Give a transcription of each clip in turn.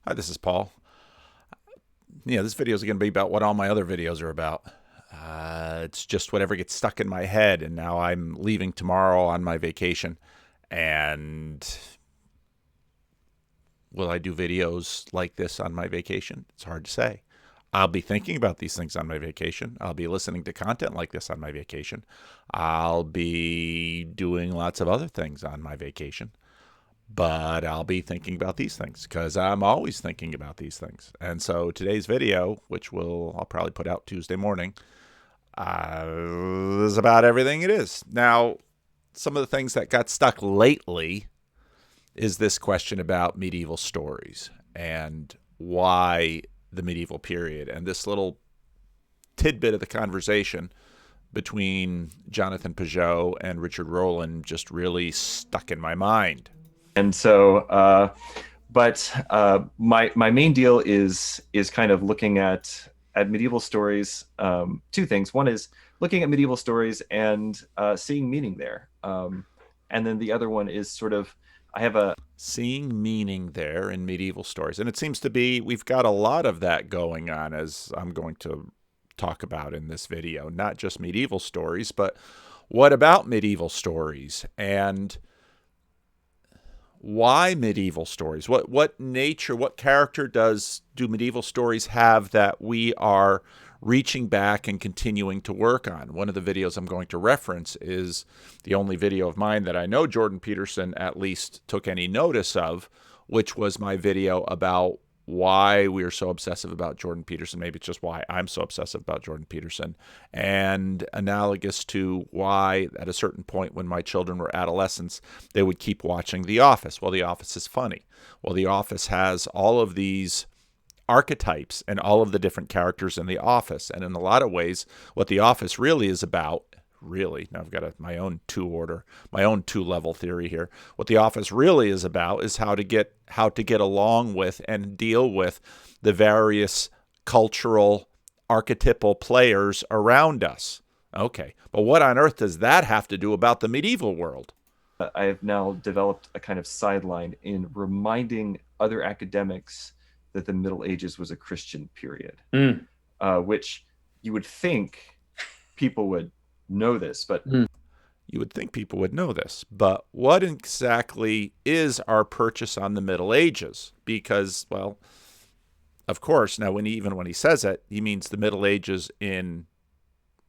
Hi, this is Paul. Yeah, this video is going to be about what all my other videos are about. It's just whatever gets stuck in my head, and now I'm leaving tomorrow on my vacation. And will I do videos like this on my vacation? It's hard to say. I'll be thinking about these things on my vacation. I'll be listening to content like this on my vacation. I'll be doing lots of other things on my vacation. But I'll be thinking about these things because I'm always thinking about these things. And so today's video, which I'll probably put out Tuesday morning, is about everything it is. Now, some of the things that got stuck lately is this question about medieval stories and why the medieval period, and this little tidbit of the conversation between Jonathan Pageau and Richard Rohlin just really stuck in my mind. And so, my main deal is kind of looking at medieval stories. Two things. One is looking at medieval stories and seeing meaning there. And then the other one is sort of seeing meaning there in medieval stories. And it seems to be we've got a lot of that going on, as I'm going to talk about in this video. Not just medieval stories, but what about medieval stories? And why medieval stories? What nature, what character do medieval stories have that we are reaching back and continuing to work on? One of the videos I'm going to reference is the only video of mine that I know Jordan Peterson at least took any notice of, which was my video about why we are so obsessive about Jordan Peterson. Maybe it's just why I'm so obsessive about Jordan Peterson, and analogous to why at a certain point when my children were adolescents, they would keep watching The Office. Well, The Office is funny. Well, The Office has all of these archetypes and all of the different characters in The Office. And in a lot of ways, what The Office really is about, now I've got my own two-level theory here. What The Office really is about is how to get along with and deal with the various cultural archetypal players around us. Okay, but what on earth does that have to do about the medieval world? I have now developed a kind of sideline in reminding other academics that the Middle Ages was a Christian period, which you would think people would know this, but you would think people would know this. But what exactly is our purchase on the Middle Ages? Because, well, of course, now when he says it, he means the Middle Ages in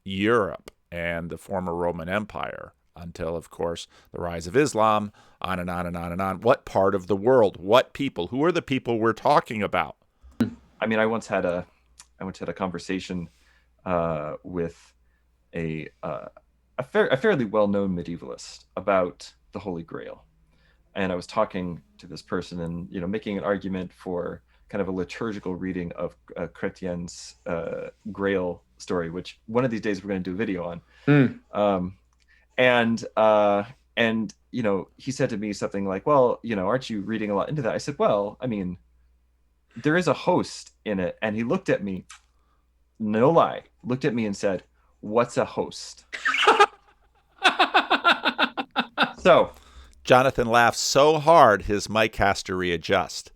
Europe and the former Roman Empire until, of course, the rise of Islam, on and on and on and on. What part of the world? What people? Who are the people we're talking about? I mean, I once had a conversation with a fairly well-known medievalist about the Holy Grail, and I was talking to this person and making an argument for kind of a liturgical reading of Chrétien's Grail story, which one of these days we're going to do a video on. And he said to me something like, well, aren't you reading a lot into that? I said, well, I mean, there is a host in it. And he looked at me, no lie, looked at me and said, what's a host? So Jonathan laughed so hard his mic has to readjust.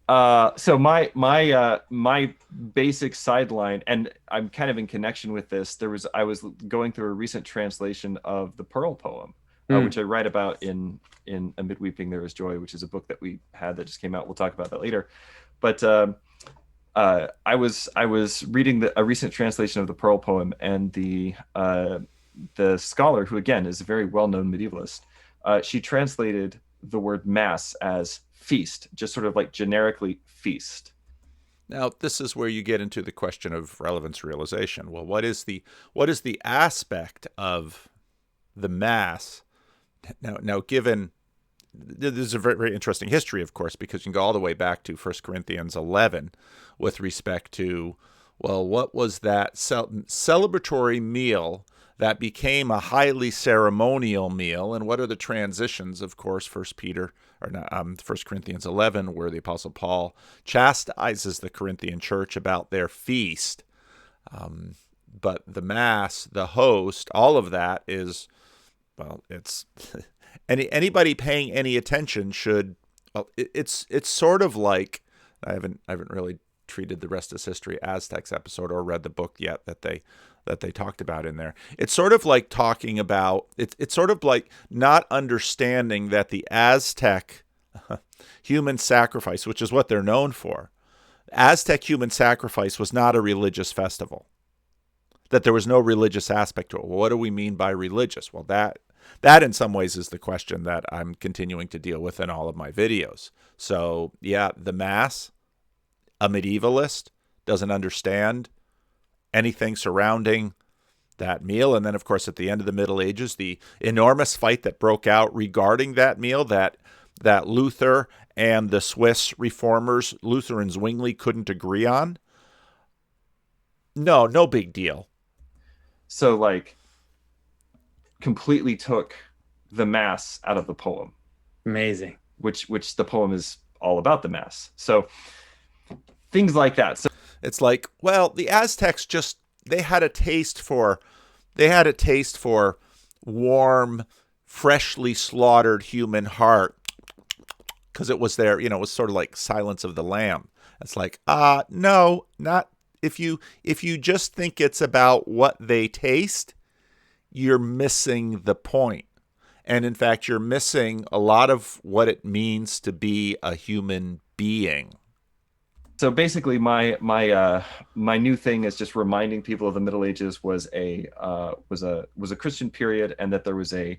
So my basic sideline, and I'm kind of in connection with this. I was going through a recent translation of the Pearl poem, which I write about in Amid Weeping There Is Joy, which is a book that we had that just came out. We'll talk about that later. But I was reading a recent translation of the Pearl poem, and the scholar, who again is a very well-known medievalist, she translated the word mass as feast, just sort of like generically feast. Now, this is where you get into the question of relevance realization. Well, what is the aspect of the mass? Now, given there's a very, very interesting history, of course, because you can go all the way back to 1 Corinthians 11 with respect to, well, what was that celebratory meal that became a highly ceremonial meal, and what are the transitions? Of course, 1 Corinthians 11, where the Apostle Paul chastises the Corinthian church about their feast. But the Mass, the host, all of that is, well, it's anybody paying any attention should. Well, it's sort of like I haven't really treated the rest is history Aztecs episode or read the book yet that they talked about in there. It's sort of like talking about it's sort of like not understanding that the Aztec human sacrifice, which is what they're known for, Aztec human sacrifice was not a religious festival. That there was no religious aspect to it. Well, what do we mean by religious? Well, that in some ways is the question that I'm continuing to deal with in all of my videos. So yeah, the Mass, a medievalist doesn't understand anything surrounding that meal. And then, of course, at the end of the Middle Ages, the enormous fight that broke out regarding that meal that Luther and the Swiss reformers, Luther and Zwingli, couldn't agree on. No big deal. So, like, completely took the Mass out of the poem. Amazing. Which the poem is all about the Mass. So things like that. So it's like, well, the Aztecs they had a taste for warm, freshly slaughtered human heart because it was there, it was sort of like Silence of the Lamb. It's like, no, not if you just think it's about what they taste, you're missing the point. And in fact, you're missing a lot of what it means to be a human being. So basically, my new thing is just reminding people of the Middle Ages was a Christian period, and that there was a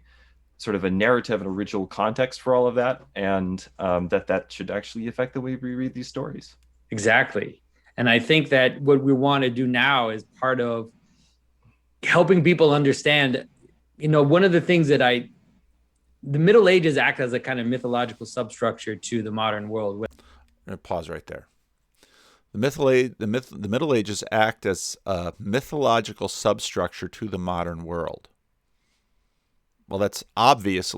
sort of a narrative and a ritual context for all of that, and that should actually affect the way we read these stories. Exactly. And I think that what we want to do now is part of helping people understand, one of the things that the Middle Ages act as a kind of mythological substructure to the modern world. I'm going to pause right there. The Middle Ages act as a mythological substructure to the modern world. Well, it's obvious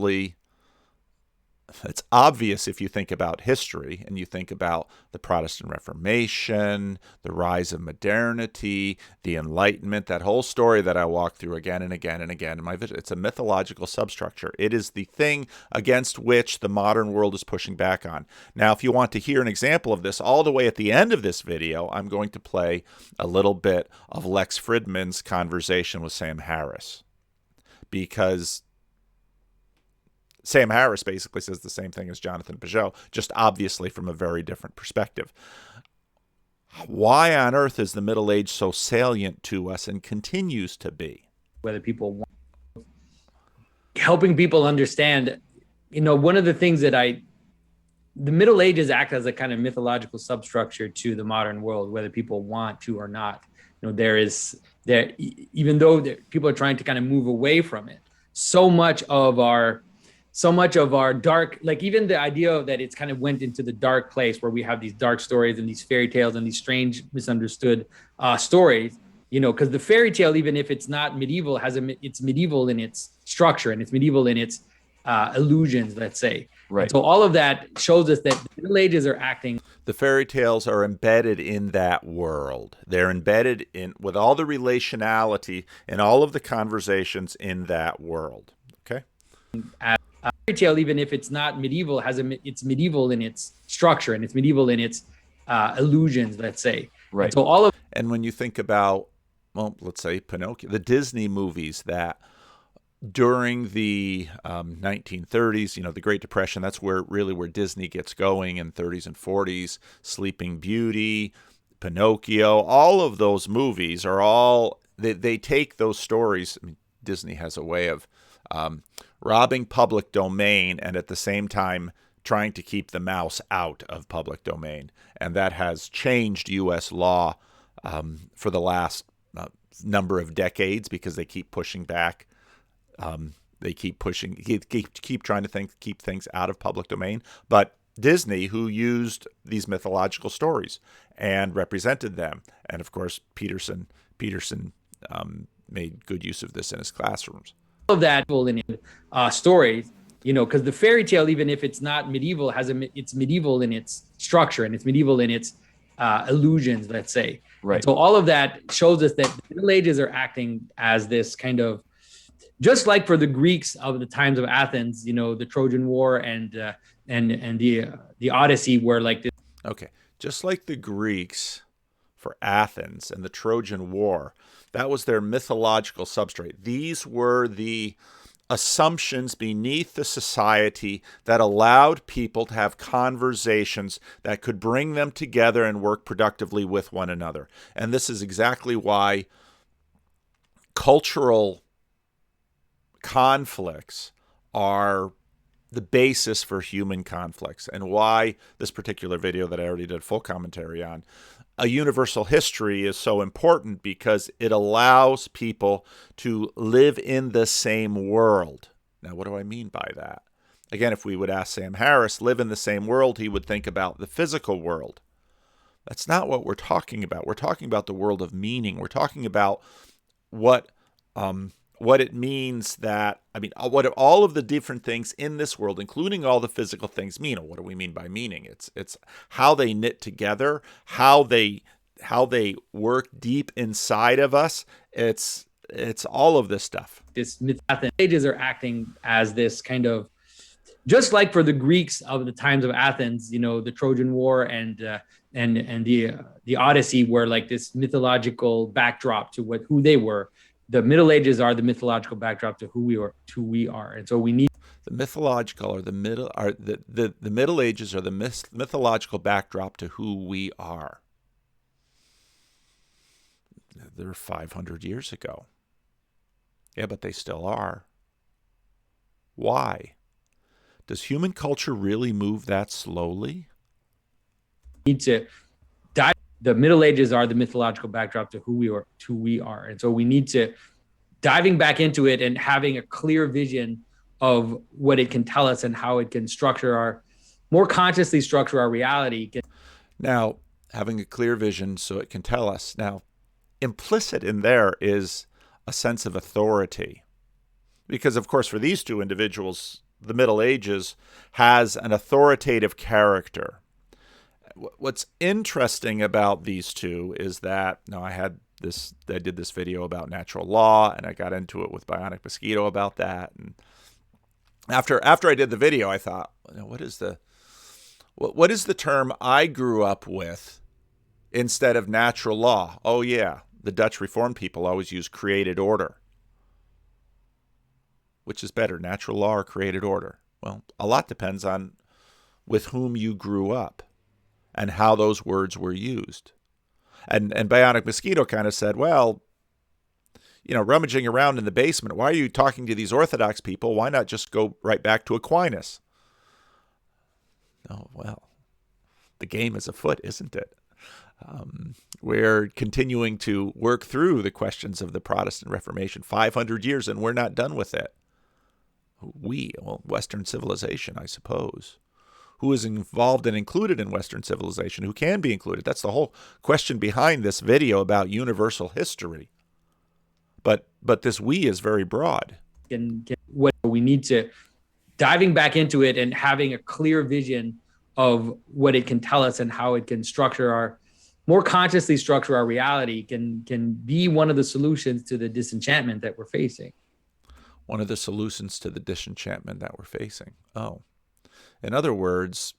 if you think about history and you think about the Protestant Reformation, the rise of modernity, the Enlightenment, that whole story that I walk through again and again and again in my video. It's a mythological substructure. It is the thing against which the modern world is pushing back on. Now, if you want to hear an example of this, all the way at the end of this video, I'm going to play a little bit of Lex Fridman's conversation with Sam Harris, because Sam Harris basically says the same thing as Jonathan Pageau, just obviously from a very different perspective. Why on earth is the Middle Age so salient to us and continues to be? Whether people want helping people understand, one of the things that the Middle Ages act as a kind of mythological substructure to the modern world, whether people want to or not. Even though people are trying to kind of move away from it, so much of our dark, like even the idea that it's kind of went into the dark place where we have these dark stories and these fairy tales and these strange misunderstood stories, because the fairy tale, even if it's not medieval, it's medieval in its structure and it's medieval in its illusions, let's say. Right. And so all of that shows us that the Middle Ages are acting. The fairy tales are embedded in that world. They're embedded in with all the relationality and all of the conversations in that world. Okay. Fairy tale, even if it's not medieval, it's medieval in its structure and it's medieval in its illusions, let's say. Right. And so and when you think about, well, let's say Pinocchio, the Disney movies that during the 1930s, the Great Depression, that's where Disney gets going in 30s and 40s, Sleeping Beauty, Pinocchio, all of those movies are they take those stories. I mean, Disney has a way of robbing public domain and at the same time trying to keep the mouse out of public domain. And that has changed U.S. law for the last number of decades because they keep pushing back. They keep trying to keep things out of public domain. But Disney, who used these mythological stories and represented them, and of course Peterson made good use of this in his classrooms. All of that in stories, because the fairy tale, even if it's not medieval, it's medieval in its structure and it's medieval in its illusions, let's say. Right. And so all of that shows us that the Middle Ages are acting as this kind of, just like for the Greeks of the times of Athens, the Trojan War and the Odyssey were like this. Okay. Just like the Greeks for Athens and the Trojan War, that was their mythological substrate. These were the assumptions beneath the society that allowed people to have conversations that could bring them together and work productively with one another. And this is exactly why cultural conflicts are the basis for human conflicts, and why this particular video that I already did full commentary on, a universal history, is so important, because it allows people to live in the same world. Now, what do I mean by that? Again, if we would ask Sam Harris, live in the same world, he would think about the physical world. That's not what we're talking about. We're talking about the world of meaning. We're talking about what it means that, what all of the different things in this world, including all the physical things, mean. What do we mean by meaning? It's how they knit together, how they work deep inside of us. It's all of this stuff. This Athens ages are acting as this kind of, just like for the Greeks of the times of Athens, the Trojan War and the Odyssey were like this mythological backdrop to who they were. The Middle Ages are the mythological backdrop to who we are, and so we need the mythological or the Middle Ages are the mythological backdrop to who we are. They're 500 years ago. Yeah, but they still are. Why? Does human culture really move that slowly? Need to dive. The Middle Ages are the mythological backdrop to who we are. And so we need to diving back into it and having a clear vision of what it can tell us and how it can more consciously structure our reality. Now, having a clear vision so it can tell us. Now, implicit in there is a sense of authority. Because, of course, for these two individuals, the Middle Ages has an authoritative character. What's interesting about these two is that, I did this video about natural law, and I got into it with Bionic Mosquito about that. And after I did the video, I thought, what is the term I grew up with instead of natural law? Oh yeah, the Dutch Reformed people always use created order. Which is better, natural law or created order? Well, a lot depends on with whom you grew up and how those words were used. And Bionic Mosquito kind of said, well, rummaging around in the basement, why are you talking to these Orthodox people? Why not just go right back to Aquinas? Oh, well, the game is afoot, isn't it? We're continuing to work through the questions of the Protestant Reformation, 500 years, and we're not done with it. Western civilization, I suppose. Who is involved and included in Western civilization? Who can be included? That's the whole question behind this video about universal history. But this we is very broad. What we need to diving back into it and having a clear vision of what it can tell us and how it can more consciously structure our reality can be one of the solutions to the disenchantment that we're facing. One of the solutions to the disenchantment that we're facing. Oh. In other words,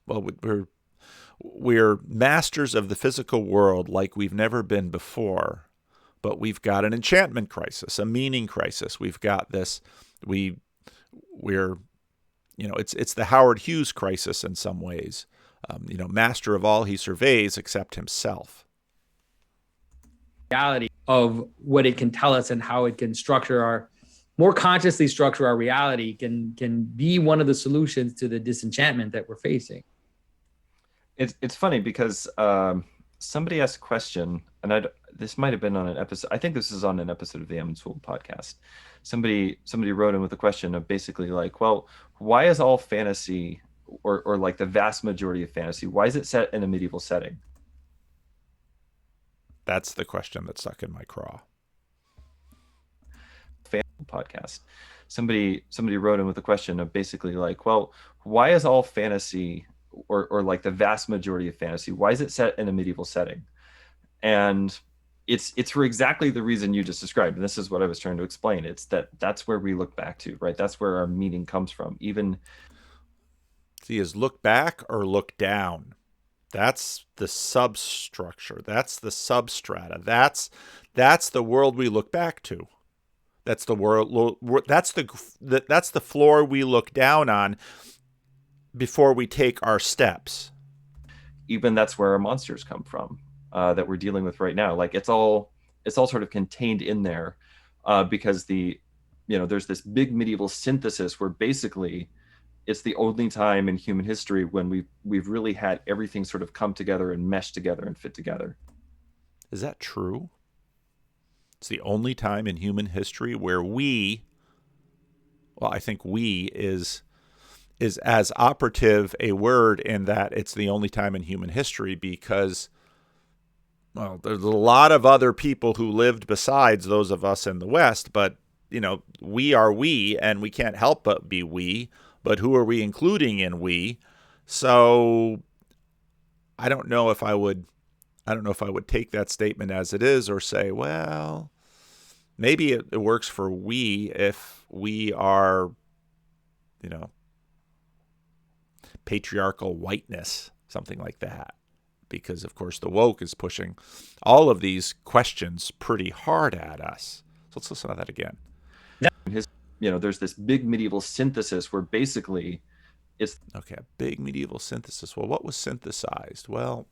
we're masters of the physical world like we've never been before, but we've got an enchantment crisis, a meaning crisis. We've got this, it's the Howard Hughes crisis in some ways. Master of all he surveys except himself. Reality of what it can tell us and how it can more consciously structure our reality can be one of the solutions to the disenchantment that we're facing. It's funny because somebody asked a question, and this might have been on an episode. I think this is on an episode of the Emmons Fool podcast. Somebody wrote in with a question of basically like, well, why is all fantasy or like the vast majority of fantasy, why is it set in a medieval setting? That's the question that stuck in my craw. Podcast. Somebody wrote in with a question of basically like, well, why is all fantasy or like the vast majority of fantasy, why is it set in a medieval setting? And it's for exactly the reason you just described. And this is what I was trying to explain. It's that's where we look back to, right? That's where our meaning comes from. Even see, is look back or look down? That's the substructure. That's the substrata. That's the world we look back to. That's the world. That's the floor we look down on before we take our steps. Even that's where our monsters come from, that we're dealing with right now. Like it's all sort of contained in there, because there's this big medieval synthesis where basically it's the only time in human history when we've really had everything sort of come together and mesh together and fit together. Is that true? It's the only time in human history where I think we is as operative a word in that it's the only time in human history because, well, there's a lot of other people who lived besides those of us in the West, but, we are we, and we can't help but be we, but who are we including in we? So I don't know if I would take that statement as it is or say, well, maybe it works for we if we are, patriarchal whiteness, something like that. Because, of course, the woke is pushing all of these questions pretty hard at us. So let's listen to that again. There's this big medieval synthesis where basically it's... Okay, a big medieval synthesis. Well, what was synthesized? Well,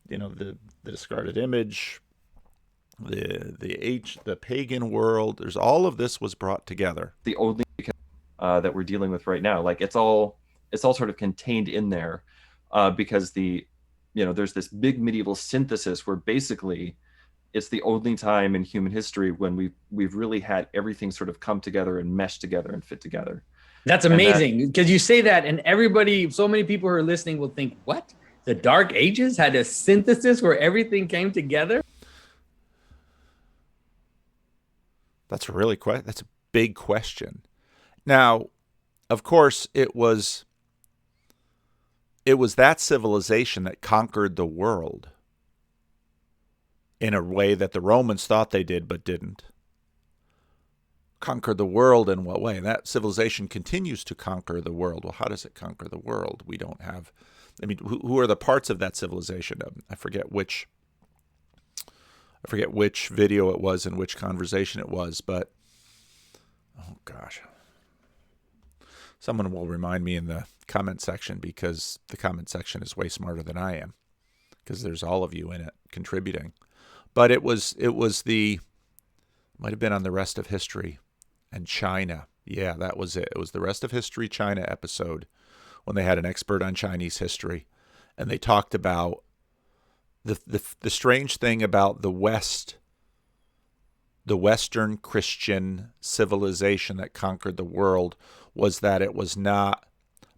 the discarded image, the pagan world, there's all of this was brought together. The only that we're dealing with right now. Like it's all sort of contained in there, because there's this big medieval synthesis where basically it's the only time in human history when we've really had everything sort of come together and mesh together and fit together. That's amazing, because you say that and so many people who are listening will think, what? The Dark Ages had a synthesis where everything came together? That's a big question. Now, of course, it was that civilization that conquered the world in a way that the Romans thought they did but didn't. Conquer the world in what way? And that civilization continues to conquer the world. Well, how does it conquer the world? We don't have... who are the parts of that civilization? I forget which video it was and which conversation it was, but oh gosh. Someone will remind me in the comment section, because the comment section is way smarter than I am, because there's all of you in it contributing. But it might have been on the Rest of History and China. Yeah, that was it. It was the Rest of History China episode when they had an expert on Chinese history, and they talked about the strange thing about the West, the Western Christian civilization that conquered the world, was that it was not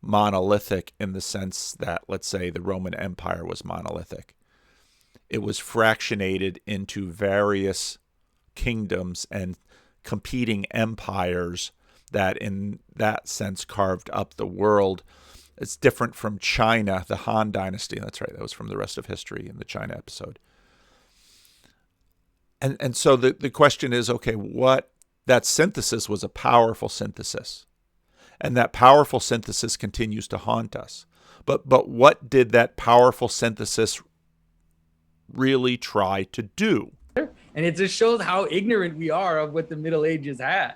monolithic in the sense that, let's say, the Roman Empire was monolithic. It was fractionated into various kingdoms and competing empires that, in that sense, carved up the world. It's different from China, the Han Dynasty. That's right. That was from the Rest of History in the China episode. And so the question is, okay, that synthesis was a powerful synthesis. And that powerful synthesis continues to haunt us. But what did that powerful synthesis really try to do? And it just shows how ignorant we are of what the Middle Ages had.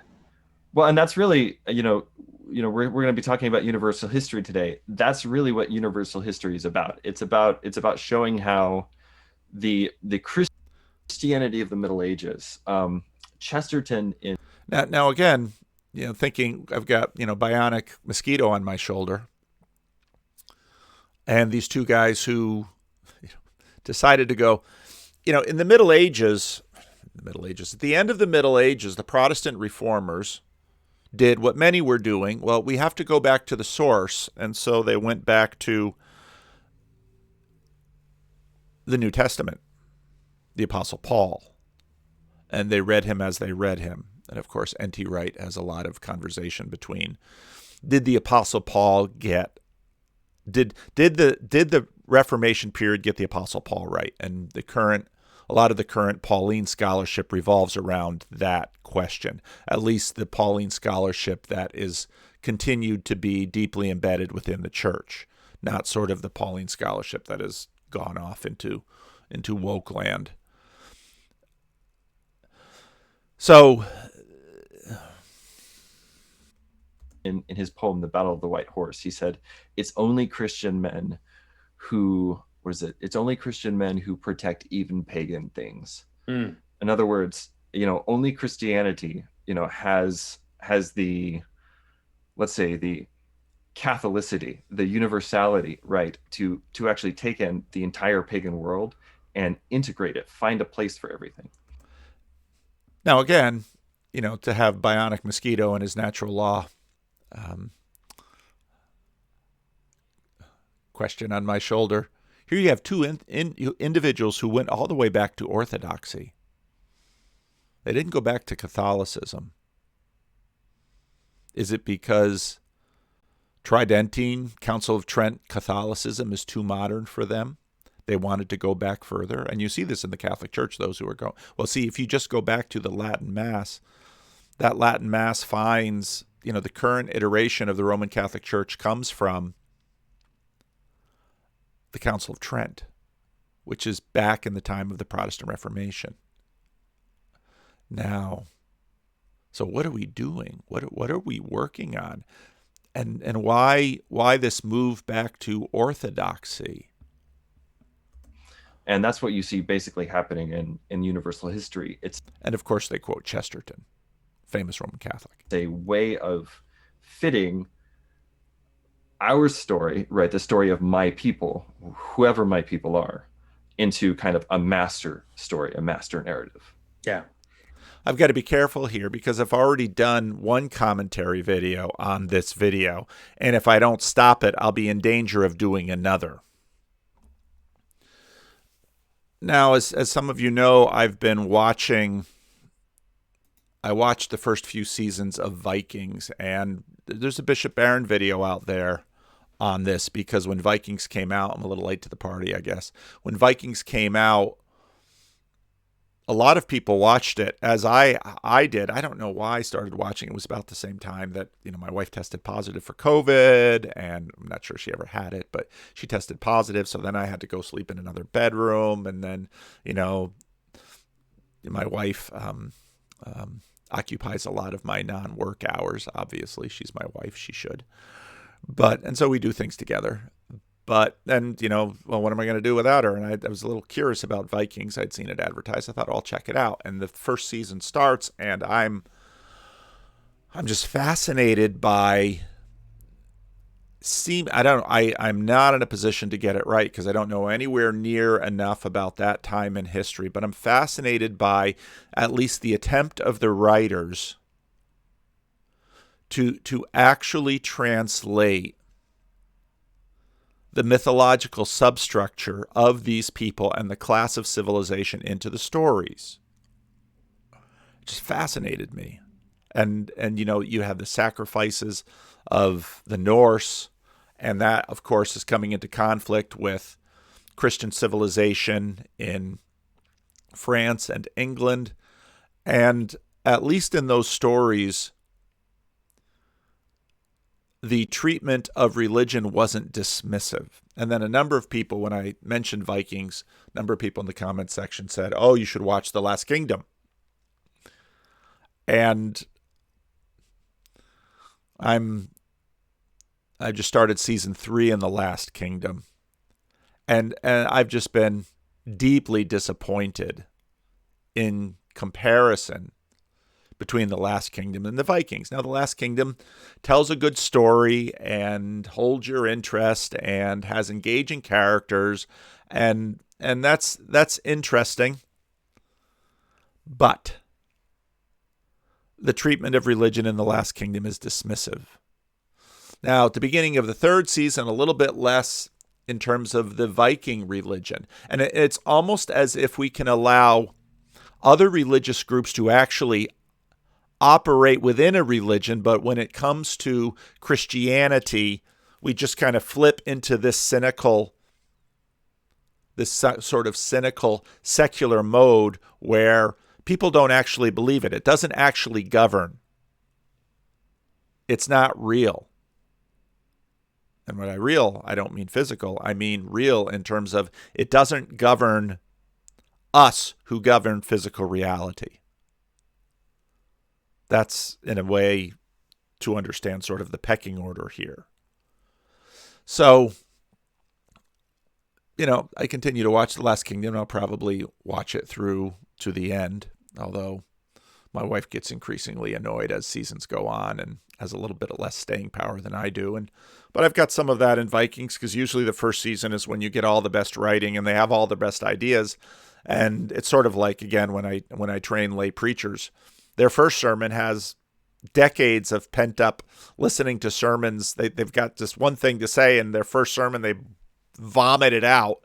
Well, and that's really, we're going to be talking about universal history today. That's really what universal history is about. It's about showing how the Christianity of the Middle Ages, Chesterton in... Now again, thinking I've got, bionic mosquito on my shoulder, and these two guys who decided to go, in the Middle Ages, at the end of the Middle Ages, the Protestant reformers did what many were doing. Well, we have to go back to the source, and so they went back to the New Testament, the Apostle Paul, and they read him as they read him. And of course, N.T. Wright has a lot of conversation between, did the Apostle Paul did the Reformation period get the Apostle Paul right? And a lot of the current Pauline scholarship revolves around that question, at least the Pauline scholarship that is continued to be deeply embedded within the church. not sort of the Pauline scholarship that has gone off into woke land. So in his poem, The Battle of the White Horse, he said, it's only Christian men who, it's only Christian men who protect even pagan things. In other words, only Christianity, has the, let's say, the Catholicity, the universality, right, to actually take in the entire pagan world and integrate it, find a place for everything. Now, again, to have Bionic Mosquito and his natural law question on my shoulder. Here you have two individuals who went all the way back to orthodoxy. They didn't go back to Catholicism. Is it because Tridentine, Council of Trent Catholicism is too modern for them? They wanted to go back further. And you see this in the Catholic Church, those who are going. Well, see, if you just go back to the Latin Mass, that Latin Mass finds, the current iteration of the Roman Catholic Church comes from the Council of Trent, which is back in the time of the Protestant Reformation. Now, so what are we doing? What are we working on? And why this move back to orthodoxy? And that's what you see basically happening in universal history. And of course they quote Chesterton, famous Roman Catholic. It's a way of fitting our story, right, the story of my people, whoever my people are, into kind of a master story, a master narrative. Yeah. I've got to be careful here because I've already done one commentary video on this video, and if I don't stop it, I'll be in danger of doing another. Now, as some of you know, I've been watching... I watched the first few seasons of Vikings, and there's a Bishop Barron video out there on this because when Vikings came out, I'm a little late to the party, I guess. When Vikings came out, a lot of people watched it, as I did. I don't know why I started watching. It was about the same time that, my wife tested positive for COVID, and I'm not sure she ever had it, but she tested positive, so then I had to go sleep in another bedroom, and then, my wife... occupies a lot of my non-work hours. Obviously, she's my wife. She should. And so we do things together. But then, well, what am I going to do without her? And I was a little curious about Vikings. I'd seen it advertised. I thought, I'll check it out. And the first season starts, and I'm just fascinated by... I'm not in a position to get it right because I don't know anywhere near enough about that time in history, but I'm fascinated by at least the attempt of the writers to actually translate the mythological substructure of these people and the class of civilization into the stories. It just fascinated me. And you have the sacrifices of the Norse, and that, of course, is coming into conflict with Christian civilization in France and England. And at least in those stories, the treatment of religion wasn't dismissive. And then a number of people, when I mentioned Vikings, a number of people in the comment section said, oh, you should watch The Last Kingdom. And I just started season 3 in The Last Kingdom, and I've just been deeply disappointed in comparison between The Last Kingdom and the Vikings. Now, The Last Kingdom tells a good story and holds your interest and has engaging characters, and that's interesting, but the treatment of religion in The Last Kingdom is dismissive. Now, at the beginning of the third season, a little bit less in terms of the Viking religion. And it's almost as if we can allow other religious groups to actually operate within a religion, but when it comes to Christianity, we just kind of flip into this sort of cynical secular mode where people don't actually believe it. It doesn't actually govern. It's not real. And when I don't mean physical, I mean real in terms of it doesn't govern us who govern physical reality. That's, in a way, to understand sort of the pecking order here. So, I continue to watch The Last Kingdom. I'll probably watch it through to the end, although my wife gets increasingly annoyed as seasons go on and has a little bit of less staying power than I do. But I've got some of that in Vikings, because usually the first season is when you get all the best writing and they have all the best ideas. And it's sort of like, again, when I train lay preachers, their first sermon has decades of pent up listening to sermons. They've got just one thing to say, and their first sermon, they vomit it out.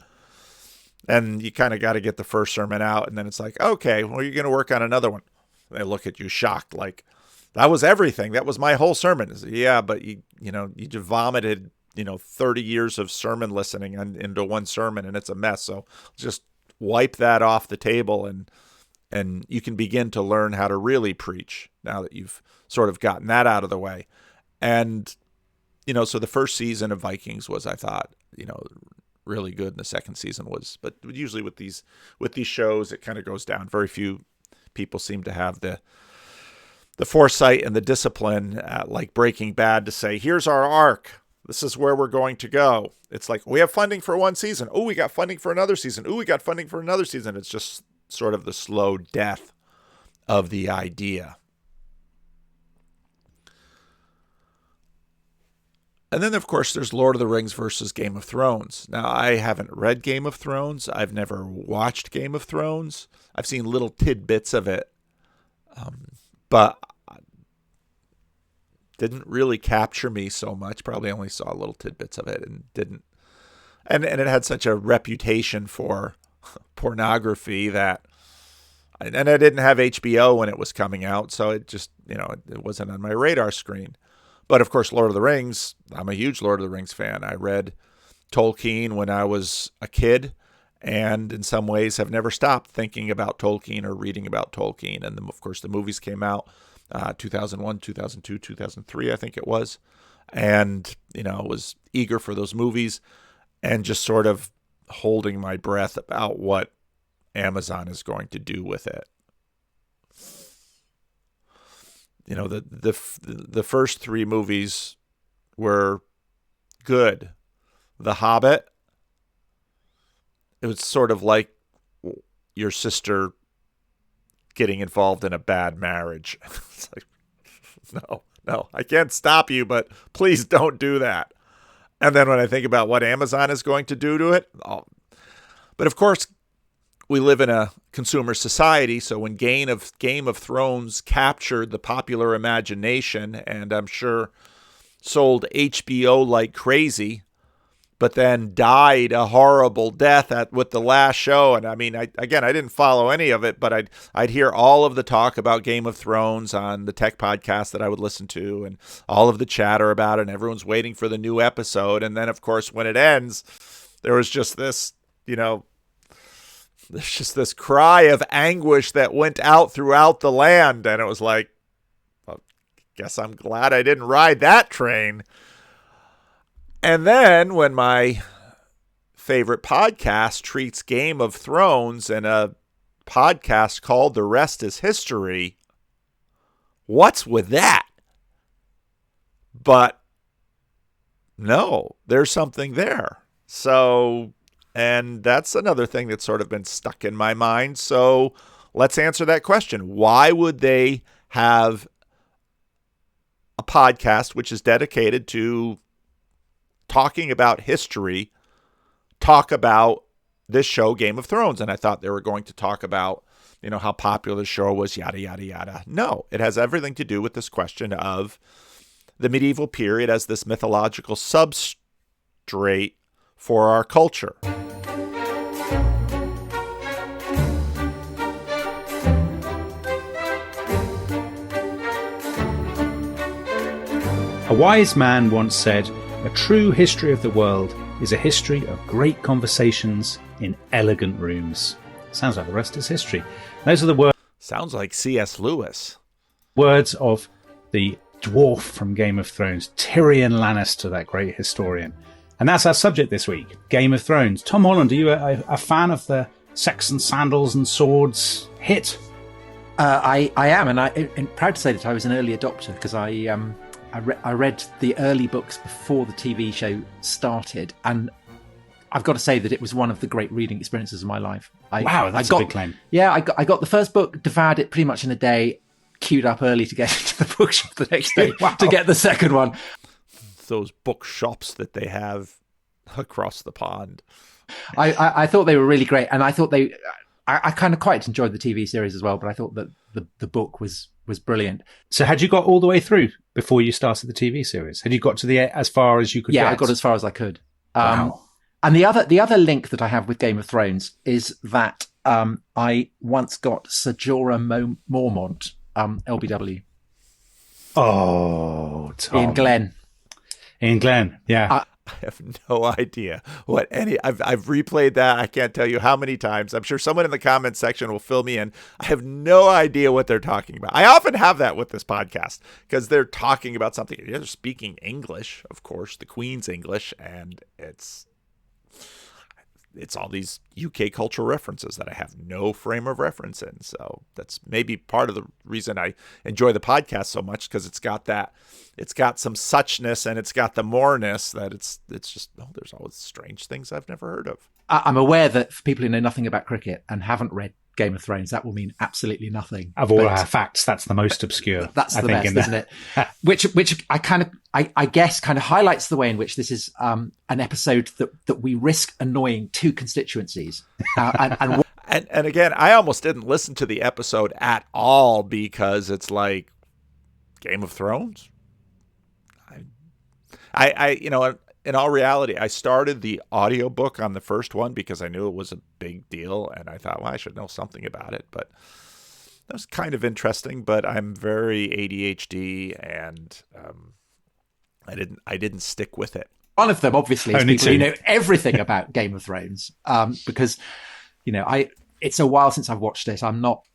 And you kind of got to get the first sermon out. And then it's like, okay, well, you're going to work on another one. And they look at you shocked, like, that was everything. That was my whole sermon. Yeah, but you just vomited, 30 years of sermon listening into one sermon, and it's a mess. So just wipe that off the table, and you can begin to learn how to really preach now that you've sort of gotten that out of the way. And, so the first season of Vikings was, I thought, really good. And the second season was, but usually with these shows, it kind of goes down. Very few people seem to have the foresight and the discipline, like Breaking Bad, to say, here's our arc. This is where we're going to go. It's like, we have funding for one season. Oh, we got funding for another season. Oh, we got funding for another season. It's just sort of the slow death of the idea. And then, of course, there's Lord of the Rings versus Game of Thrones. Now, I haven't read Game of Thrones. I've never watched Game of Thrones. I've seen little tidbits of it. But didn't really capture me so much. Probably only saw little tidbits of it and didn't. And it had such a reputation for pornography that, and I didn't have HBO when it was coming out, so it just, it wasn't on my radar screen. But of course, Lord of the Rings, I'm a huge Lord of the Rings fan. I read Tolkien when I was a kid, and in some ways have never stopped thinking about Tolkien or reading about Tolkien. And of course, the movies came out 2001, 2002, 2003, I think it was. And, was eager for those movies and just sort of holding my breath about what Amazon is going to do with it. The first three movies were good. The Hobbit, it was sort of like your sister getting involved in a bad marriage. It's like, no, I can't stop you, but please don't do that. And then when I think about what Amazon is going to do to it, but of course, we live in a consumer society, so when Game of Thrones captured the popular imagination, and I'm sure sold HBO like crazy, but then died a horrible death with the last show. And I mean, I didn't follow any of it, but I'd hear all of the talk about Game of Thrones on the tech podcast that I would listen to, and all of the chatter about it, and everyone's waiting for the new episode. And then, of course, when it ends, there was just this, there's just this cry of anguish that went out throughout the land. And it was like, well, guess I'm glad I didn't ride that train. And then when my favorite podcast treats Game of Thrones in a podcast called The Rest is History, what's with that? But no, there's something there. So, and that's another thing that's sort of been stuck in my mind. So let's answer that question. Why would they have a podcast which is dedicated to talking about history, talk about this show, Game of Thrones? And I thought they were going to talk about, how popular the show was, yada, yada, yada. No, it has everything to do with this question of the medieval period as this mythological substrate for our culture. A wise man once said, "A true history of the world is a history of great conversations in elegant rooms." Sounds like the rest is history. Those are the words. Sounds like C.S. Lewis. Words of the dwarf from Game of Thrones, Tyrion Lannister, that great historian. And that's our subject this week, Game of Thrones. Tom Holland, are you a fan of the sex and sandals and swords hit? I am, and I'm proud to say that I was an early adopter because I read the early books before the TV show started, and I've got to say that it was one of the great reading experiences of my life. Wow, that's a big claim. Yeah, I got the first book, devoured it pretty much in a day, queued up early to get into the bookshop the next day to get the second one. Those bookshops that they have across the pond. I thought they were really great, and I thought I kind of quite enjoyed the TV series as well, but I thought that the book was brilliant. So had you got all the way through before you started the TV series? Had you got to as far as you could get? Yeah, I got as far as I could. Wow. And the other link that I have with Game of Thrones is that I once got Sir Jorah Mormont, LBW. Oh, Tom. In Glen, yeah. I have no idea what I've replayed that. I can't tell you how many times. I'm sure someone in the comments section will fill me in. I have no idea what they're talking about. I often have that with this podcast because they're talking about something. They're speaking English, of course, the Queen's English, and it's all these UK cultural references that I have no frame of reference in. So that's maybe part of the reason I enjoy the podcast so much, because it's got some suchness and it's got the moreness that it's just, there's always strange things I've never heard of. I'm aware that for people who know nothing about cricket and haven't read Game of Thrones, that will mean absolutely nothing. Of all our facts, that's the most obscure. That's the best, isn't it? Which I guess kind of highlights the way in which this is an episode that we risk annoying two constituencies. And again, I almost didn't listen to the episode at all because it's like Game of Thrones. I in all reality, I started the audiobook on the first one because I knew it was a big deal, and I thought, well, I should know something about it. But that was kind of interesting. But I'm very ADHD, and I didn't stick with it. One of them, obviously, is people who know everything about Game of Thrones, because it's a while since I've watched it. I'm not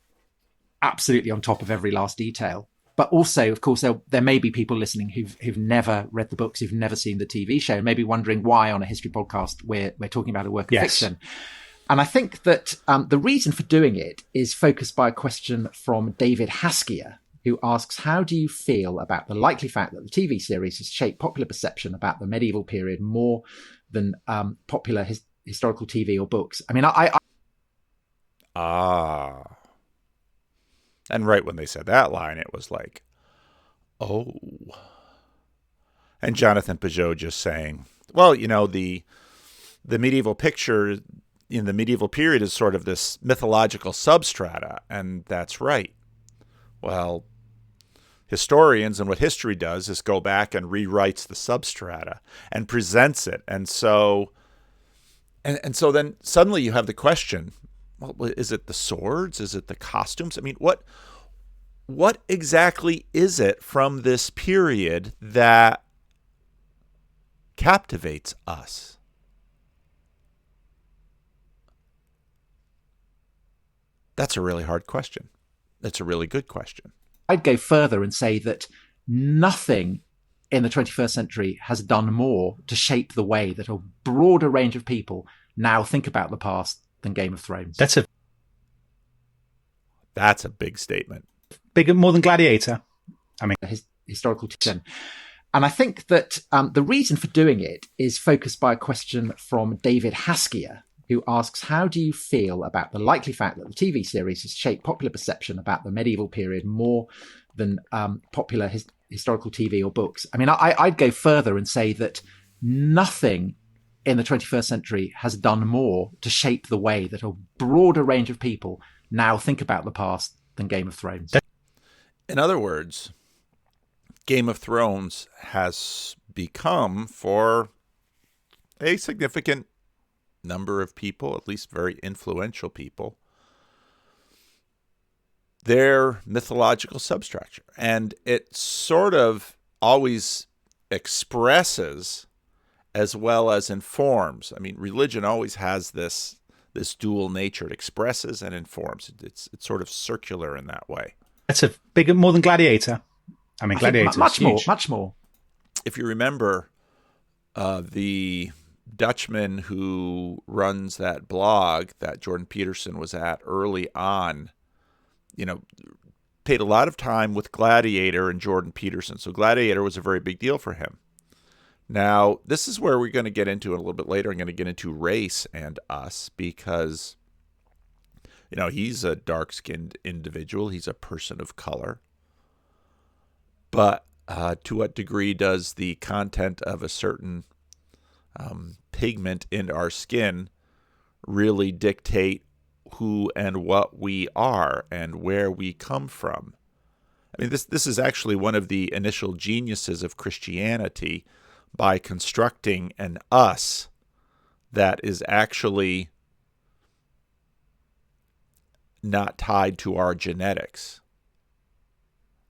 absolutely on top of every last detail. But also, of course, there may be people listening who've never read the books, who've never seen the TV show, maybe wondering why on a history podcast we're talking about a work of fiction. And I think that the reason for doing it is focused by a question from David Haskier, who asks, how do you feel about the likely fact that the TV series has shaped popular perception about the medieval period more than popular historical TV or books? I mean, And right when they said that line, it was like, oh. And Jonathan Pageau just saying, well, the medieval picture in the medieval period is sort of this mythological substrata, and that's right. Well, historians, and what history does is go back and rewrites the substrata and presents it. And so then suddenly you have the question, well, is it the swords? Is it the costumes? I mean, what exactly is it from this period that captivates us? That's a really hard question. That's a really good question. I'd go further and say that nothing in the 21st century has done more to shape the way that a broader range of people now think about the past than Game of Thrones. That's a big statement. Bigger, more than Gladiator. I mean, historical fiction. And I think that the reason for doing it is focused by a question from David Haskier, who asks, how do you feel about the likely fact that the TV series has shaped popular perception about the medieval period more than popular historical TV or books? I mean, I'd go further and say that nothing in the 21st century has done more to shape the way that a broader range of people now think about the past than Game of Thrones. In other words, Game of Thrones has become, for a significant number of people, at least very influential people, their mythological substructure. And it sort of always expresses as well as informs. I mean, religion always has this dual nature. It expresses and informs. It's sort of circular in that way. That's a bigger, more than Gladiator. I mean, Gladiator much huge. much more. If you remember, the Dutchman who runs that blog that Jordan Peterson was at early on, paid a lot of time with Gladiator and Jordan Peterson. So Gladiator was a very big deal for him. Now, this is where we're going to get into it a little bit later. I'm going to get into race and us because, he's a dark-skinned individual. He's a person of color. But to what degree does the content of a certain pigment in our skin really dictate who and what we are and where we come from? I mean, this is actually one of the initial geniuses of Christianity, by constructing an us that is actually not tied to our genetics.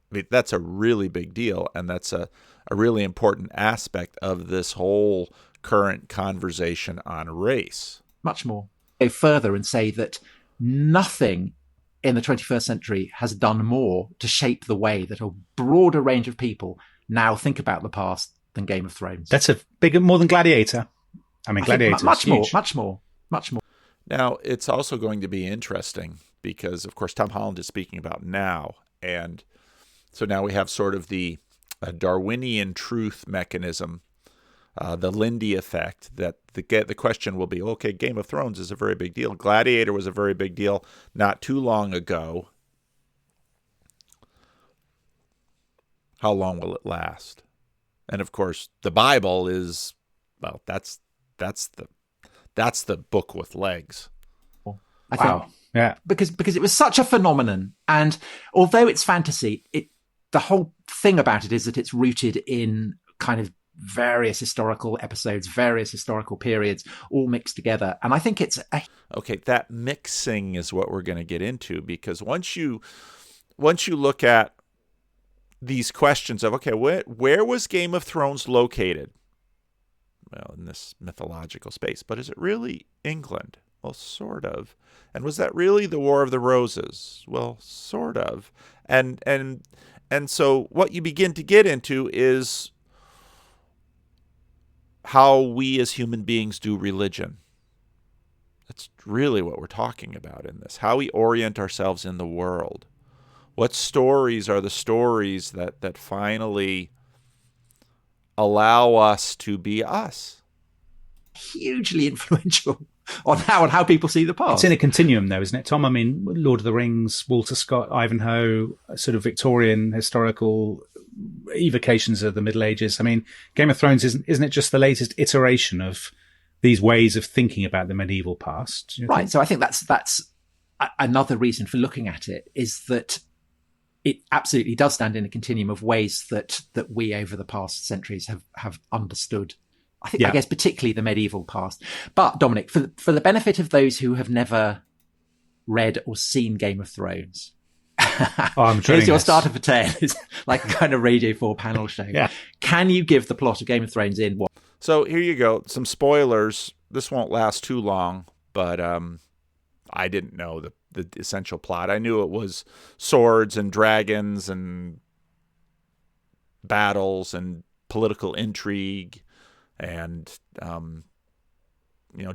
I mean, that's a really big deal, and that's a really important aspect of this whole current conversation on race. Much more. Go further and say that nothing in the 21st century has done more to shape the way that a broader range of people now think about the past than Game of Thrones. That's a bigger, more than Gladiator. I mean, Gladiator much huge. more. Now, it's also going to be interesting because, of course, Tom Holland is speaking about now. And so now we have sort of the Darwinian truth mechanism, the Lindy effect, that the question will be, okay, Game of Thrones is a very big deal. Gladiator was a very big deal not too long ago. How long will it last? And of course, the Bible is, well, that's the book with legs. I think, yeah, because it was such a phenomenon, and although it's fantasy, the whole thing about it is that it's rooted in kind of various historical episodes, various historical periods, all mixed together. And I think it's okay. That mixing is what we're going to get into, because once you look at these questions of, okay, where was Game of Thrones located? Well, in this mythological space. But is it really England? Well, sort of. And was that really the War of the Roses? Well, sort of. And so what you begin to get into is how we as human beings do religion. That's really what we're talking about in this. How we orient ourselves in the world. What stories are the stories that finally allow us to be us? Hugely influential on how people see the past. It's in a continuum, though, isn't it, Tom? I mean, Lord of the Rings, Walter Scott, Ivanhoe, sort of Victorian historical evocations of the Middle Ages. I mean, Game of Thrones isn't it just the latest iteration of these ways of thinking about the medieval past? Right. So I think that's another reason for looking at it, is that it absolutely does stand in a continuum of ways that we over the past centuries have understood. I think, I guess, particularly the medieval past. But Dominic, for the benefit of those who have never read or seen Game of Thrones, here's your starter for 10. It's like a kind of Radio 4 panel show. Yeah. Can you give the plot of Game of Thrones in what? So here you go. Some spoilers. This won't last too long, but I didn't know the essential plot. I knew it was swords and dragons and battles and political intrigue and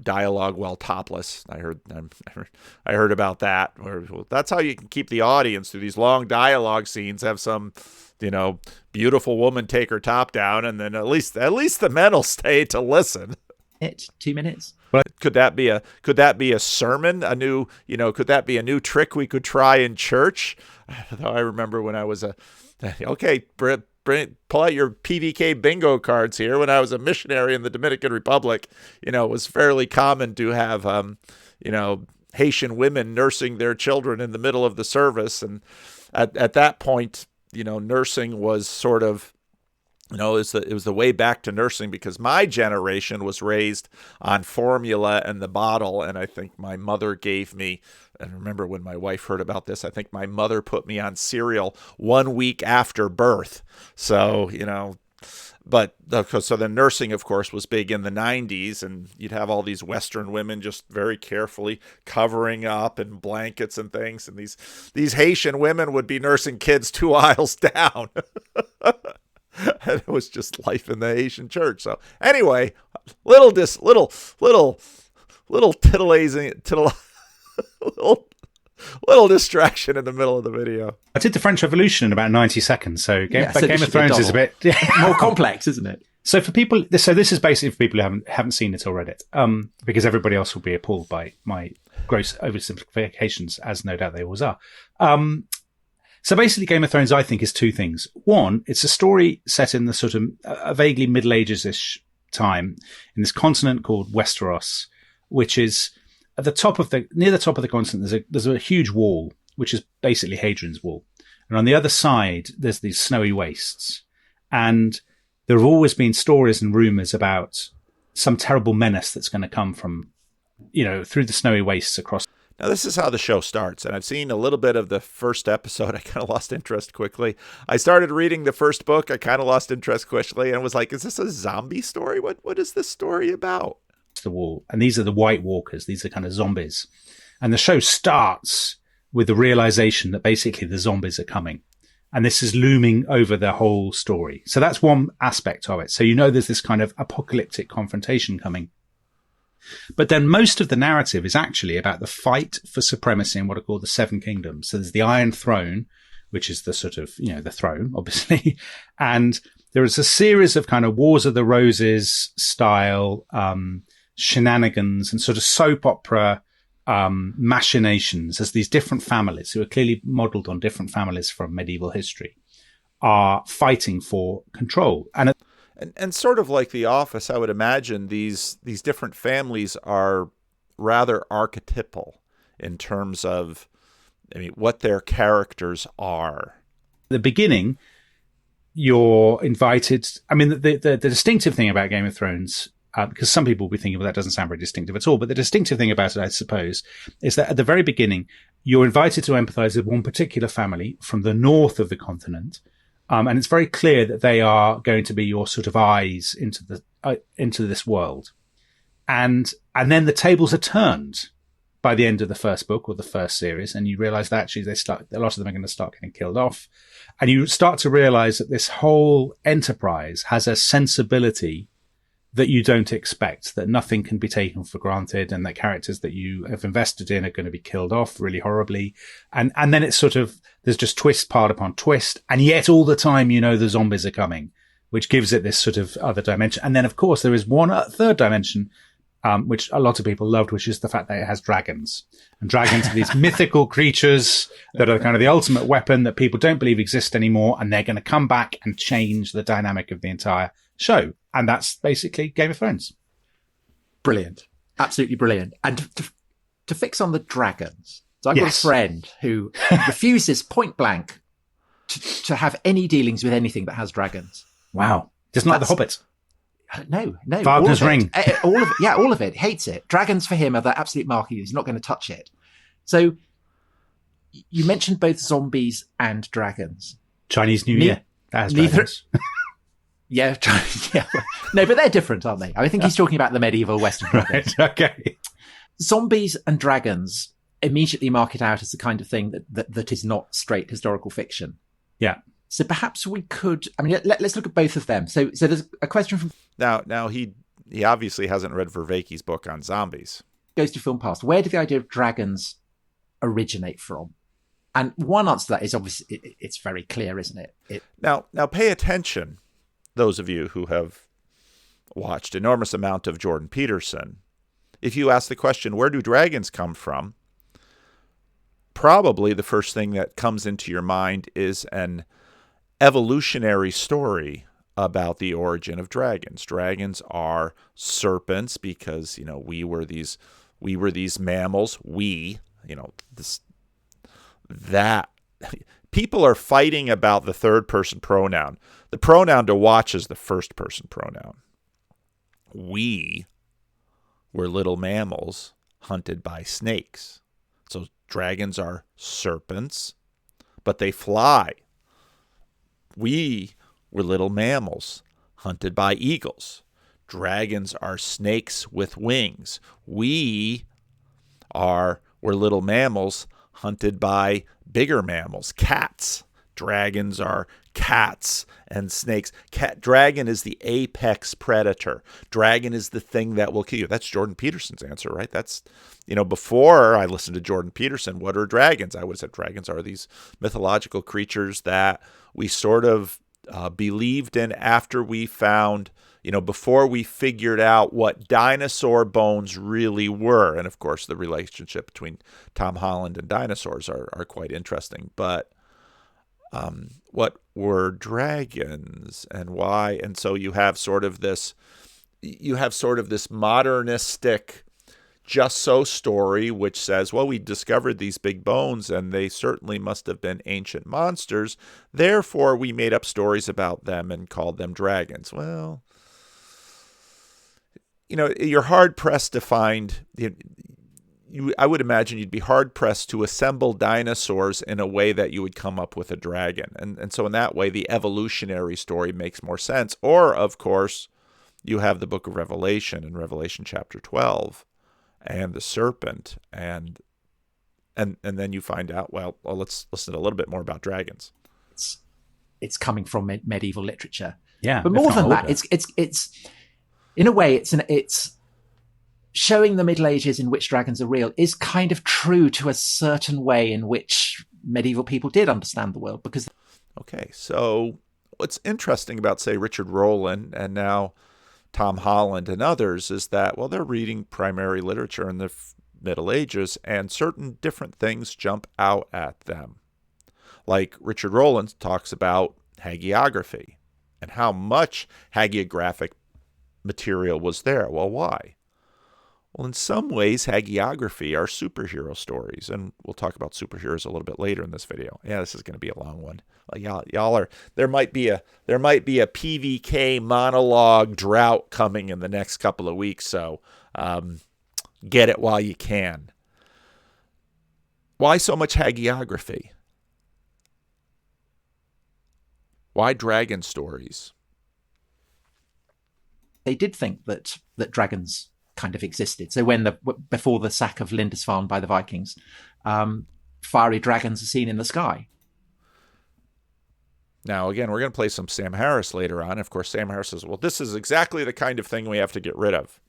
dialogue while topless. I heard about that. Well, that's how you can keep the audience through these long dialogue scenes. Have some, beautiful woman take her top down, and then at least the men will stay to listen. 2 minutes. Could that be a sermon? Could that be a new trick we could try in church? I remember when I was pull out your PVK bingo cards here. When I was a missionary in the Dominican Republic, it was fairly common to have, Haitian women nursing their children in the middle of the service. And at that point, nursing was sort of, it was the way back to nursing, because my generation was raised on formula and the bottle. And I think my mother gave me, and I remember when my wife heard about this, I think my mother put me on cereal 1 week after birth. So, But so then nursing, of course, was big in the 90s, and you'd have all these Western women just very carefully covering up in blankets and things, and these Haitian women would be nursing kids 2 aisles down. And it was just life in the Haitian church. So anyway, little titillazing, little distraction in the middle of the video. I did the French Revolution in about 90 seconds, so Game of Thrones is a bit more complex, isn't it? So for people, this is basically for people who haven't seen it already, because everybody else will be appalled by my gross oversimplifications, as no doubt they always are. So basically, Game of Thrones, I think, is two things. One, it's a story set in the sort of a vaguely Middle Ages-ish time in this continent called Westeros, which is at the top of near the top of the continent. There's a huge wall, which is basically Hadrian's Wall, and on the other side there's these snowy wastes. And there have always been stories and rumors about some terrible menace that's going to come from, through the snowy wastes across. Now, this is how the show starts, and I've seen a little bit of the first episode. I kind of lost interest quickly. I started reading the first book. I kind of lost interest quickly and was like, is this a zombie story? What is this story about? The wall. And these are the White Walkers. These are kind of zombies. And the show starts with the realization that basically the zombies are coming. And this is looming over the whole story. So that's one aspect of it. So there's this kind of apocalyptic confrontation coming. But then most of the narrative is actually about the fight for supremacy in what are called the Seven Kingdoms. So there's the Iron Throne, which is the sort of, the throne, obviously. And there is a series of kind of Wars of the Roses style shenanigans and sort of soap opera machinations as these different families, who are clearly modeled on different families from medieval history, are fighting for control. And sort of like The Office, I would imagine these different families are rather archetypal in terms of, what their characters are. At the beginning, you're invited. The distinctive thing about Game of Thrones, because some people will be thinking, well, that doesn't sound very distinctive at all. But the distinctive thing about it, I suppose, is that at the very beginning, you're invited to empathize with one particular family from the north of the continent. And it's very clear that they are going to be your sort of eyes into this world. And then the tables are turned by the end of the first book or the first series. And you realize that actually a lot of them are going to start getting killed off. And you start to realize that this whole enterprise has a sensibility that you don't expect, that nothing can be taken for granted, and that characters that you have invested in are going to be killed off really horribly. And then it's sort of, there's just twist part upon twist. And yet all the time, the zombies are coming, which gives it this sort of other dimension. And then, of course, there is one third dimension, which a lot of people loved, which is the fact that it has dragons. And dragons are these mythical creatures that are kind of the ultimate weapon that people don't believe exist anymore. And they're going to come back and change the dynamic of the entire show. And that's basically Game of Thrones. Brilliant. Absolutely brilliant. And to fix on the dragons. So I've got a friend who refuses point blank to have any dealings with anything that has dragons. Wow. Doesn't like The Hobbit. No. Wagner's Ring. All of it. Yeah, all of it. Hates it. Dragons for him are the absolute marquee. He's not going to touch it. So you mentioned both zombies and dragons. Chinese New Year. That has dragons. Yeah. No, but they're different, aren't they? I think he's talking about the medieval Western dragons. Right, okay. Zombies and dragons immediately mark it out as the kind of thing that is not straight historical fiction. Yeah. So perhaps we could, let's look at both of them. So there's a question from... Now he obviously hasn't read Vervaeke's book on zombies. Goes to film past. Where did the idea of dragons originate from? And one answer to that is obviously, it's very clear, isn't it? Now pay attention, those of you who have watched enormous amount of Jordan Peterson. If you ask the question, where do dragons come from? Probably the first thing that comes into your mind is an evolutionary story about the origin of dragons. Dragons are serpents because, we were these mammals. People are fighting about the third person pronoun. The pronoun to watch is the first person pronoun. We were little mammals hunted by snakes. So dragons are serpents, but they fly. We were little mammals hunted by eagles. Dragons are snakes with wings. We're little mammals hunted by bigger mammals, cats. Dragons are cats and snakes. Dragon is the apex predator. Dragon is the thing that will kill you. That's Jordan Peterson's answer, right? That's, before I listened to Jordan Peterson, what are dragons? I would have said dragons are these mythological creatures that we sort of believed in after we found, before we figured out what dinosaur bones really were. And of course, the relationship between Tom Holland and dinosaurs are quite interesting. But what were dragons and why? And so you have sort of this modernistic just so story, which says, well, we discovered these big bones and they certainly must have been ancient monsters. Therefore, we made up stories about them and called them dragons. Well, you're hard pressed to find, I would imagine you'd be hard pressed to assemble dinosaurs in a way that you would come up with a dragon. And so in that way, the evolutionary story makes more sense. Or, of course, you have the book of Revelation in Revelation chapter 12 and the serpent. And then you find out, well, let's listen a little bit more about dragons. It's coming from medieval literature. Yeah. But more than that, it's in a way, it's showing the Middle Ages in which dragons are real is kind of true to a certain way in which medieval people did understand the world. Because okay, so what's interesting about, say, Richard Rohlin and now Tom Holland and others is that, well, they're reading primary literature in the Middle Ages and certain different things jump out at them. Like Richard Rohlin talks about hagiography and how much hagiographic material was there. Well, why? Well, in some ways, hagiography are superhero stories, and we'll talk about superheroes a little bit later in this video. Yeah, this is going to be a long one. Y'all are there might be a PVK monologue drought coming in the next couple of weeks, so get it while you can. Why so much hagiography? Why dragon stories? They did think that dragons kind of existed. So before the sack of Lindisfarne by the Vikings, fiery dragons are seen in the sky. Now, again, we're going to play some Sam Harris later on. Of course, Sam Harris says, well, this is exactly the kind of thing we have to get rid of.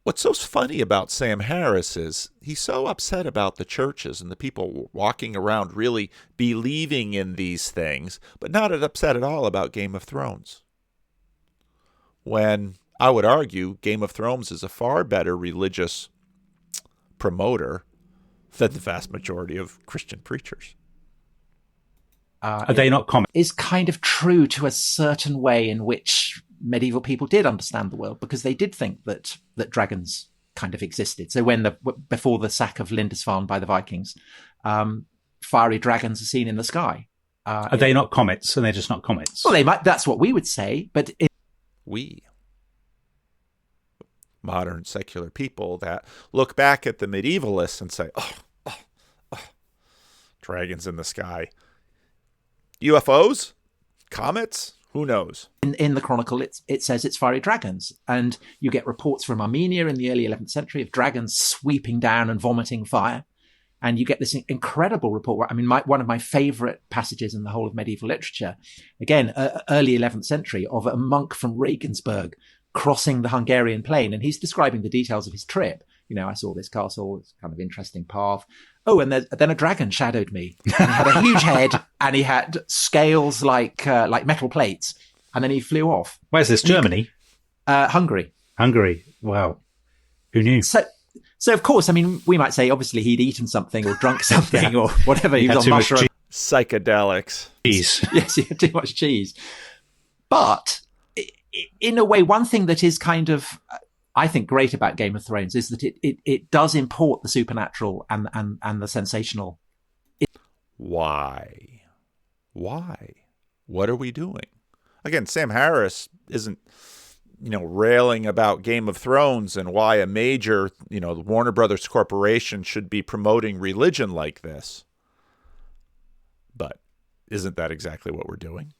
What's so funny about Sam Harris is he's so upset about the churches and the people walking around really believing in these things, but not upset at all about Game of Thrones. When I would argue Game of Thrones is a far better religious promoter than the vast majority of Christian preachers. Are they not common? Is kind of true to a certain way in which medieval people did understand the world, because they did think that dragons kind of existed. So before the sack of Lindisfarne by the Vikings, fiery dragons are seen in the sky. Are they not comets? And they're just not comets? Well, they might. That's what we would say, but we, modern secular people that look back at the medievalists and say, oh, dragons in the sky. UFOs? Comets? Who knows? In the Chronicle, it says it's fiery dragons. And you get reports from Armenia in the early 11th century of dragons sweeping down and vomiting fire. And you get this incredible report. I mean, one of my favorite passages in the whole of medieval literature, again, early 11th century, of a monk from Regensburg crossing the Hungarian plain. And he's describing the details of his trip. I saw this castle, it's kind of interesting path. Oh, and then a dragon shadowed me. And he had a huge head and he had scales like metal plates. And then he flew off. Where's this? Germany? Hungary. Hungary. Wow. Who knew? So of course, I mean, we might say obviously he'd eaten something or drunk something or whatever. He was on mushroom. Psychedelics. Cheese. Yes, he had too much cheese. But in a way, one thing that is kind of, I think, great about Game of Thrones is that it does import the supernatural and the sensational. Why? What are we doing? Again, Sam Harris isn't, railing about Game of Thrones and why a major, the Warner Brothers Corporation should be promoting religion like this. But isn't that exactly what we're doing?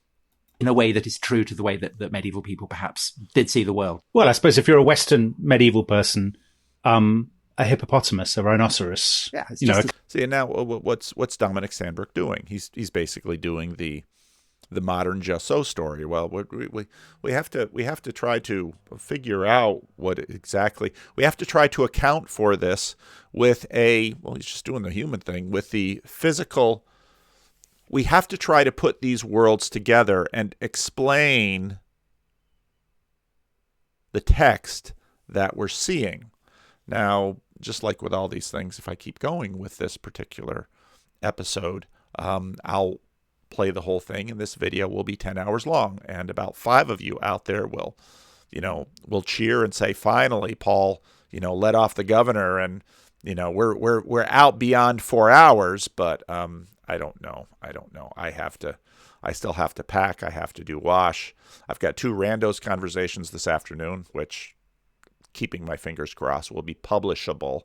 in a way that is true to the way that medieval people perhaps did see the world. Well, I suppose if you're a Western medieval person, a hippopotamus, a rhinoceros, Yeah, it's See, and now what's Dominic Sandbrook doing? He's basically doing the modern just so story. Well, we have to try to figure out what exactly we have to try to account for this with he's just doing the human thing with the physical. We have to try to put these worlds together and explain the text that we're seeing. Now, just like with all these things, if I keep going with this particular episode, I'll play the whole thing, and this video will be 10 hours long, and about 5 of you out there will cheer and say, finally, Paul, let off the governor, and we're out beyond 4 hours, but I don't know. I still have to pack. I have to do wash. I've got 2 randos conversations this afternoon, which, keeping my fingers crossed, will be publishable.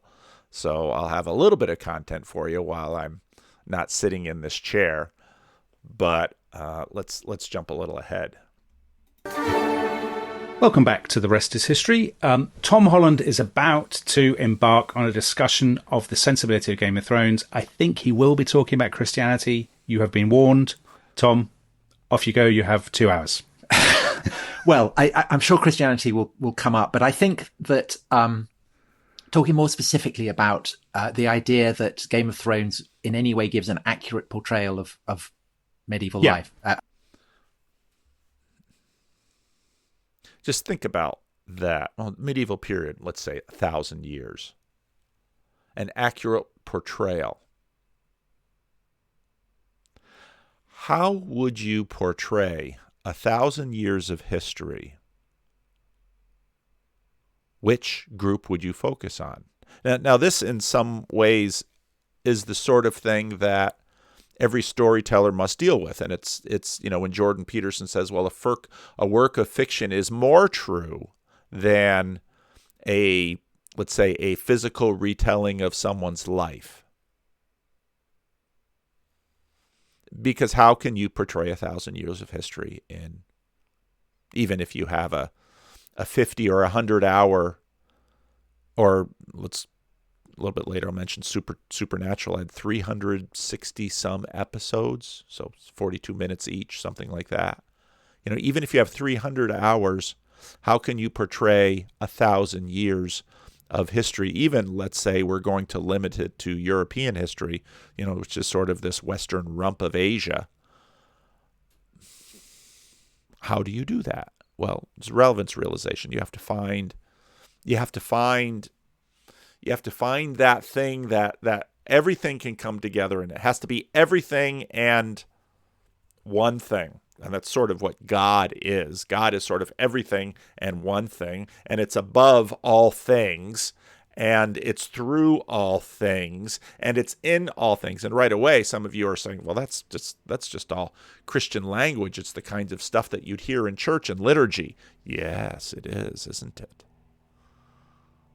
So I'll have a little bit of content for you while I'm not sitting in this chair. But let's jump a little ahead. Welcome back to The Rest is History. Tom Holland is about to embark on a discussion of the sensibility of Game of Thrones. I think he will be talking about Christianity. You have been warned. Tom, off you go. You have 2 hours. Well, I'm sure Christianity will come up, but I think that talking more specifically about the idea that Game of Thrones in any way gives an accurate portrayal of medieval life. Just think about that. Well, medieval period, let's say 1,000 years. An accurate portrayal. How would you portray 1,000 years of history? Which group would you focus on? Now, this in some ways is the sort of thing that every storyteller must deal with. And it's when Jordan Peterson says, well, a work of fiction is more true than let's say, a physical retelling of someone's life. Because how can you portray 1,000 years of history even if you have a 50 or 100 hour, or a little bit later I'll mention Supernatural had 360 some episodes, so 42 minutes each, something like that. Even if you have 300 hours, how can you portray 1,000 years of history? Even, let's say, we're going to limit it to European history, which is sort of this Western rump of Asia. How do you do that? Well, it's relevance realization. You have to find that thing that everything can come together, and it has to be everything and one thing. And that's sort of what God is. God is sort of everything and one thing, and it's above all things, and it's through all things, and it's in all things. And right away, some of you are saying, well, that's just all Christian language. It's the kinds of stuff that you'd hear in church and liturgy. Yes, it is, isn't it?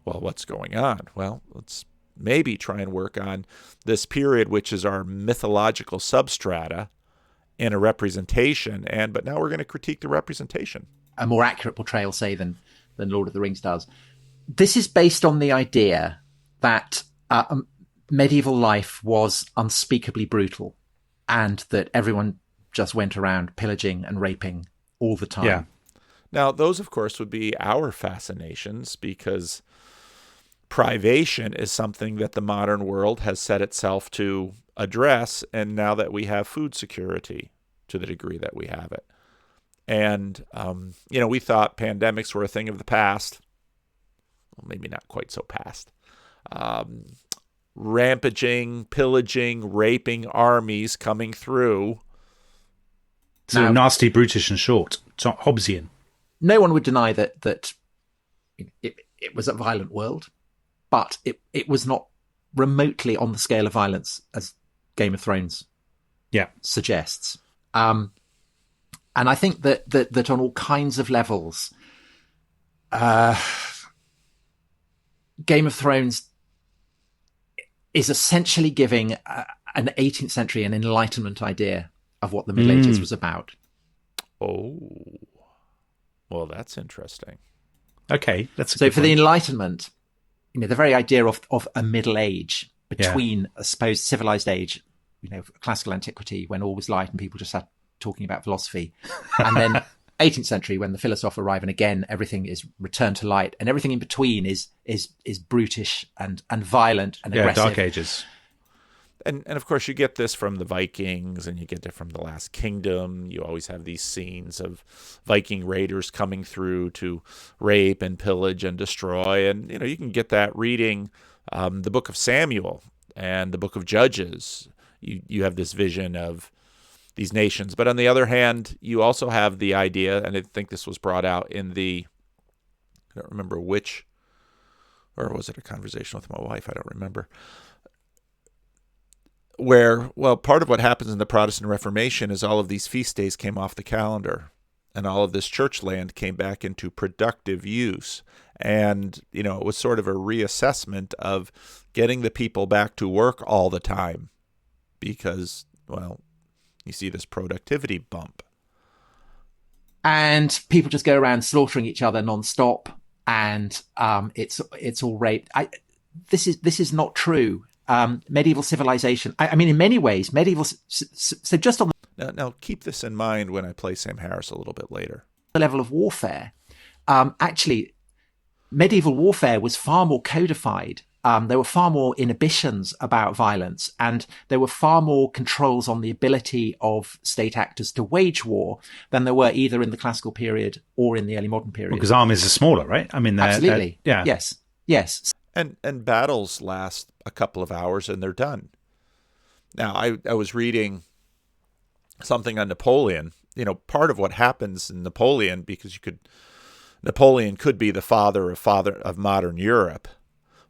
Well, what's going on? Well, let's maybe try and work on this period, which is our mythological substrata, in a representation, but now we're going to critique the representation. A more accurate portrayal, say, than Lord of the Rings does. This is based on the idea that medieval life was unspeakably brutal, and that everyone just went around pillaging and raping all the time. Yeah. Now, those, of course, would be our fascinations, because privation is something that the modern world has set itself to address, and now that we have food security to the degree that we have it. And, we thought pandemics were a thing of the past. Well, maybe not quite so past. Rampaging, pillaging, raping armies coming through. So nasty, brutish, and short. Hobbesian. No one would deny that it was a violent world, but it was not remotely on the scale of violence as Game of Thrones suggests. And I think that on all kinds of levels, Game of Thrones is essentially giving an 18th century, an Enlightenment idea of what the Middle Ages was about. Oh, well, that's interesting. Okay, so for the Enlightenment, the very idea of a middle age between a supposed civilized age, classical antiquity when all was light and people just sat talking about philosophy, and then 18th century when the philosopher arrive, and again everything is returned to light, and everything in between is brutish and violent and aggressive. Dark Ages. And of course you get this from the Vikings, and you get it from the Last Kingdom. You always have these scenes of Viking raiders coming through to rape and pillage and destroy, and you can get that reading the Book of Samuel and the Book of Judges. You have this vision of these nations. But on the other hand, you also have the idea, and I think this was brought out in I don't remember which, or was it a conversation with my wife? I don't remember. Where, part of what happens in the Protestant Reformation is all of these feast days came off the calendar, and all of this church land came back into productive use. And, it was sort of a reassessment of getting the people back to work all the time because, you see this productivity bump. And people just go around slaughtering each other nonstop, and it's all rape. This is not true. Medieval civilization, I mean, in many ways, so just on now keep this in mind when I play Sam Harris a little bit later. The level of warfare, actually, medieval warfare was far more codified. There were far more inhibitions about violence, and there were far more controls on the ability of state actors to wage war than there were either in the classical period or in the early modern period. Because armies are smaller, right? I mean, absolutely. Yeah. Yes. And battles last a couple of hours and they're done. Now, I was reading something on Napoleon. Part of what happens in Napoleon, because Napoleon could be the father of modern Europe.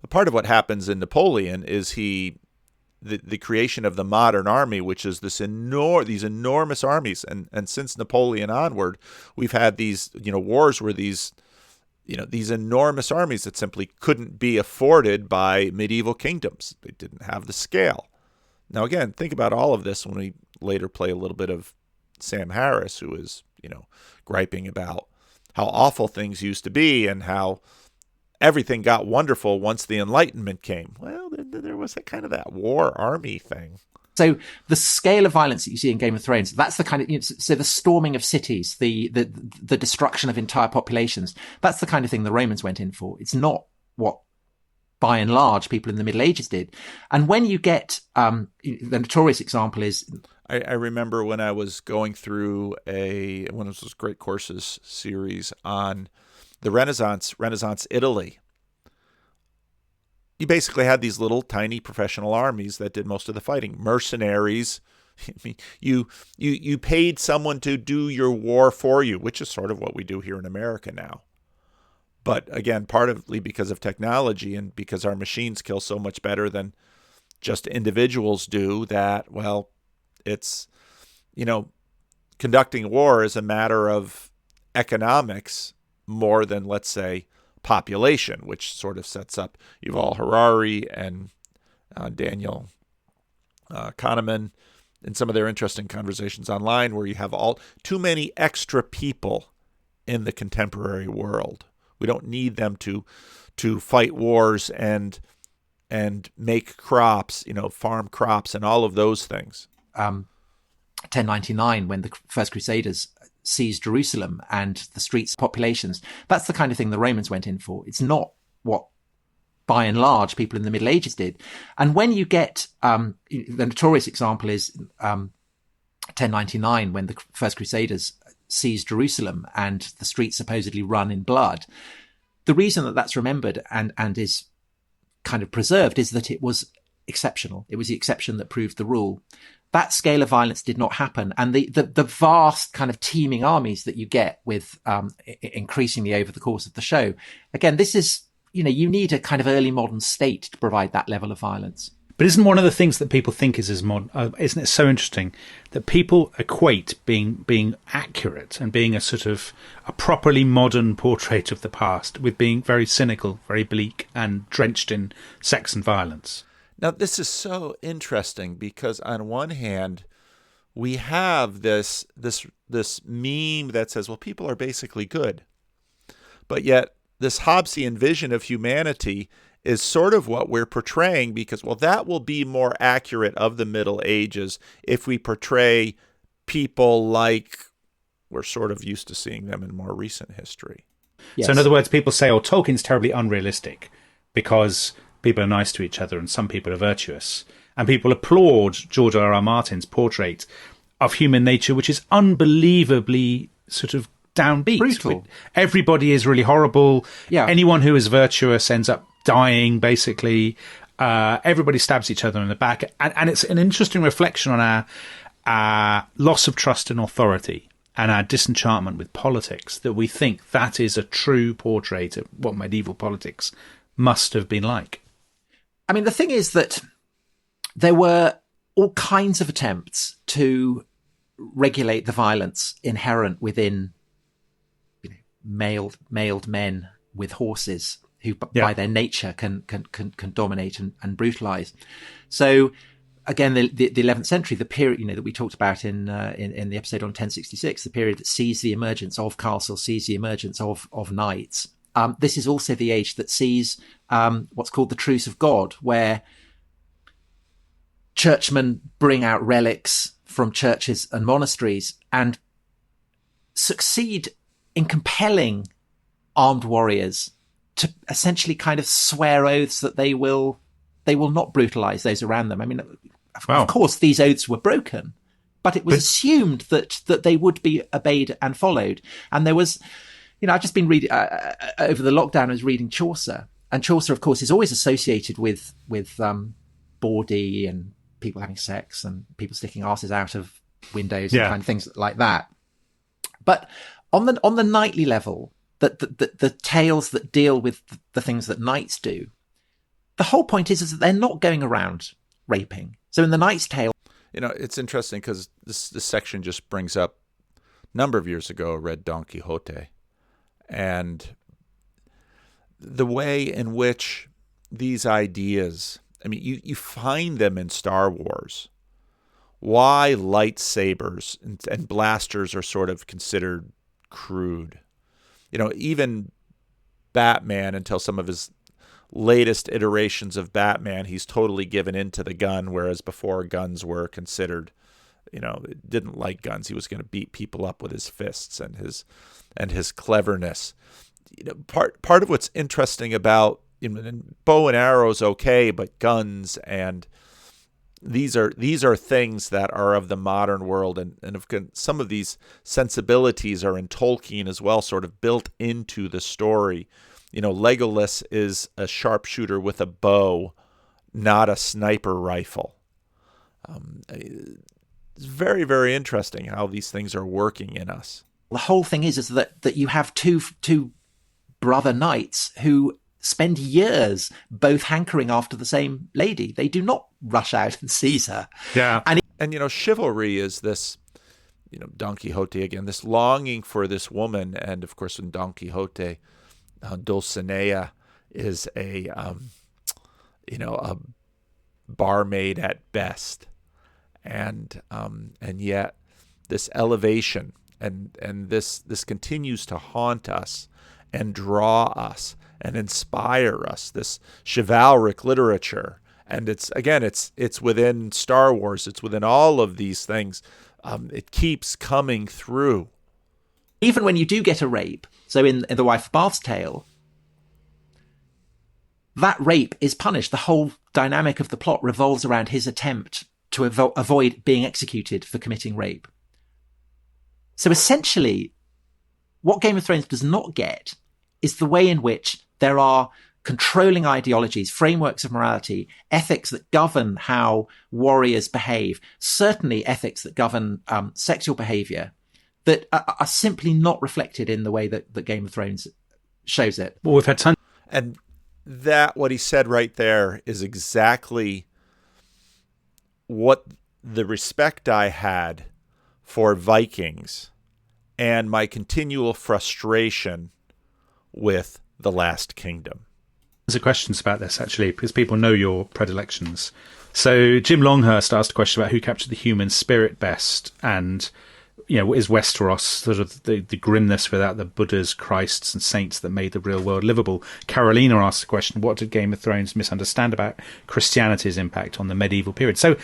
But part of what happens in Napoleon is the creation of the modern army, which is these enormous armies. And since Napoleon onward, we've had these wars where these enormous armies that simply couldn't be afforded by medieval kingdoms. They didn't have the scale. Now, again, think about all of this when we later play a little bit of Sam Harris, who is, griping about how awful things used to be and how everything got wonderful once the Enlightenment came. Well, there was that war army thing. So the scale of violence that you see in Game of Thrones, that's the kind of, so the storming of cities, the destruction of entire populations, that's the kind of thing the Romans went in for. It's not what, by and large, people in the Middle Ages did. And when you get, the notorious example is... I remember when I was going through one of those great courses series on the Renaissance Italy. You basically had these little tiny professional armies that did most of the fighting. Mercenaries. I mean, you paid someone to do your war for you, which is sort of what we do here in America now. But again, partly because of technology and because our machines kill so much better than just individuals do, that, it's, conducting war is a matter of economics more than, let's say, population, which sort of sets up Yuval Harari and Daniel Kahneman in some of their interesting conversations online, where you have too many extra people in the contemporary world. We don't need them to fight wars and make crops, farm crops and all of those things. 1099, when the First Crusaders seized Jerusalem and the streets, populations, that's the kind of thing the Romans went in for. It's not what, by and large, people in the Middle Ages did. And when you get, the notorious example is 1099, when the First Crusaders seized Jerusalem and the streets supposedly run in blood. The reason that that's remembered and is kind of preserved is that it was exceptional. It was the exception that proved the rule. That scale of violence did not happen. And the vast kind of teeming armies that you get with increasingly over the course of the show, again, this is, you need a kind of early modern state to provide that level of violence. But isn't one of the things that people think is as modern, isn't it so interesting that people equate being accurate and being a sort of a properly modern portrait of the past with being very cynical, very bleak and drenched in sex and violence? Now, this is so interesting because on one hand, we have this meme that says, well, people are basically good. But yet this Hobbesian vision of humanity is sort of what we're portraying, because, well, that will be more accurate of the Middle Ages if we portray people like we're sort of used to seeing them in more recent history. Yes. So in other words, people say, oh, Tolkien's terribly unrealistic because people are nice to each other and some people are virtuous. And people applaud George R.R. Martin's portrait of human nature, which is unbelievably sort of downbeat. Brutal. Everybody is really horrible. Yeah. Anyone who is virtuous ends up dying, basically. Everybody stabs each other in the back. And it's an interesting reflection on our loss of trust in authority and our disenchantment with politics, that we think that is a true portrait of what medieval politics must have been like. I mean, the thing is that there were all kinds of attempts to regulate the violence inherent within, you know, mailed men with horses who, by their nature, can dominate and brutalize. So, again, the 11th century, the period, you know, that we talked about in the episode on 1066, the period that sees the emergence of castles, sees the emergence of knights. This is also the age that sees what's called the Truce of God, where churchmen bring out relics from churches and monasteries and succeed in compelling armed warriors to essentially kind of swear oaths that they will not brutalize those around them. I mean, of course, these oaths were broken, but it was assumed that they would be obeyed and followed. And there was, you know, I've just been reading over the lockdown. I was reading Chaucer, and Chaucer, of course, is always associated with bawdy and people having sex and people sticking asses out of windows and kind of things like that. But on the knightly level, the tales that deal with the things that knights do, the whole point is that they're not going around raping. So in the Knight's Tale, you know, it's interesting because this section just brings up a number of years ago I read Don Quixote, and the way in which these ideas, I mean, you find them in Star Wars. Why lightsabers and blasters are sort of considered crude. You know, even Batman, until some of his latest iterations of Batman, he's totally given into the gun, whereas before guns were considered, you know, didn't like guns. He was going to beat people up with his fists and his cleverness. You know, part of what's interesting about, you know, bow and arrows, okay, but guns and these are things that are of the modern world, and some of these sensibilities are in Tolkien as well, sort of built into the story. You know, Legolas is a sharpshooter with a bow, not a sniper rifle. It's very, very interesting how these things are working in us. The whole thing is that you have two brother knights who spend years both hankering after the same lady. They do not rush out and seize her. Yeah. And you know, chivalry is this, you know, Don Quixote again, this longing for this woman. And of course, in Don Quixote, Dulcinea is a barmaid at best, and yet this elevation and this continues to haunt us and draw us and inspire us. This chivalric literature, and it's within Star Wars, it's within all of these things. It keeps coming through. Even when you do get a rape, so in The Wife of Bath's tale, that rape is punished. The whole dynamic of the plot revolves around his attempt to avoid being executed for committing rape. So essentially, what Game of Thrones does not get is the way in which there are controlling ideologies, frameworks of morality, ethics that govern how warriors behave, certainly ethics that govern sexual behavior, that are simply not reflected in the way that Game of Thrones shows it. Well, we've had tons. And that, what he said right there, is exactly what the respect I had for Vikings and my continual frustration with The Last Kingdom. There's questions about this, actually, because people know your predilections. So Jim Longhurst asked a question about who captured the human spirit best, and is Westeros sort of the grimness without the Buddhas, Christs, and saints that made the real world livable? Carolina asked the question, what did Game of Thrones misunderstand about Christianity's impact on the medieval period? So,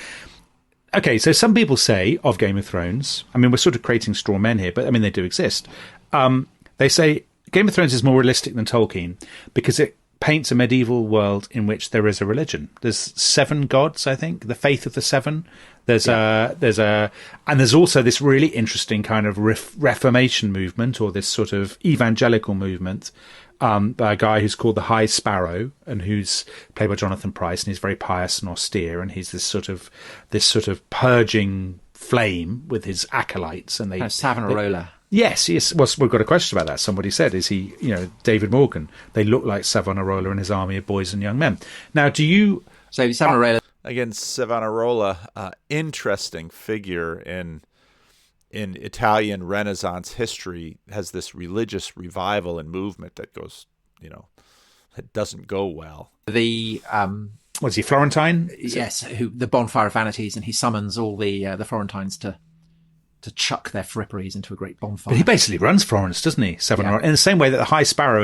okay, so some people say of Game of Thrones, I mean, we're sort of creating straw men here, but I mean, they do exist. They say Game of Thrones is more realistic than Tolkien because it paints a medieval world in which there is a religion. There's 7 gods, I think, the faith of the 7. And there's also this really interesting kind of Reformation movement, or this sort of evangelical movement, by a guy who's called the High Sparrow, and who's played by Jonathan Pryce, and he's very pious and austere, and he's this sort of purging flame with his acolytes, and Savonarola. Yes. Well, we've got a question about that. Somebody said, is he, David Morgan? They look like Savonarola and his army of boys and young men. Now, do you... So Savonarola... Again, Savonarola, interesting figure in Italian Renaissance history, has this religious revival and movement that goes, it doesn't go well. The... was he Florentine? Yes, the Bonfire of Vanities, and he summons all the Florentines to chuck their fripperies into a great bonfire. But he basically runs Florence, doesn't he? Savonarola, in the same way that the High Sparrow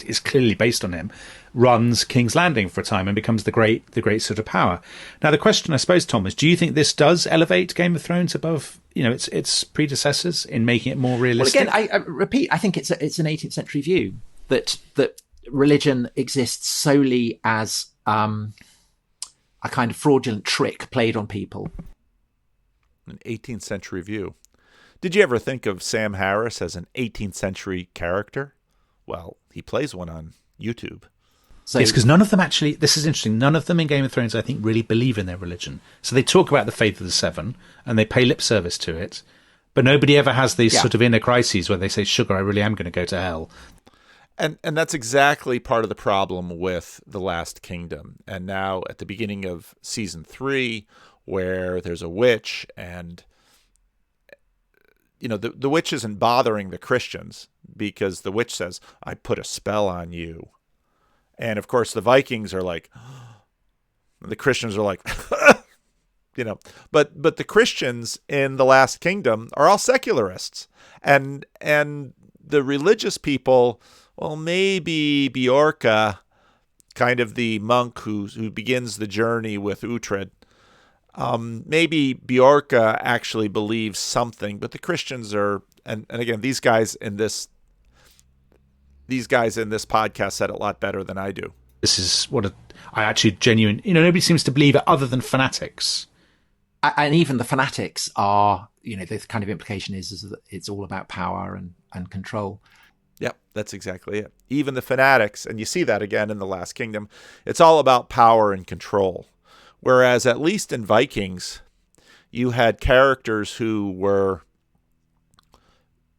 is clearly based on him, runs King's Landing for a time and becomes the great sort of power. Now, the question, I suppose, Tom, is: do you think this does elevate Game of Thrones above, its predecessors in making it more realistic? Well, again, I repeat, I think it's an 18th century view that religion exists solely as a kind of fraudulent trick played on people. An 18th century view. Did you ever think of Sam Harris as an 18th century character? Well, he plays one on YouTube. So, yes, because none of them actually, this is interesting, none of them in Game of Thrones, I think, really believe in their religion. So they talk about the faith of the 7, and they pay lip service to it, but nobody ever has these sort of inner crises where they say, sugar, I really am going to go to hell. And that's exactly part of the problem with The Last Kingdom. And now at the beginning of season 3, where there's a witch, and the witch isn't bothering the Christians because the witch says, I put a spell on you. And of course the Vikings are like, the Christians are like, but the Christians in The Last Kingdom are all secularists, and the religious people, well, maybe Bjorka, kind of the monk who begins the journey with Uhtred, maybe Bjorka actually believes something, but the Christians are, and again, these guys in this podcast said it a lot better than I do. This is I actually nobody seems to believe it other than fanatics. And even the fanatics are, the kind of implication is that it's all about power and control. Yep, that's exactly it. Even the fanatics, and you see that again in The Last Kingdom, it's all about power and control. Whereas at least in Vikings, you had characters who were,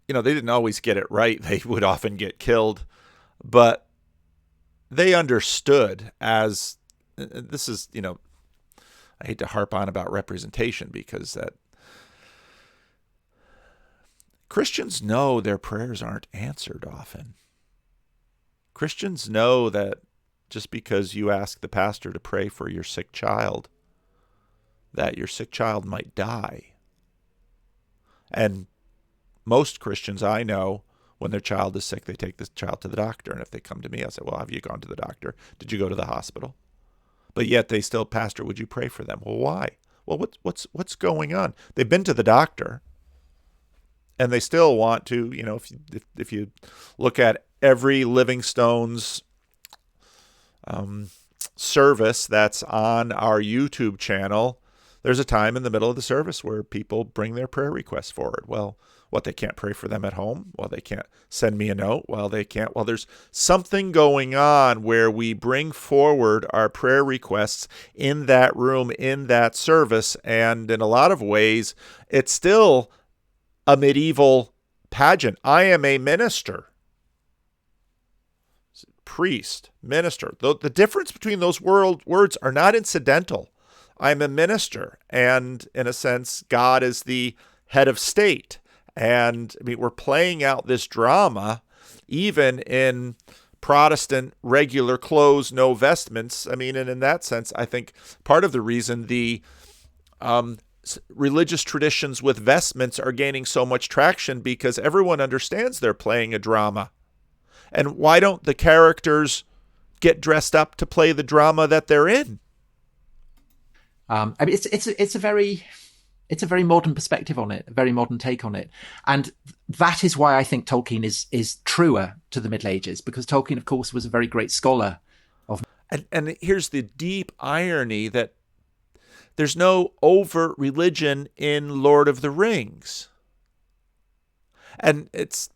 they didn't always get it right. They would often get killed, but they understood as, this is, I hate to harp on about representation because that Christians know their prayers aren't answered often. Christians know that just because you ask the pastor to pray for your sick child, that your sick child might die. And most Christians I know, when their child is sick, they take this child to the doctor. And if they come to me, I'll say, well, have you gone to the doctor? Did you go to the hospital? But yet they still, Pastor, would you pray for them? Well, why? Well, what's going on? They've been to the doctor, and they still want to, if you look at every Livingstone's service that's on our YouTube channel, there's a time in the middle of the service where people bring their prayer requests forward. Well, they can't pray for them at home? Well, they can't send me a note? Well, they can't. Well, there's something going on where we bring forward our prayer requests in that room, in that service, and in a lot of ways, it's still a medieval pageant. I am a minister. Priest, minister. The difference between those words are not incidental. I'm a minister, and in a sense, God is the head of state. And I mean, we're playing out this drama even in Protestant regular clothes, no vestments. I mean, and in that sense, I think part of the reason the religious traditions with vestments are gaining so much traction because everyone understands they're playing a drama. And why don't the characters get dressed up to play the drama that they're in? I mean, it's a very modern perspective on it, a very modern take on it, and that is why I think Tolkien is truer to the Middle Ages, because Tolkien, of course, was a very great scholar of. And here's the deep irony that there's no overt religion in Lord of the Rings, and it's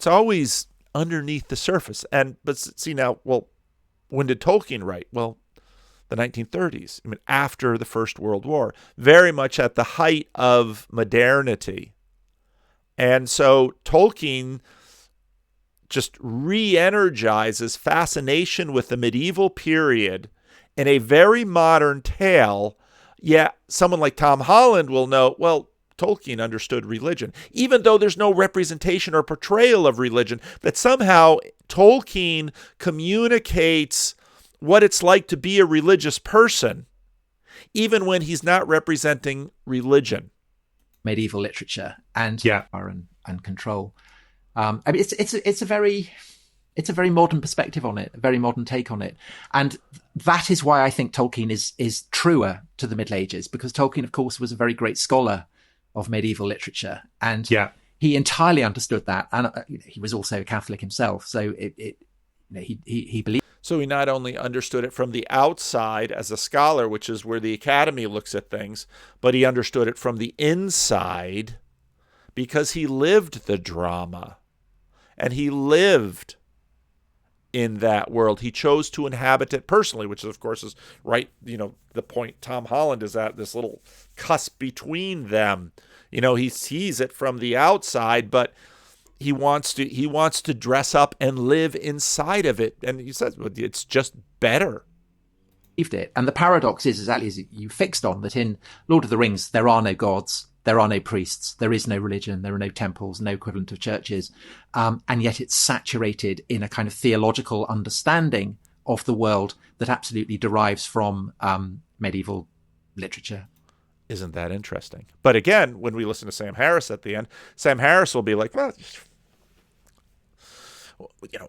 always underneath the surface. But see now, well, when did Tolkien write? Well, the 1930s. I mean, after the First World War, very much at the height of modernity. And so Tolkien just re-energizes fascination with the medieval period in a very modern tale. Yet someone like Tom Holland will know, well, Tolkien understood religion, even though there's no representation or portrayal of religion, that somehow Tolkien communicates what it's like to be a religious person, even when he's not representing religion. Medieval literature and power and control. I mean, it's a very modern perspective on it, a very modern take on it, and that is why I think Tolkien is truer to the Middle Ages, because Tolkien, of course, was a very great scholar of medieval literature, and he entirely understood that, and he was also a Catholic himself, so he believed. So he not only understood it from the outside as a scholar, which is where the academy looks at things, but he understood it from the inside because he lived the drama and he lived in that world. He chose to inhabit it personally, which of course is right, the point Tom Holland is at, this little cusp between them. He sees it from the outside, but he wants to dress up and live inside of it. And he says, well, it's just better. And the paradox is exactly as you fixed on, that in Lord of the Rings, there are no gods, there are no priests, there is no religion, there are no temples, no equivalent of churches. And yet it's saturated in a kind of theological understanding of the world that absolutely derives from medieval literature. Isn't that interesting? But again, when we listen to Sam Harris at the end, Sam Harris will be like, well,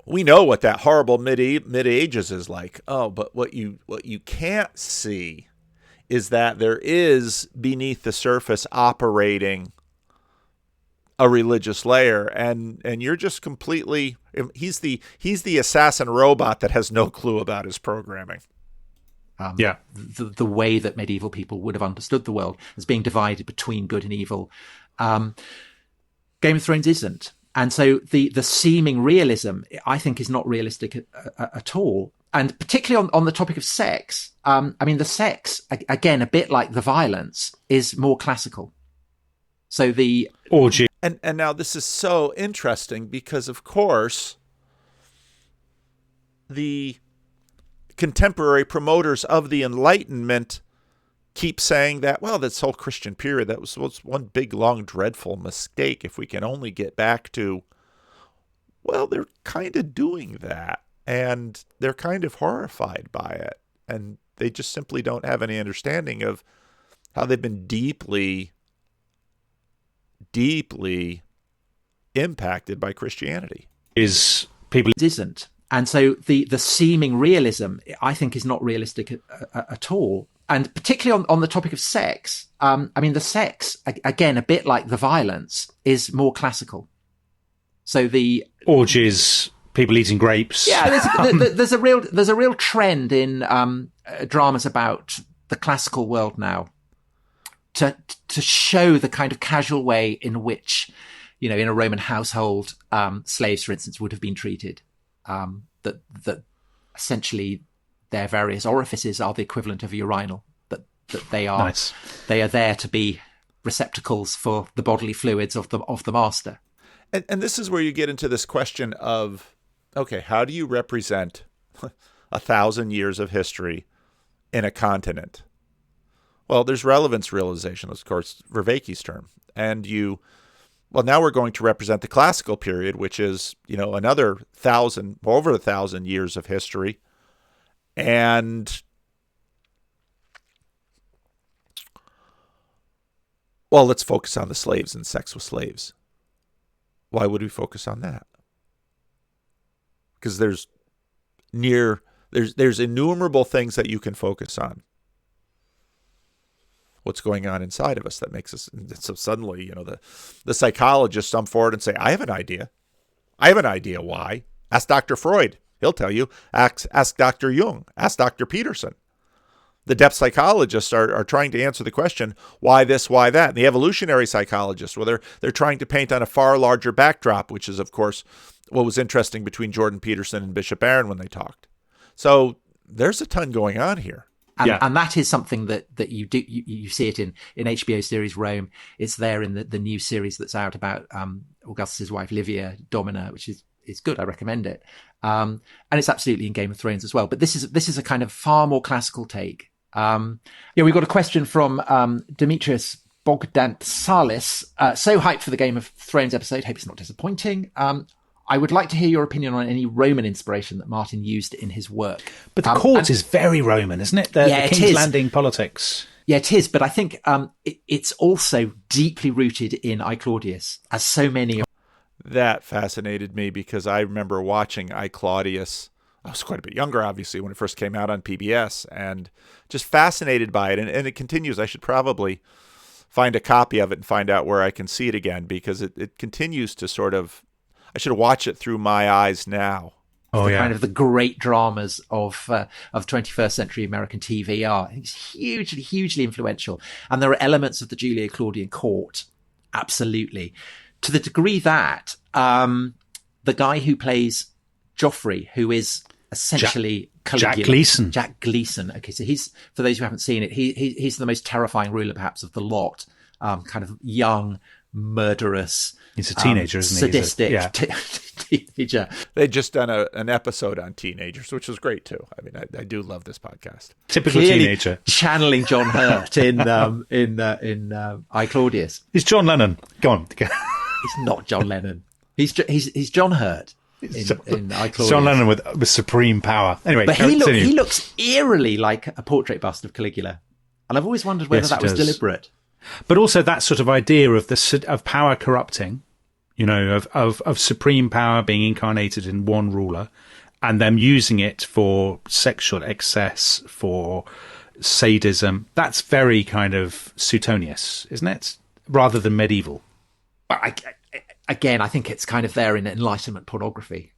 we know what that horrible mid-ages is like. Oh, but what you can't see is that there is beneath the surface operating a religious layer, and you're just completely. He's the assassin robot that has no clue about his programming. The way that medieval people would have understood the world as being divided between good and evil. Game of Thrones isn't. And so the seeming realism, I think, is not realistic at all. And particularly on the topic of sex, I mean, the sex, again, a bit like the violence, is more classical. So the orgy. And now this is so interesting because, of course, the contemporary promoters of the Enlightenment keep saying that, well, this whole Christian period, that was one big, long, dreadful mistake. If we can only get back to, well, they're kind of doing that, and they're kind of horrified by it, and they just simply don't have any understanding of how they've been deeply, deeply impacted by Christianity. Isn't. And so the seeming realism, I think, is not realistic at all. And particularly on the topic of sex, I mean, the sex, again, a bit like the violence, is more classical. So the orgies, people eating grapes. Yeah, there's a real trend in dramas about the classical world now to show the kind of casual way in which, in a Roman household, slaves, for instance, would have been treated. That essentially their various orifices are the equivalent of a urinal, that they are nice. They are there to be receptacles for the bodily fluids of the master. And this is where you get into this question of, okay, how do you represent 1,000 years of history in a continent? Well, there's relevance realization, of course, Vervaeke's term, and you Well, now we're going to represent the classical period, which is, another over 1,000 years of history. And well, let's focus on the slaves and sex with slaves. Why would we focus on that? Because there's innumerable things that you can focus on. What's going on inside of us that makes us, so suddenly, the psychologists come forward and say, I have an idea. I have an idea why. Ask Dr. Freud. He'll tell you. Ask Dr. Jung. Ask Dr. Peterson. The depth psychologists are trying to answer the question, why this, why that? And the evolutionary psychologists, well, they're trying to paint on a far larger backdrop, which is, of course, what was interesting between Jordan Peterson and Bishop Barron when they talked. So there's a ton going on here. And that is something that you do. You see it in HBO series Rome. It's there in the new series that's out about Augustus's wife Livia Domina, which is good. I recommend it. And it's absolutely in Game of Thrones as well. But this is a kind of far more classical take. We've got a question from Demetrius Bogdantsalis. So hyped for the Game of Thrones episode. Hope it's not disappointing. I would like to hear your opinion on any Roman inspiration that Martin used in his work. But the court is very Roman, isn't it? The King's Landing politics. Yeah, it is. But I think it's also deeply rooted in I, Claudius, as so many. That fascinated me because I remember watching I, Claudius. I was quite a bit younger, obviously, when it first came out on PBS, and just fascinated by it. And it continues. I should probably find a copy of it and find out where I can see it again, because it continues to sort of, I should watch it through my eyes now. Oh, yeah. Kind of the great dramas of 21st century American TV are. I think it's hugely, hugely influential. And there are elements of the Julio-Claudian court, absolutely. To the degree that the guy who plays Joffrey, who is essentially Jack Gleeson. Jack Gleeson. Okay, so he's, for those who haven't seen it, he's the most terrifying ruler perhaps of the lot. Kind of young, murderous. He's a teenager, isn't he? Sadistic teenager. They'd just done an episode on teenagers, which was great too. I mean, I do love this podcast. Typical Clearly teenager, channeling John Hurt in I, Claudius. He's John Lennon. Go on. He's not John Lennon. He's John Hurt in I, Claudius. John Lennon with supreme power. Anyway, but he looks eerily like a portrait bust of Caligula, and I've always wondered whether that was deliberate. But also that sort of idea of of power corrupting, of supreme power being incarnated in one ruler, and them using it for sexual excess, for sadism. That's very kind of Suetonius, isn't it? Rather than medieval. I think it's kind of there in Enlightenment pornography.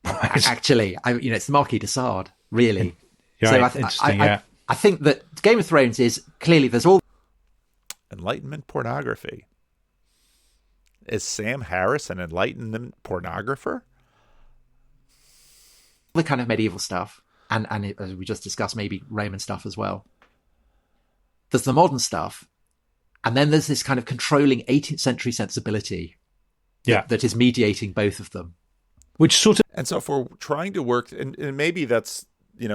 Actually, it's the Marquis de Sade, really. Yeah, so interesting. I think that Game of Thrones is clearly there's all. Enlightenment pornography. Is Sam Harris an Enlightenment pornographer? The kind of medieval stuff, and as we just discussed, maybe Roman stuff as well. There's the modern stuff, and then there's this kind of controlling 18th century sensibility that is mediating both of them. Which sort of... And so if we're trying to work, and maybe that's,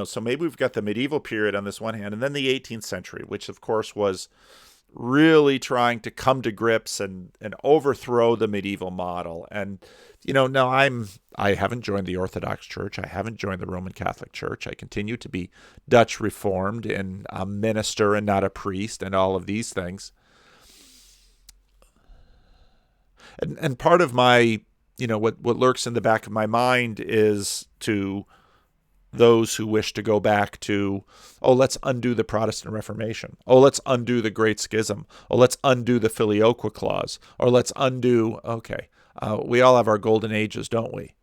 so maybe we've got the medieval period on this one hand, and then the 18th century, which of course was really trying to come to grips and overthrow the medieval model. And, now I haven't joined the Orthodox Church. I haven't joined the Roman Catholic Church. I continue to be Dutch Reformed and a minister and not a priest and all of these things. And part of my, what lurks in the back of my mind is to those who wish to go back to, let's undo the Protestant Reformation. Let's undo the Great Schism. Let's undo the Filioque Clause. Or let's undo, we all have our golden ages, don't we?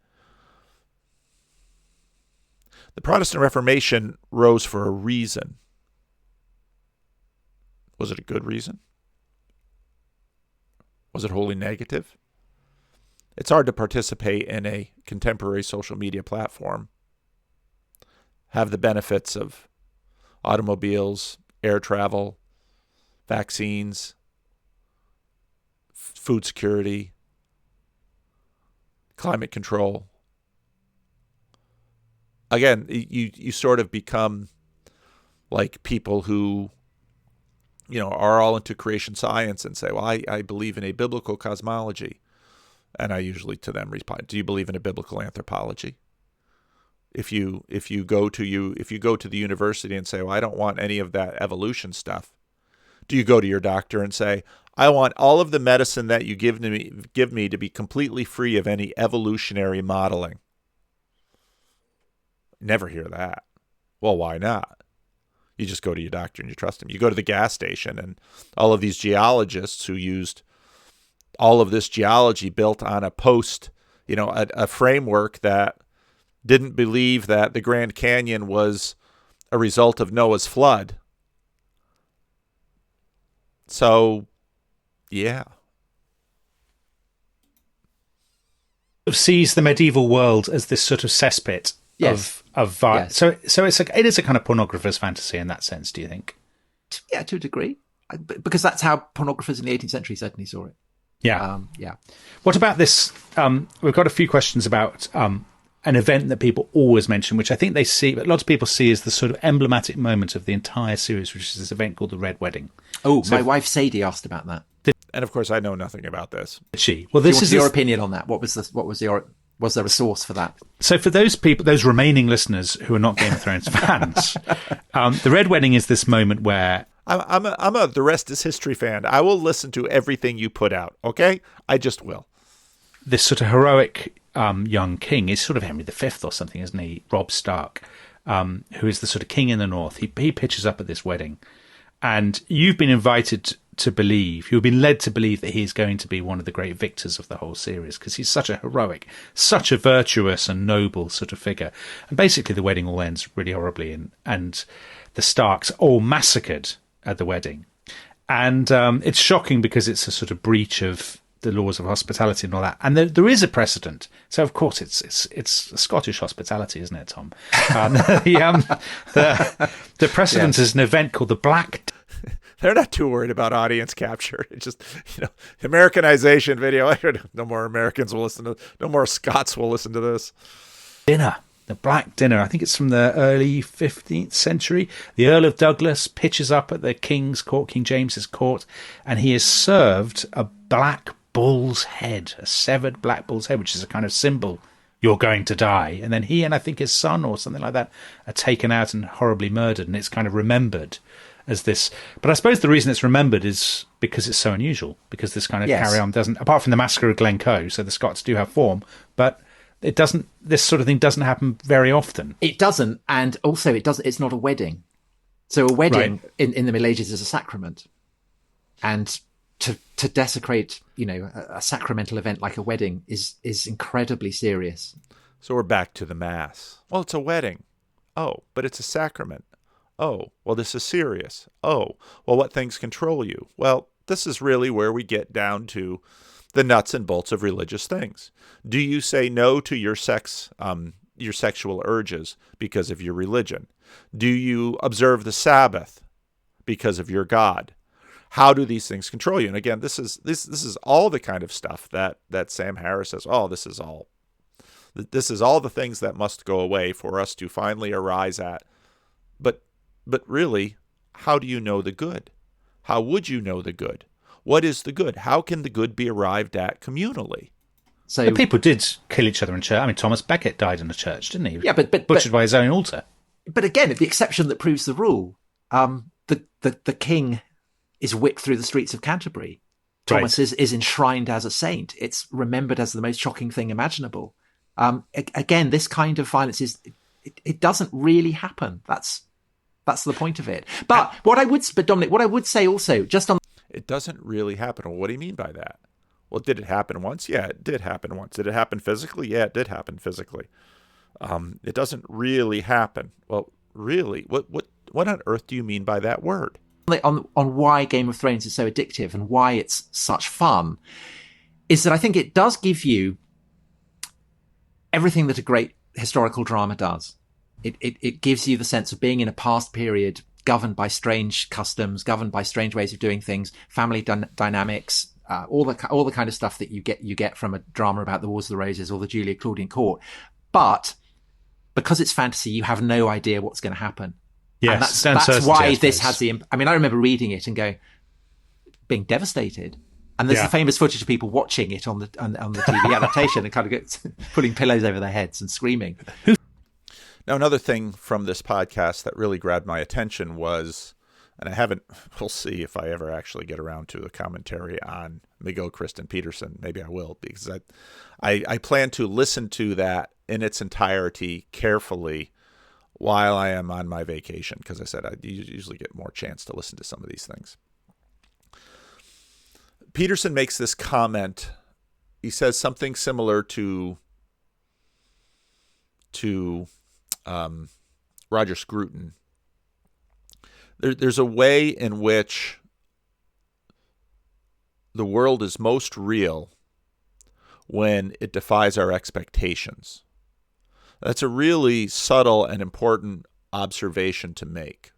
The Protestant Reformation rose for a reason. Was it a good reason? Was it wholly negative? It's hard to participate in a contemporary social media platform, have the benefits of automobiles, air travel, vaccines, food security, climate control. Again, you sort of become like people who, are all into creation science and say, well, I believe in a biblical cosmology. And I usually to them respond, do you believe in a biblical anthropology? If you go to the university and say, well, I don't want any of that evolution stuff, do you go to your doctor and say, I want all of the medicine that you give me to be completely free of any evolutionary modeling? Never hear that. Well, why not? You just go to your doctor and you trust him. You go to the gas station, and all of these geologists who used all of this geology built on a a framework that didn't believe that the Grand Canyon was a result of Noah's flood. So, yeah. Sees the medieval world as this sort of cesspit of yes. So it is a kind of pornographer's fantasy in that sense, do you think? Yeah, to a degree. Because that's how pornographers in the 18th century certainly saw it. Yeah. Yeah. What about this? We've got a few questions about an event that people always mention, which I think lots of people see as the sort of emblematic moment of the entire series, which is this event called the Red Wedding. Oh, my wife Sadie asked about that. And of course, I know nothing about this. Did she? Well, this is your opinion on that. Was there a source for that? So for those people, those remaining listeners who are not Game of Thrones fans, the Red Wedding is this moment where I'm a The Rest is History fan. I will listen to everything you put out. Okay, I just will. This sort of heroic young king is sort of Henry V or something, isn't he? Robb Stark, who is the sort of king in the north. He pitches up at this wedding, and you've been you've been led to believe that he's going to be one of the great victors of the whole series because he's such a heroic, such a virtuous and noble sort of figure. And basically the wedding all ends really horribly, and the Starks all massacred at the wedding. And it's shocking because it's a sort of breach of the laws of hospitality and all that. And there is a precedent. So, of course, it's Scottish hospitality, isn't it, Tom? The precedent is an event called the Black... They're not too worried about audience capture. It's just, Americanization video. No more Americans will listen to, no more Scots will listen to this. Dinner. The Black Dinner. I think it's from the early 15th century. The Earl of Douglas pitches up at the King's Court, King James's court, and he is served a black bull's head, a severed black bull's head, which is a kind of symbol you're going to die. And then he and I think his son or something like that are taken out and horribly murdered, and it's kind of remembered as this. But I suppose the reason it's remembered is because it's so unusual, because this kind of carry on doesn't, apart from the massacre of Glencoe, so the Scots do have form, but it doesn't, this sort of thing doesn't happen very often. It doesn't, and also it's not a wedding. So a wedding in the Middle Ages is a sacrament. And to desecrate, a sacramental event like a wedding is incredibly serious. So we're back to the Mass. Well, it's a wedding. Oh, but it's a sacrament. Oh, well, this is serious. Oh, well, what things control you? Well, this is really where we get down to the nuts and bolts of religious things. Do you say no to your sexual urges because of your religion? Do you observe the Sabbath because of your God? How do these things control you? And again, this is all the kind of stuff that Sam Harris says, oh, this is all the things that must go away for us to finally arise at. But really, how do you know the good? How would you know the good? What is the good? How can the good be arrived at communally? So the people did kill each other in church. I mean, Thomas Becket died in a church, didn't he? Yeah, but butchered by his own altar. But again, the exception that proves the rule. The king is whipped through the streets of Canterbury. Thomas is enshrined as a saint. It's remembered as the most shocking thing imaginable. Again, this kind of violence it doesn't really happen. That's the point of it. But Dominic, what I would say also, just on... It doesn't really happen. Well, what do you mean by that? Well, did it happen once? Yeah, it did happen once. Did it happen physically? Yeah, it did happen physically. It doesn't really happen. Well, really? What on earth do you mean by that word? On why Game of Thrones is so addictive and why it's such fun is that I think it does give you everything that a great historical drama does. It gives you the sense of being in a past period governed by strange customs, governed by strange ways of doing things, family dynamics, all the kind of stuff that you get from a drama about the Wars of the Roses or the Julia Claudian court. But because it's fantasy, you have no idea what's going to happen. Yes, and that's certainty, why I this suppose. has the. I mean, I remember reading it and being devastated. And there's the famous footage of people watching it on the TV adaptation and kind of putting pillows over their heads and screaming. Now, another thing from this podcast that really grabbed my attention was, and we'll see if I ever actually get around to a commentary on Pageau, Kristen Peterson. Maybe I will, because I plan to listen to that in its entirety carefully while I am on my vacation, because I said I usually get more chance to listen to some of these things. Peterson makes this comment. He says something similar to Roger Scruton. There's a way in which the world is most real when it defies our expectations. That's a really subtle and important observation to make.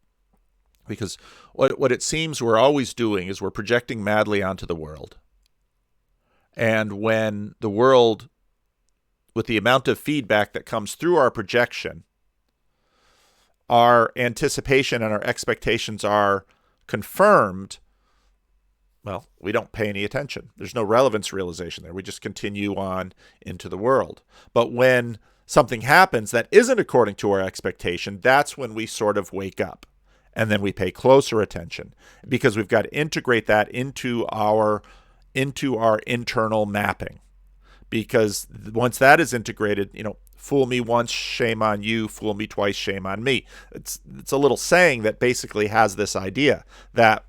Because what it seems we're always doing is we're projecting madly onto the world. And when the world, with the amount of feedback that comes through our projection, our anticipation and our expectations are confirmed, well, we don't pay any attention. There's no relevance realization there. We just continue on into the world. But when something happens that isn't according to our expectation, that's when we sort of wake up. And then we pay closer attention, because we've got to integrate that into our internal mapping. Because once that is integrated, fool me once, shame on you. Fool me twice, shame on me. It's a little saying that basically has this idea that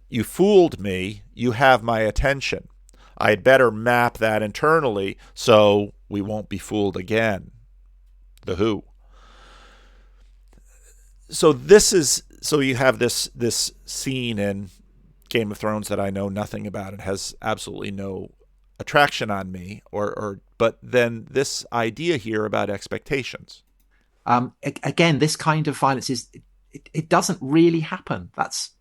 you fooled me, you have my attention. I had better map that internally so we won't be fooled again. The Who. So you have this scene in Game of Thrones that I know nothing about and has absolutely no attraction on me, but then this idea here about expectations. Again, this kind of violence it doesn't really happen. That's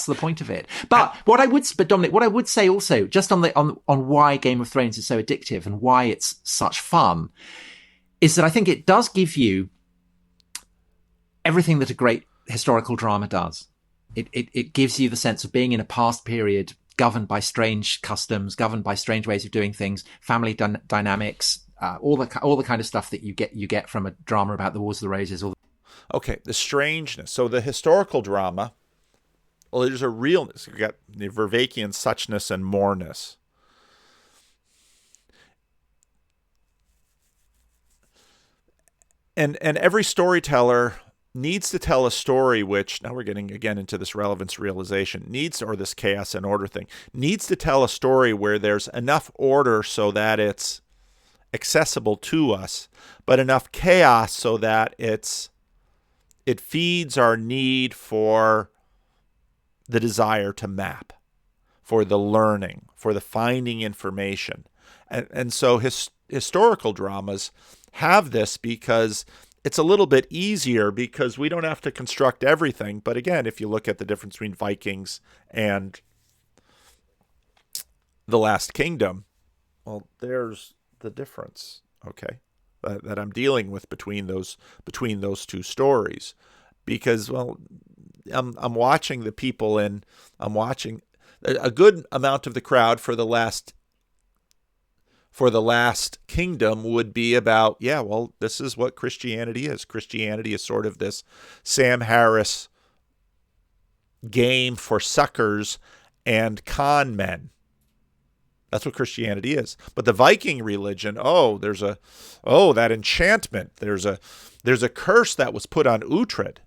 the point of it. But Dominic, what I would say also, just on why Game of Thrones is so addictive and why it's such fun, is that I think it does give you everything that a great historical drama does. It gives you the sense of being in a past period governed by strange customs, governed by strange ways of doing things, family dynamics, all the kind of stuff that you get from a drama about the Wars of the Roses. Okay, the strangeness. So the historical drama, well, there's a realness. You got the Vervaekian suchness and moreness. And every storyteller needs to tell a story which, now we're getting again into this relevance realization, or this chaos and order thing, needs to tell a story where there's enough order so that it's accessible to us, but enough chaos so that it feeds our need for the desire to map, for the learning, for the finding information. And so historical dramas have this because it's a little bit easier, because we don't have to construct everything. But again, if you look at the difference between Vikings and The Last Kingdom, well, there's the difference, okay, that I'm dealing with between those two stories. Because, well, I'm watching the people, and I'm watching a good amount of the crowd for the last Kingdom would be about, this is what Christianity is. Christianity is sort of this Sam Harris game for suckers and con men. That's what Christianity is. But the Viking religion, that enchantment. There's a curse that was put on Uhtred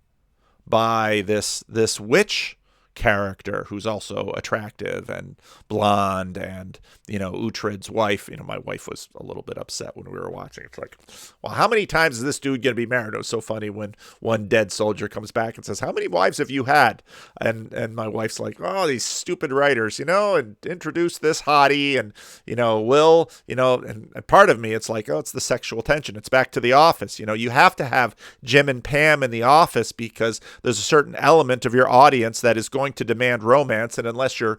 by this witch character who's also attractive and blonde, and Uhtred's wife. My wife was a little bit upset when we were watching. It's like, well, how many times is this dude gonna be married? It was so funny when one dead soldier comes back and says, "How many wives have you had?" And my wife's like, "Oh, these stupid writers, and introduce this hottie, and and part of me, it's like, it's the sexual tension. It's back to The Office. You have to have Jim and Pam in The Office because there's a certain element of your audience that is going to demand romance, and unless your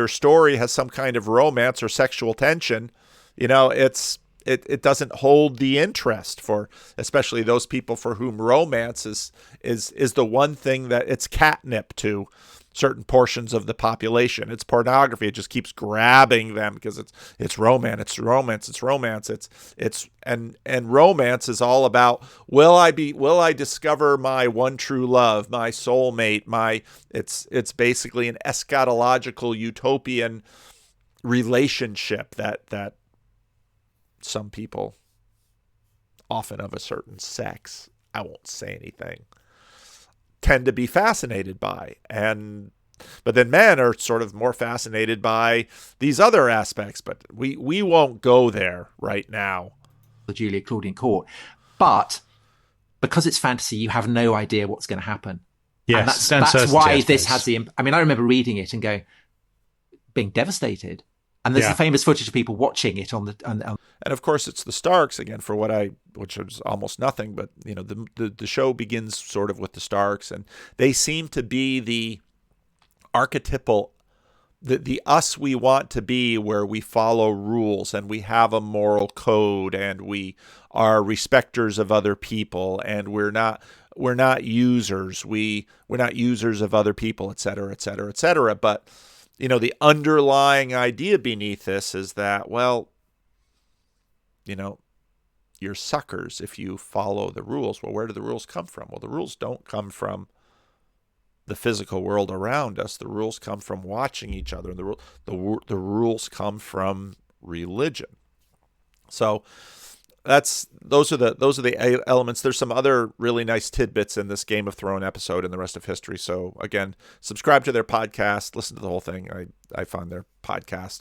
story has some kind of romance or sexual tension, it's it doesn't hold the interest for especially those people for whom romance is the one thing that it's catnip to certain portions of the population. It's pornography. It just keeps grabbing them because it's romance, and romance is all about will I discover my one true love, my soulmate, it's basically an eschatological utopian relationship that some people, often of a certain sex, I won't say anything, tend to be fascinated by. But then men are sort of more fascinated by these other aspects, but we won't go there right now. The Julia Claudian court. But because it's fantasy, you have no idea what's going to happen. Yes, and that's why this has the... I mean, I remember reading it and being devastated. And there's the famous footage of people watching it on the... And of course, it's the Starks again which is almost nothing, but the show begins sort of with the Starks, and they seem to be the archetypal, the us we want to be, where we follow rules and we have a moral code and we are respecters of other people, and we're not users. We're not users of other people, et cetera, et cetera, et cetera. But the underlying idea beneath this is that, well, you're suckers if you follow the rules. Well, where do the rules come from? Well, the rules don't come from the physical world around us. The rules come from watching each other. The rules come from religion. So those are the elements. There's some other really nice tidbits in this Game of Thrones episode and the rest of history. So again, subscribe to their podcast, listen to the whole thing. I found their podcast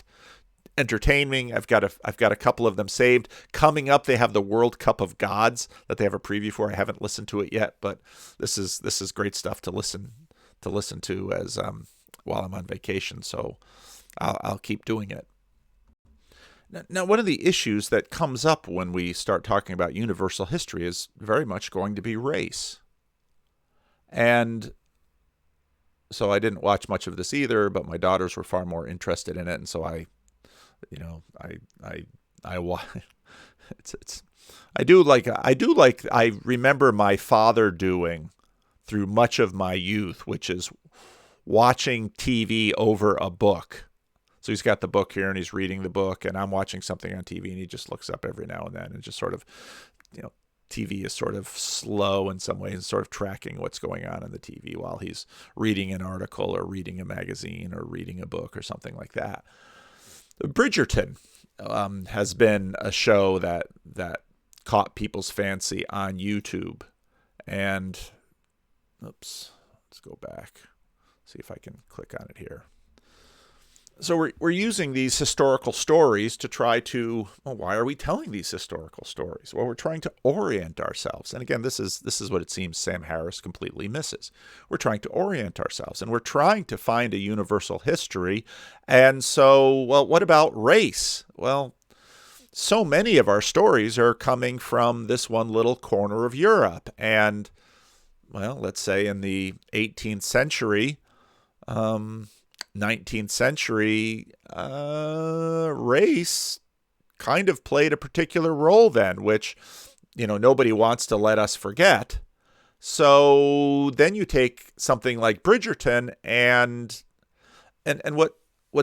entertaining. I've got a couple of them saved. Coming up, they have the World Cup of Gods that they have a preview for. I haven't listened to it yet, but this is great stuff to listen to as while I'm on vacation. So I'll keep doing it. Now, one of the issues that comes up when we start talking about universal history is very much going to be race. And so I didn't watch much of this either, but my daughters were far more interested in it, and so I remember my father doing through much of my youth, which is watching TV over a book. So he's got the book here and he's reading the book, and I'm watching something on TV and he just looks up every now and then and just sort of, TV is sort of slow in some ways, sort of tracking what's going on in the TV while he's reading an article or reading a magazine or reading a book or something like that. Bridgerton has been a show that caught people's fancy on YouTube. And, let's go back, see if I can click on it here. So we're using these historical stories to try to, well, why are we telling these historical stories? Well, we're trying to orient ourselves. And again, this is what it seems Sam Harris completely misses. We're trying to orient ourselves, and we're trying to find a universal history. And so, well, what about race? Well, so many of our stories are coming from this one little corner of Europe. And, well, let's say in the 18th century, 19th century, race kind of played a particular role then, which, nobody wants to let us forget. So then you take something like Bridgerton and what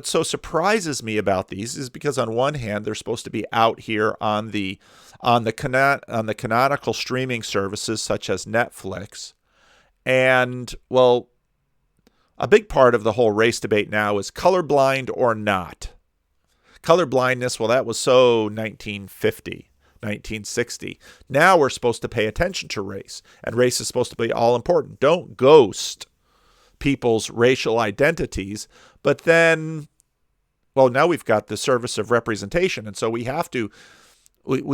so surprises me about these is because on one hand, they're supposed to be out here on the canonical streaming services such as Netflix. And, well, a big part of the whole race debate now is colorblind or not. Colorblindness, well, that was so 1950, 1960. Now we're supposed to pay attention to race, and race is supposed to be all important. Don't ghost people's racial identities. But then, well, now we've got the service of representation, and so we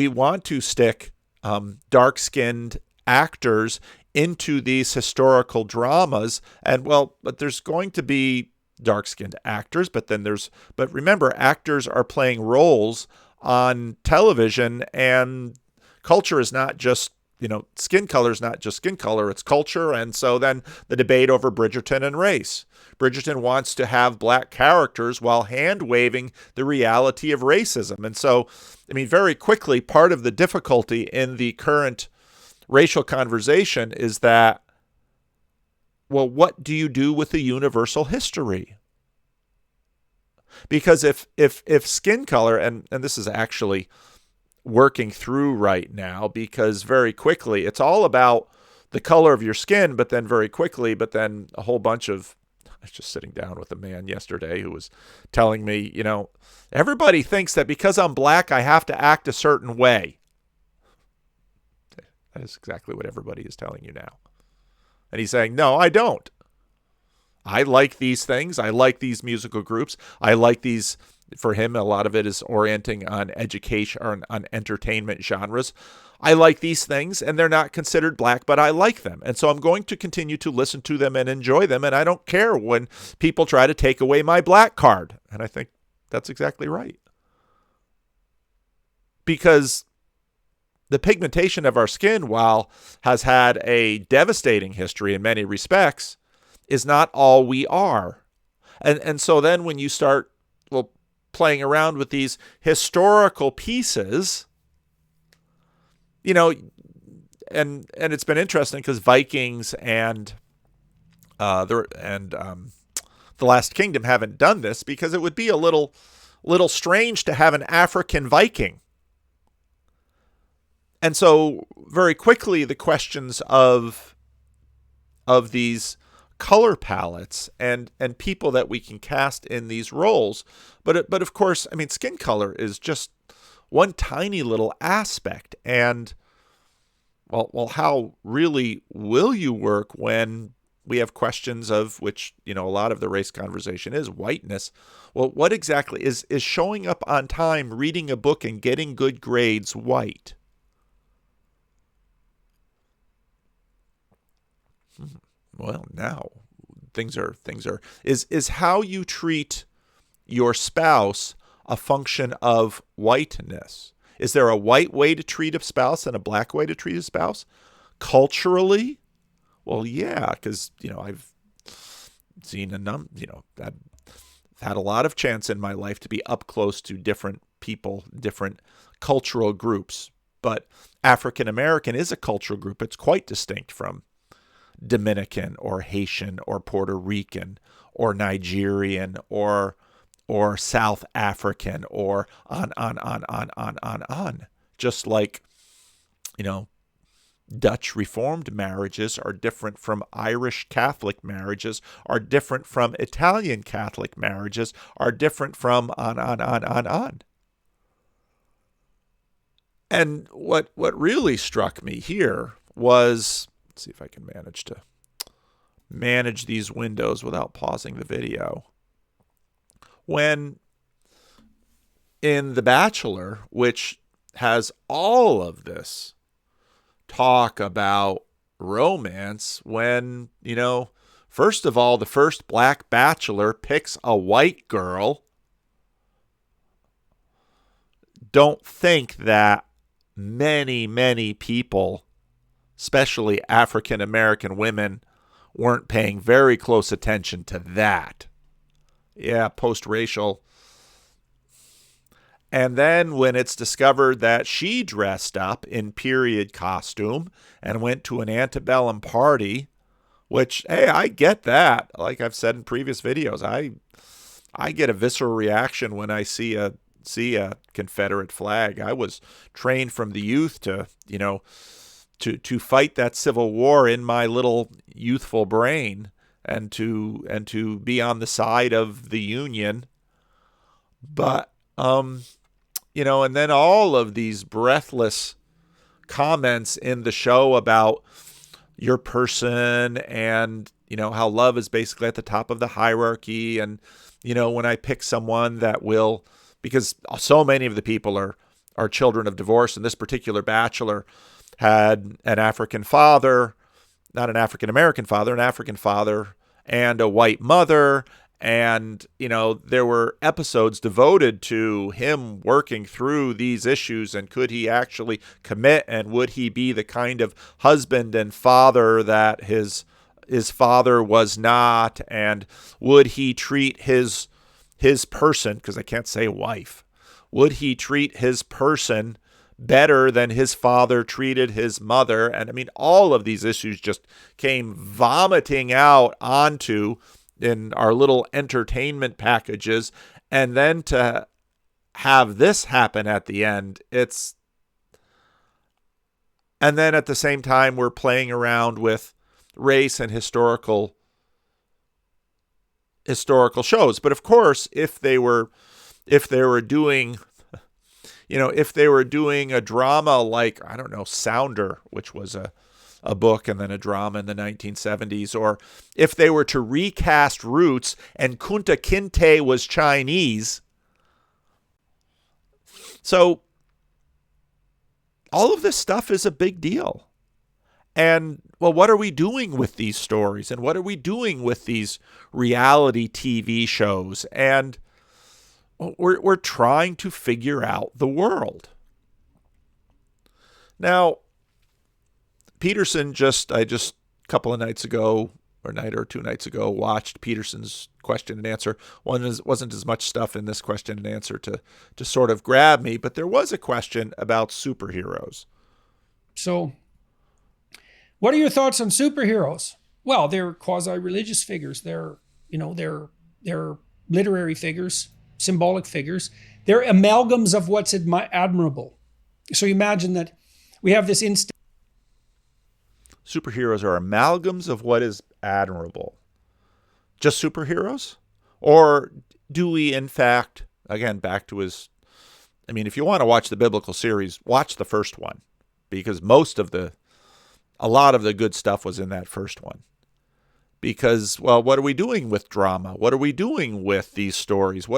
want to stick dark-skinned actors into these historical dramas. And, well, but there's going to be dark-skinned actors, but remember, actors are playing roles on television, and culture is not just skin color is not just skin color, it's culture. And so then the debate over Bridgerton and race. Bridgerton wants to have black characters while hand-waving the reality of racism. And so, very quickly, part of the difficulty in the current racial conversation is that, well, what do you do with the universal history? Because if skin color, and this is actually working through right now, because very quickly it's all about the color of your skin, but then a whole bunch of, I was just sitting down with a man yesterday who was telling me, everybody thinks that because I'm black, I have to act a certain way. That is exactly what everybody is telling you now. And he's saying, no, I don't. I like these things. I like these musical groups. I like these. For him, a lot of it is orienting on education or on entertainment genres. I like these things, and they're not considered black, but I like them. And so I'm going to continue to listen to them and enjoy them, and I don't care when people try to take away my black card. And I think that's exactly right. Because the pigmentation of our skin, while has had a devastating history in many respects, is not all we are. And so then when you start, playing around with these historical pieces, and it's been interesting because Vikings and the Last Kingdom haven't done this, because it would be a little strange to have an African Viking. And so very quickly the questions of these color palettes and people that we can cast in these roles, but of course, skin color is just one tiny little aspect. And well, how really will you work when we have questions of which, a lot of the race conversation is whiteness? Well, what exactly is showing up on time, reading a book and getting good grades white? Well, now things are is how you treat your spouse a function of whiteness? Is there a white way to treat a spouse and a black way to treat a spouse? Culturally? Well, yeah, because, I've seen I've had a lot of chance in my life to be up close to different people, different cultural groups. But African American is a cultural group. It's quite distinct from Dominican or Haitian or Puerto Rican or Nigerian or South African or on. Just like, Dutch Reformed marriages are different from Irish Catholic marriages, are different from Italian Catholic marriages, are different from on. And what really struck me here was, let's see if I can manage these windows without pausing the video. When in The Bachelor, which has all of this talk about romance, when, first of all, the first black bachelor picks a white girl, don't think that many people, especially African American women, weren't paying very close attention to that. Yeah, post-racial. And then when it's discovered that she dressed up in period costume and went to an antebellum party, which, hey, I get that. Like I've said in previous videos, I get a visceral reaction when I see a Confederate flag. I was trained from the youth to fight that Civil War in my little youthful brain, and to be on the side of the Union. But and then all of these breathless comments in the show about your person and how love is basically at the top of the hierarchy, and when I pick someone that will, because so many of the people are children of divorce, and this particular bachelor had an African father, not an African American father, an African father, and a white mother, And, there were episodes devoted to him working through these issues, and could he actually commit, and would he be the kind of husband and father that his father was not, and would he treat his person, because I can't say wife, would he treat his person better than his father treated his mother? And I mean, all of these issues just came vomiting out onto in our little entertainment packages, and then to have this happen at the end, and then at the same time we're playing around with race and historical shows. But of course, if they were doing a drama like, I don't know, Sounder, which was a book and then a drama in the 1970s, or if they were to recast Roots and Kunta Kinte was Chinese. So all of this stuff is a big deal. And, well, what are we doing with these stories? And what are we doing with these reality TV shows? And we're trying to figure out the world. Now, Peterson I just a couple of nights ago, or night or 2 nights ago, watched Peterson's question and answer. Wasn't as much stuff in this question and answer to sort of grab me, but there was a question about superheroes. So, what are your thoughts on superheroes? Well, they're quasi-religious figures. They're literary figures, symbolic figures. They're amalgams of what's admirable. So you imagine that we have this instinct. Superheroes are amalgams of what is admirable. Just superheroes? Or do we, in fact, again, back to if you want to watch the biblical series, watch the first one, because a lot of the good stuff was in that first one. Because, well, what are we doing with drama? What are we doing with these stories?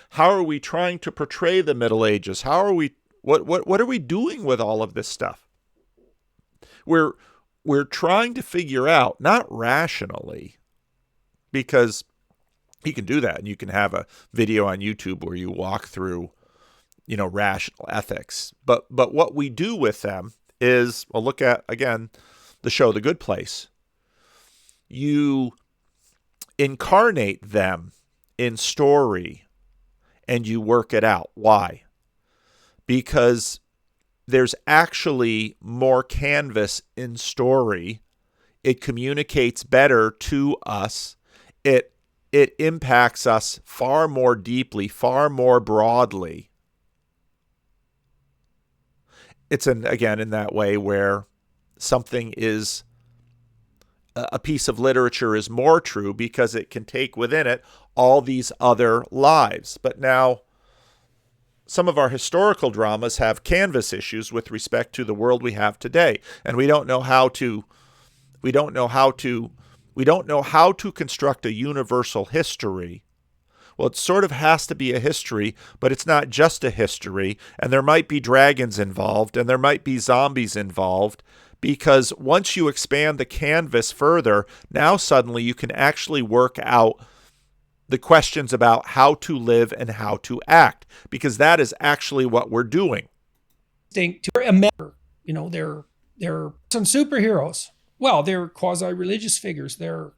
How are we trying to portray the Middle Ages? What are we doing with all of this stuff? We're trying to figure out, not rationally, because you can do that, and you can have a video on YouTube where you walk through, rational ethics. But what we do with them is, well, look at, again, the show The Good Place. You incarnate them in story, and you work it out. Why? Because there's actually more canvas in story. It communicates better to us. It impacts us far more deeply, far more broadly. It's again in that way where something is a piece of literature is more true because it can take within it all these other lives. But now, some of our historical dramas have canvas issues with respect to the world we have today, and we don't know how to construct a universal history. Well, it sort of has to be a history, but it's not just a history, and there might be dragons involved, and there might be zombies involved, because once you expand the canvas further, now suddenly you can actually work out the questions about how to live and how to act, because that is actually what we're doing. They're some superheroes. Well, they're quasi-religious figures. They're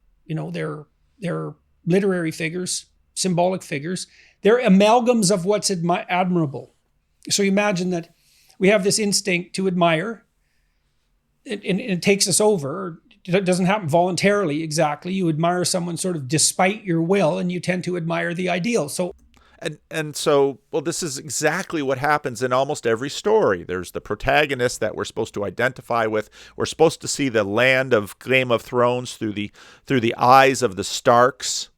literary figures, symbolic figures. They're amalgams of what's admirable. So you imagine that we have this instinct to admire, and it takes us over. It doesn't happen voluntarily exactly. You admire someone sort of despite your will, and you tend to admire the ideal. So, this is exactly what happens in almost every story. There's the protagonist that we're supposed to identify with. We're supposed to see the land of Game of Thrones through the eyes of the Starks.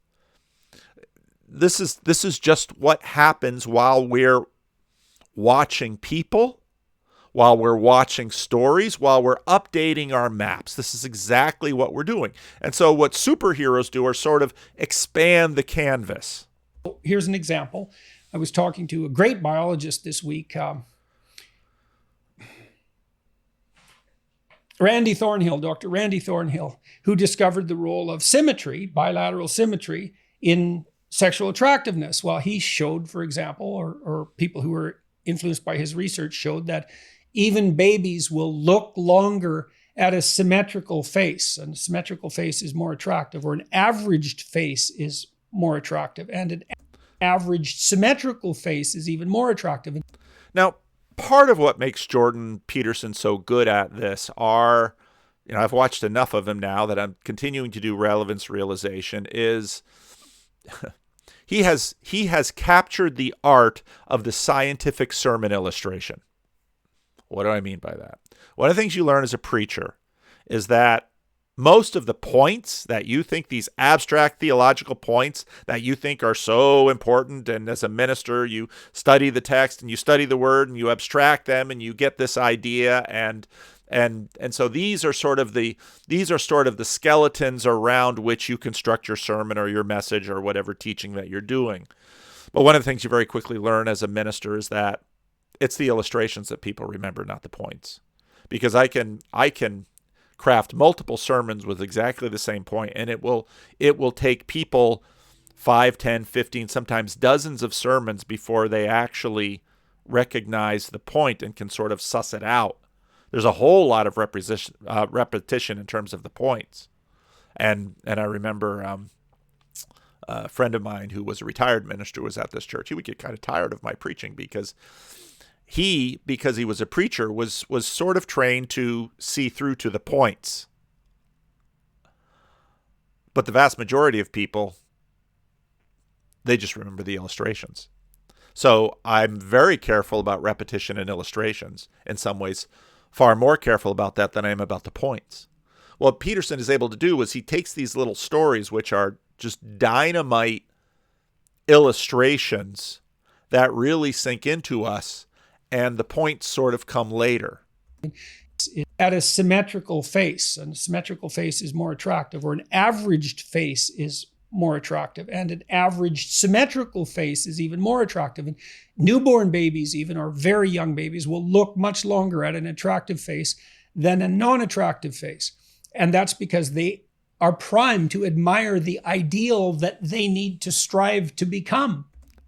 This is just what happens while we're watching people, while we're watching stories, while we're updating our maps. This is exactly what we're doing. And so what superheroes do are sort of expand the canvas. Here's an example. I was talking to a great biologist this week, Randy Thornhill, Dr. Randy Thornhill, who discovered the role of symmetry, bilateral symmetry, in sexual attractiveness. Well, he showed, for example, or people who were influenced by his research showed that even babies will look longer at a symmetrical face, and a symmetrical face is more attractive, or an averaged face is more attractive, and an averaged symmetrical face is even more attractive. Now, part of what makes Jordan Peterson so good at this are, I've watched enough of him now that I'm continuing to do relevance realization, is he has captured the art of the scientific sermon illustration. What do I mean by that? One of the things you learn as a preacher is that most of the points that you think, these abstract theological points that you think are so important, and as a minister, you study the text and you study the word and you abstract them and you get this idea, and so these are sort of the skeletons around which you construct your sermon or your message or whatever teaching that you're doing. But one of the things you very quickly learn as a minister is that it's the illustrations that people remember, not the points. Because I can craft multiple sermons with exactly the same point, and it will take people 5, 10, 15, sometimes dozens of sermons before they actually recognize the point and can sort of suss it out. There's a whole lot of repetition in terms of the points. And I remember a friend of mine who was a retired minister was at this church. He would get kind of tired of my preaching because he was a preacher, was sort of trained to see through to the points. But the vast majority of people, they just remember the illustrations. So I'm very careful about repetition and illustrations. In some ways, far more careful about that than I am about the points. What Peterson is able to do is he takes these little stories, which are just dynamite illustrations that really sink into us, and the points sort of come later. At a symmetrical face, and a symmetrical face is more attractive, or an averaged face is more attractive, and an averaged symmetrical face is even more attractive. And newborn babies, even, or very young babies, will look much longer at an attractive face than a non-attractive face. And that's because they are primed to admire the ideal that they need to strive to become.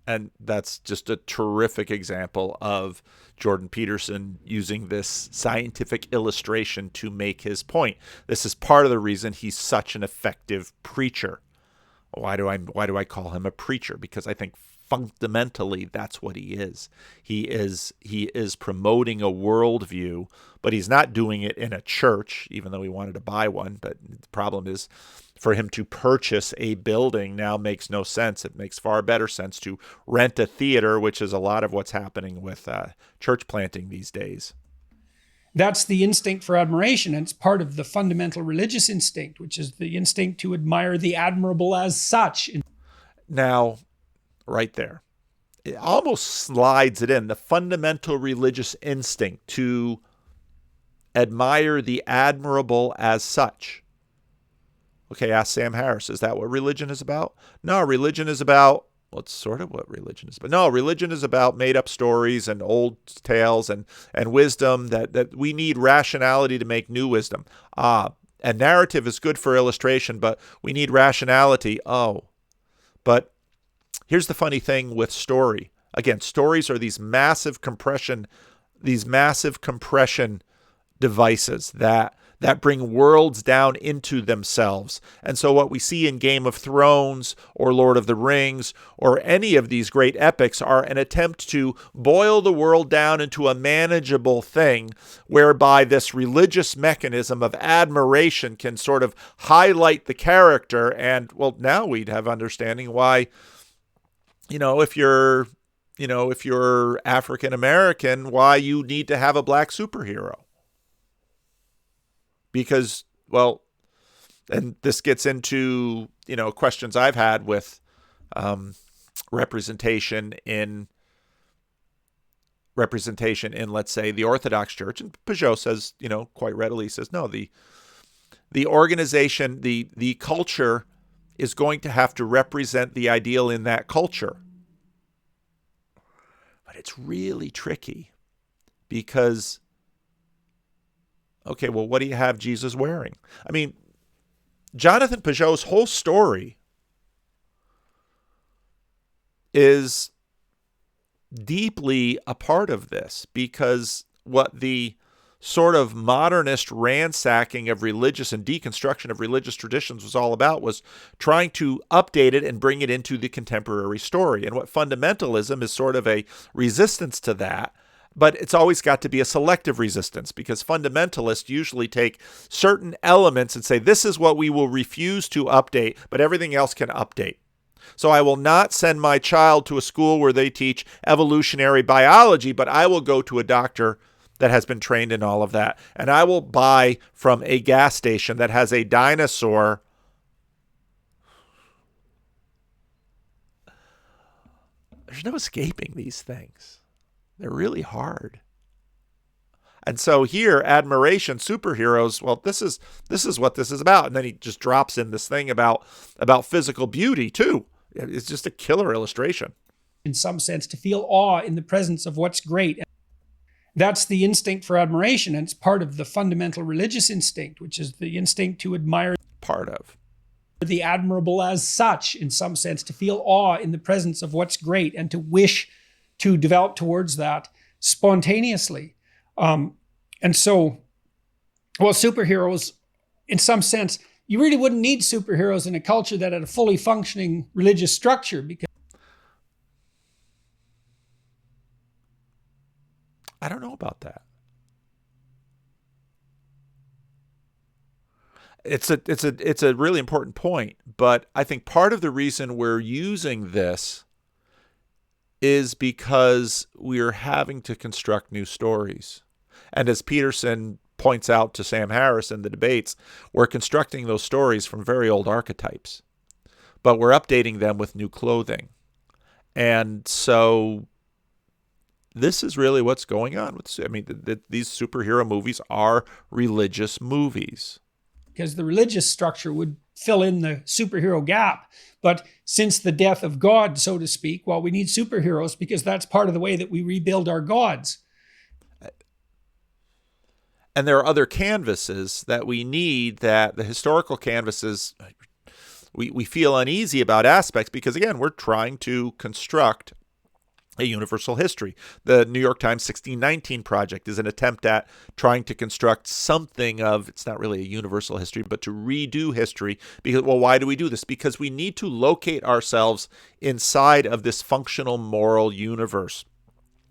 And that's just a terrific example of Jordan Peterson using this scientific illustration to make his point. This is part of the reason he's such an effective preacher. Why do I call him a preacher? Because I think fundamentally that's what he is. He is promoting a worldview, but he's not doing it in a church, even though he wanted to buy one. But the problem is, for him to purchase a building now makes no sense. It makes far better sense to rent a theater, which is a lot of what's happening with church planting these days. That's the instinct for admiration, and it's part of the fundamental religious instinct, which is the instinct to admire the admirable as such. Now, right there, it almost slides it in, the fundamental religious instinct to admire the admirable as such. Okay, ask Sam Harris, is that what religion is about? No, religion is about, well, it's sort of what religion is. But no, religion is about made-up stories and old tales and wisdom, that we need rationality to make new wisdom. And narrative is good for illustration, but we need rationality. Oh, but here's the funny thing with story. Again, stories are these massive compression devices that bring worlds down into themselves. And so what we see in Game of Thrones or Lord of the Rings or any of these great epics are an attempt to boil the world down into a manageable thing, whereby this religious mechanism of admiration can sort of highlight the character. And, well, now we'd have understanding why, if you're African American, why you need to have a black superhero. Because, well, and this gets into, questions I've had with representation in, let's say, the Orthodox Church. And Pageau says, quite readily says, no, the organization, the culture is going to have to represent the ideal in that culture. But it's really tricky because, okay, well, what do you have Jesus wearing? I mean, Jonathan Pageau's whole story is deeply a part of this, because what the sort of modernist ransacking of religious and deconstruction of religious traditions was all about was trying to update it and bring it into the contemporary story. And what fundamentalism is sort of a resistance to that, but it's always got to be a selective resistance, because fundamentalists usually take certain elements and say, this is what we will refuse to update, but everything else can update. So I will not send my child to a school where they teach evolutionary biology, but I will go to a doctor that has been trained in all of that. And I will buy from a gas station that has a dinosaur. There's no escaping these things. They're really hard. And so here, admiration, superheroes, well, this is what this is about. And then he just drops in this thing about physical beauty too. It's just a killer illustration. In some sense, to feel awe in the presence of what's great. That's the instinct for admiration, and it's part of the fundamental religious instinct, which is the instinct to admire Part of the admirable as such, in some sense, to feel awe in the presence of what's great and to wish to develop towards that spontaneously. And so, well, superheroes, in some sense, you really wouldn't need superheroes in a culture that had a fully functioning religious structure, because I don't know about that. It's a really important point, but I think part of the reason we're using this is because we're having to construct new stories. And as Peterson points out to Sam Harris in the debates, we're constructing those stories from very old archetypes, but we're updating them with new clothing. And so this is really what's going on. These superhero movies are religious movies. Because the religious structure would fill in the superhero gap. But since the death of God, so to speak, well, we need superheroes because that's part of the way that we rebuild our gods. And there are other canvases that we need, that the historical canvases, we feel uneasy about aspects because, again, we're trying to construct a universal history. The New York Times 1619 project is an attempt at trying to construct something of, it's not really a universal history, but to redo history. Because, well, why do we do this? Because we need to locate ourselves inside of this functional moral universe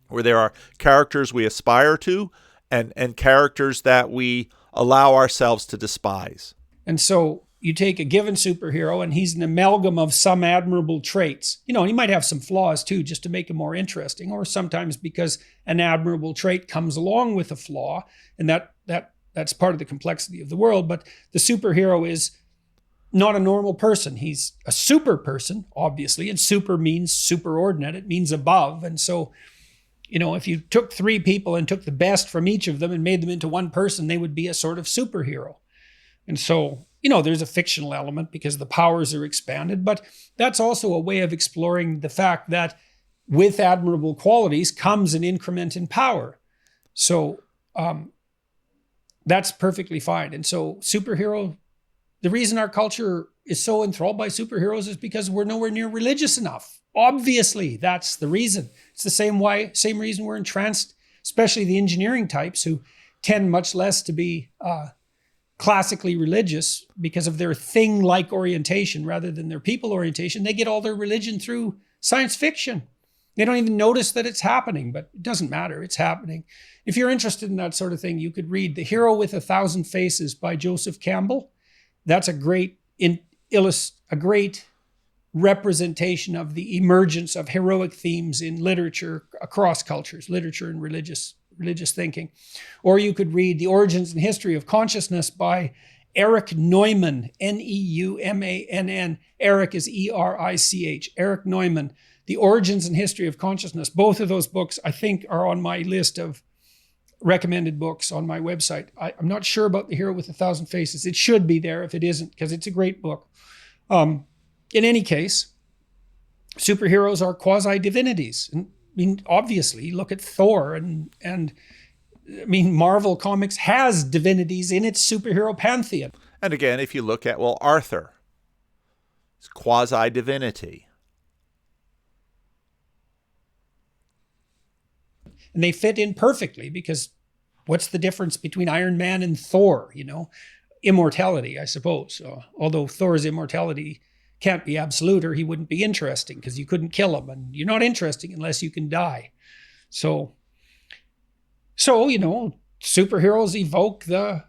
where there are characters we aspire to and characters that we allow ourselves to despise. And so you take a given superhero and he's an amalgam of some admirable traits. You know, he might have some flaws too, just to make him more interesting, or sometimes because an admirable trait comes along with a flaw, and that's part of the complexity of the world. But the superhero is not a normal person. He's a super person, obviously, and super means superordinate. It means above. And so, you know, if you took three people and took the best from each of them and made them into one person, they would be a sort of superhero. And so, you know, there's a fictional element because the powers are expanded, but that's also a way of exploring the fact that with admirable qualities comes an increment in power. So that's perfectly fine. And so the reason our culture is so enthralled by superheroes is because we're nowhere near religious enough. Obviously, that's the reason. It's the same reason we're entranced, especially the engineering types who tend much less to be classically religious because of their thing-like orientation rather than their people orientation. They get all their religion through science fiction. They don't even notice that it's happening, but it doesn't matter. It's happening. If you're interested in that sort of thing, you could read The Hero with a Thousand Faces by Joseph Campbell. That's a great representation of the emergence of heroic themes in literature across cultures, literature and religious thinking. Or you could read The Origins and History of Consciousness by Erich Neumann, Neumann. Erich is E-R-I-C-H. Erich Neumann, The Origins and History of Consciousness. Both of those books, I think, are on my list of recommended books on my website. I'm not sure about The Hero with a Thousand Faces. It should be there if it isn't, because it's a great book. In any case, superheroes are quasi-divinities. And, I mean, obviously, look at Thor and I mean, Marvel Comics has divinities in its superhero pantheon. And again, if you look at, well, Arthur, it's quasi-divinity. and they fit in perfectly, because what's the difference between Iron Man and Thor? Immortality, I suppose. Although Thor's immortality can't be absolute, or he wouldn't be interesting, because you couldn't kill him, and you're not interesting unless you can die. So superheroes evoke the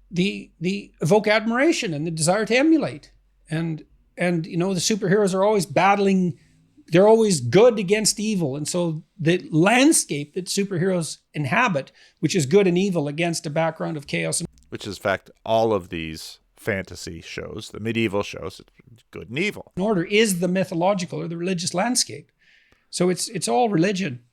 evoke admiration and the desire to emulate, and the superheroes are always battling. They're always good against evil, and so the landscape that superheroes inhabit, which is good and evil against a background of chaos, which is in fact all of these fantasy shows, the medieval shows, it's good and evil. In order is the mythological or the religious landscape. So it's all religion,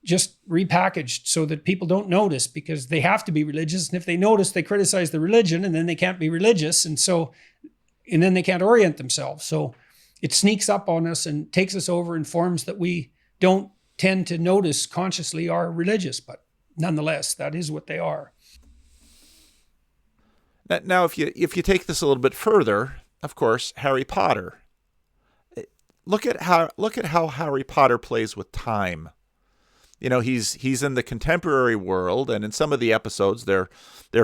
just repackaged so that people don't notice, because they have to be religious. And if they notice, they criticize the religion, and then they can't be religious. And then they can't orient themselves. So it sneaks up on us and takes us over in forms that we don't tend to notice consciously are religious. But nonetheless, that is what they are. Now, if you take this a little bit further, of course, Harry Potter. Look at how Harry Potter plays with time. He's in the contemporary world, and in some of the episodes, they're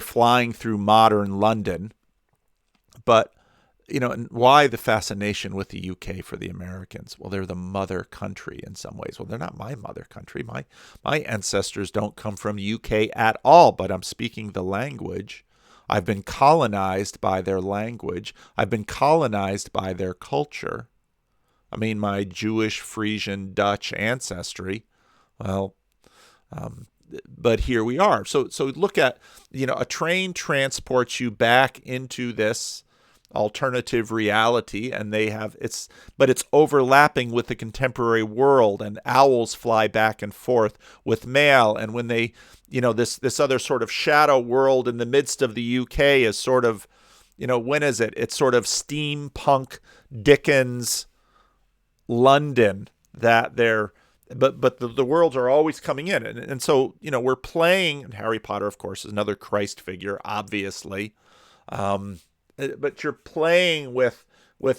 flying through modern London. But and why the fascination with the UK for the Americans? Well, they're the mother country in some ways. Well, they're not my mother country. My ancestors don't come from UK at all, but I'm speaking the language. I've been colonized by their language. I've been colonized by their culture. I mean, my Jewish, Frisian, Dutch ancestry. Well, but here we are. So look at, a train transports you back into this alternative reality, and but it's overlapping with the contemporary world, and owls fly back and forth with mail. And when they, this other sort of shadow world in the midst of the UK is sort of, when is it? It's sort of steampunk Dickens London that but the worlds are always coming in. And so, we're playing, and Harry Potter, of course, is another Christ figure, obviously. But you're playing with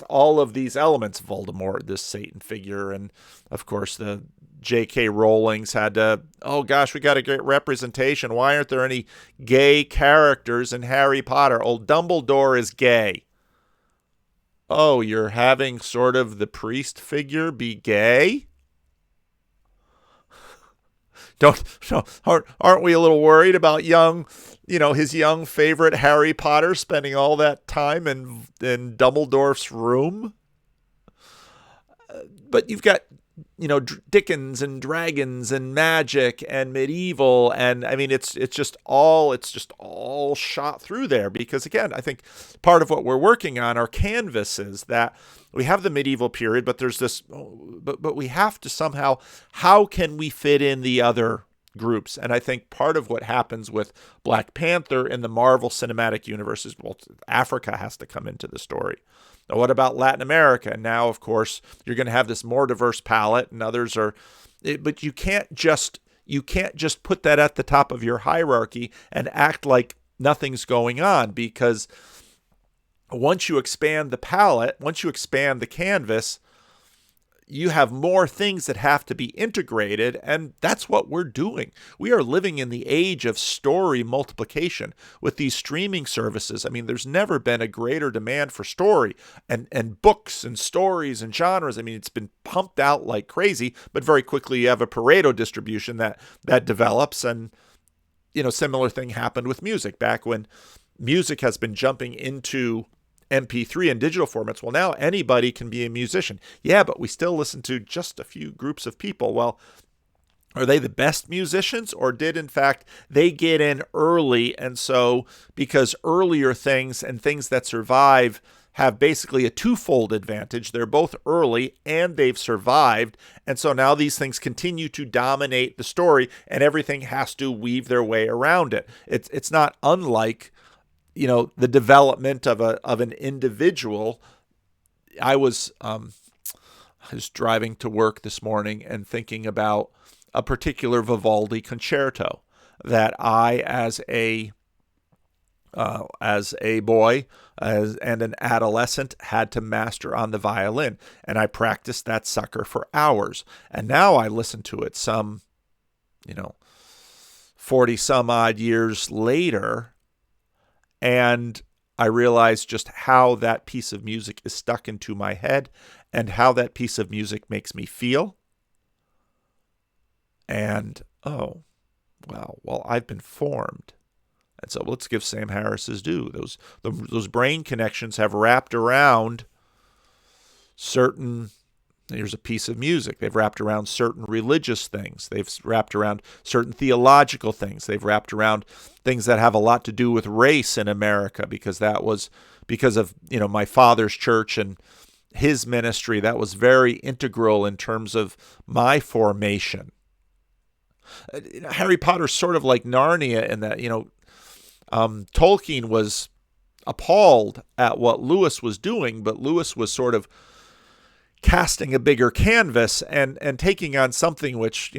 all of these elements. Voldemort, this Satan figure, and of course the J.K. Rowling's had to, oh gosh, we got to get representation. Why aren't there any gay characters in Harry Potter? Old Dumbledore is gay. Oh, you're having sort of the priest figure be gay? Aren't we a little worried about his young favorite Harry Potter spending all that time in Dumbledore's room? But you've got, Dickens and dragons and magic and medieval, and I mean it's just all shot through there, because again, I think part of what we're working on are canvases that we have the medieval period, but there's this, but we have to somehow, how can we fit in the other groups? And I think part of what happens with Black Panther in the Marvel Cinematic Universe is, well, Africa has to come into the story. Now, what about Latin America? Now, of course, you're going to have this more diverse palette, and others are, but you can't just put that at the top of your hierarchy and act like nothing's going on, because once you expand the palette, once you expand the canvas, you have more things that have to be integrated, and that's what we're doing. We are living in the age of story multiplication with these streaming services. I mean, there's never been a greater demand for story and books and stories and genres. I mean, it's been pumped out like crazy, but very quickly you have a Pareto distribution that develops, and similar thing happened with music back when music has been jumping into MP3 and digital formats. Well, now anybody can be a musician. Yeah, but we still listen to just a few groups of people. Well, are they the best musicians, or did in fact they get in early? And so because earlier things and things that survive have basically a twofold advantage. They're both early and they've survived. And so now these things continue to dominate the story, and everything has to weave their way around it. It's not unlike the development of an individual. I was driving to work this morning and thinking about a particular Vivaldi concerto that I, as a boy and an adolescent, had to master on the violin, and I practiced that sucker for hours. And now I listen to it some 40 some odd years later, and I realized just how that piece of music is stuck into my head and how that piece of music makes me feel. And, oh, well, I've been formed. And so let's give Sam Harris his due. Those brain connections have wrapped around certain, here's a piece of music. They've wrapped around certain religious things. They've wrapped around certain theological things. They've wrapped around things that have a lot to do with race in America, because that was because of, my father's church and his ministry. That was very integral in terms of my formation. Harry Potter's sort of like Narnia in that, Tolkien was appalled at what Lewis was doing, but Lewis was sort of casting a bigger canvas and taking on something which,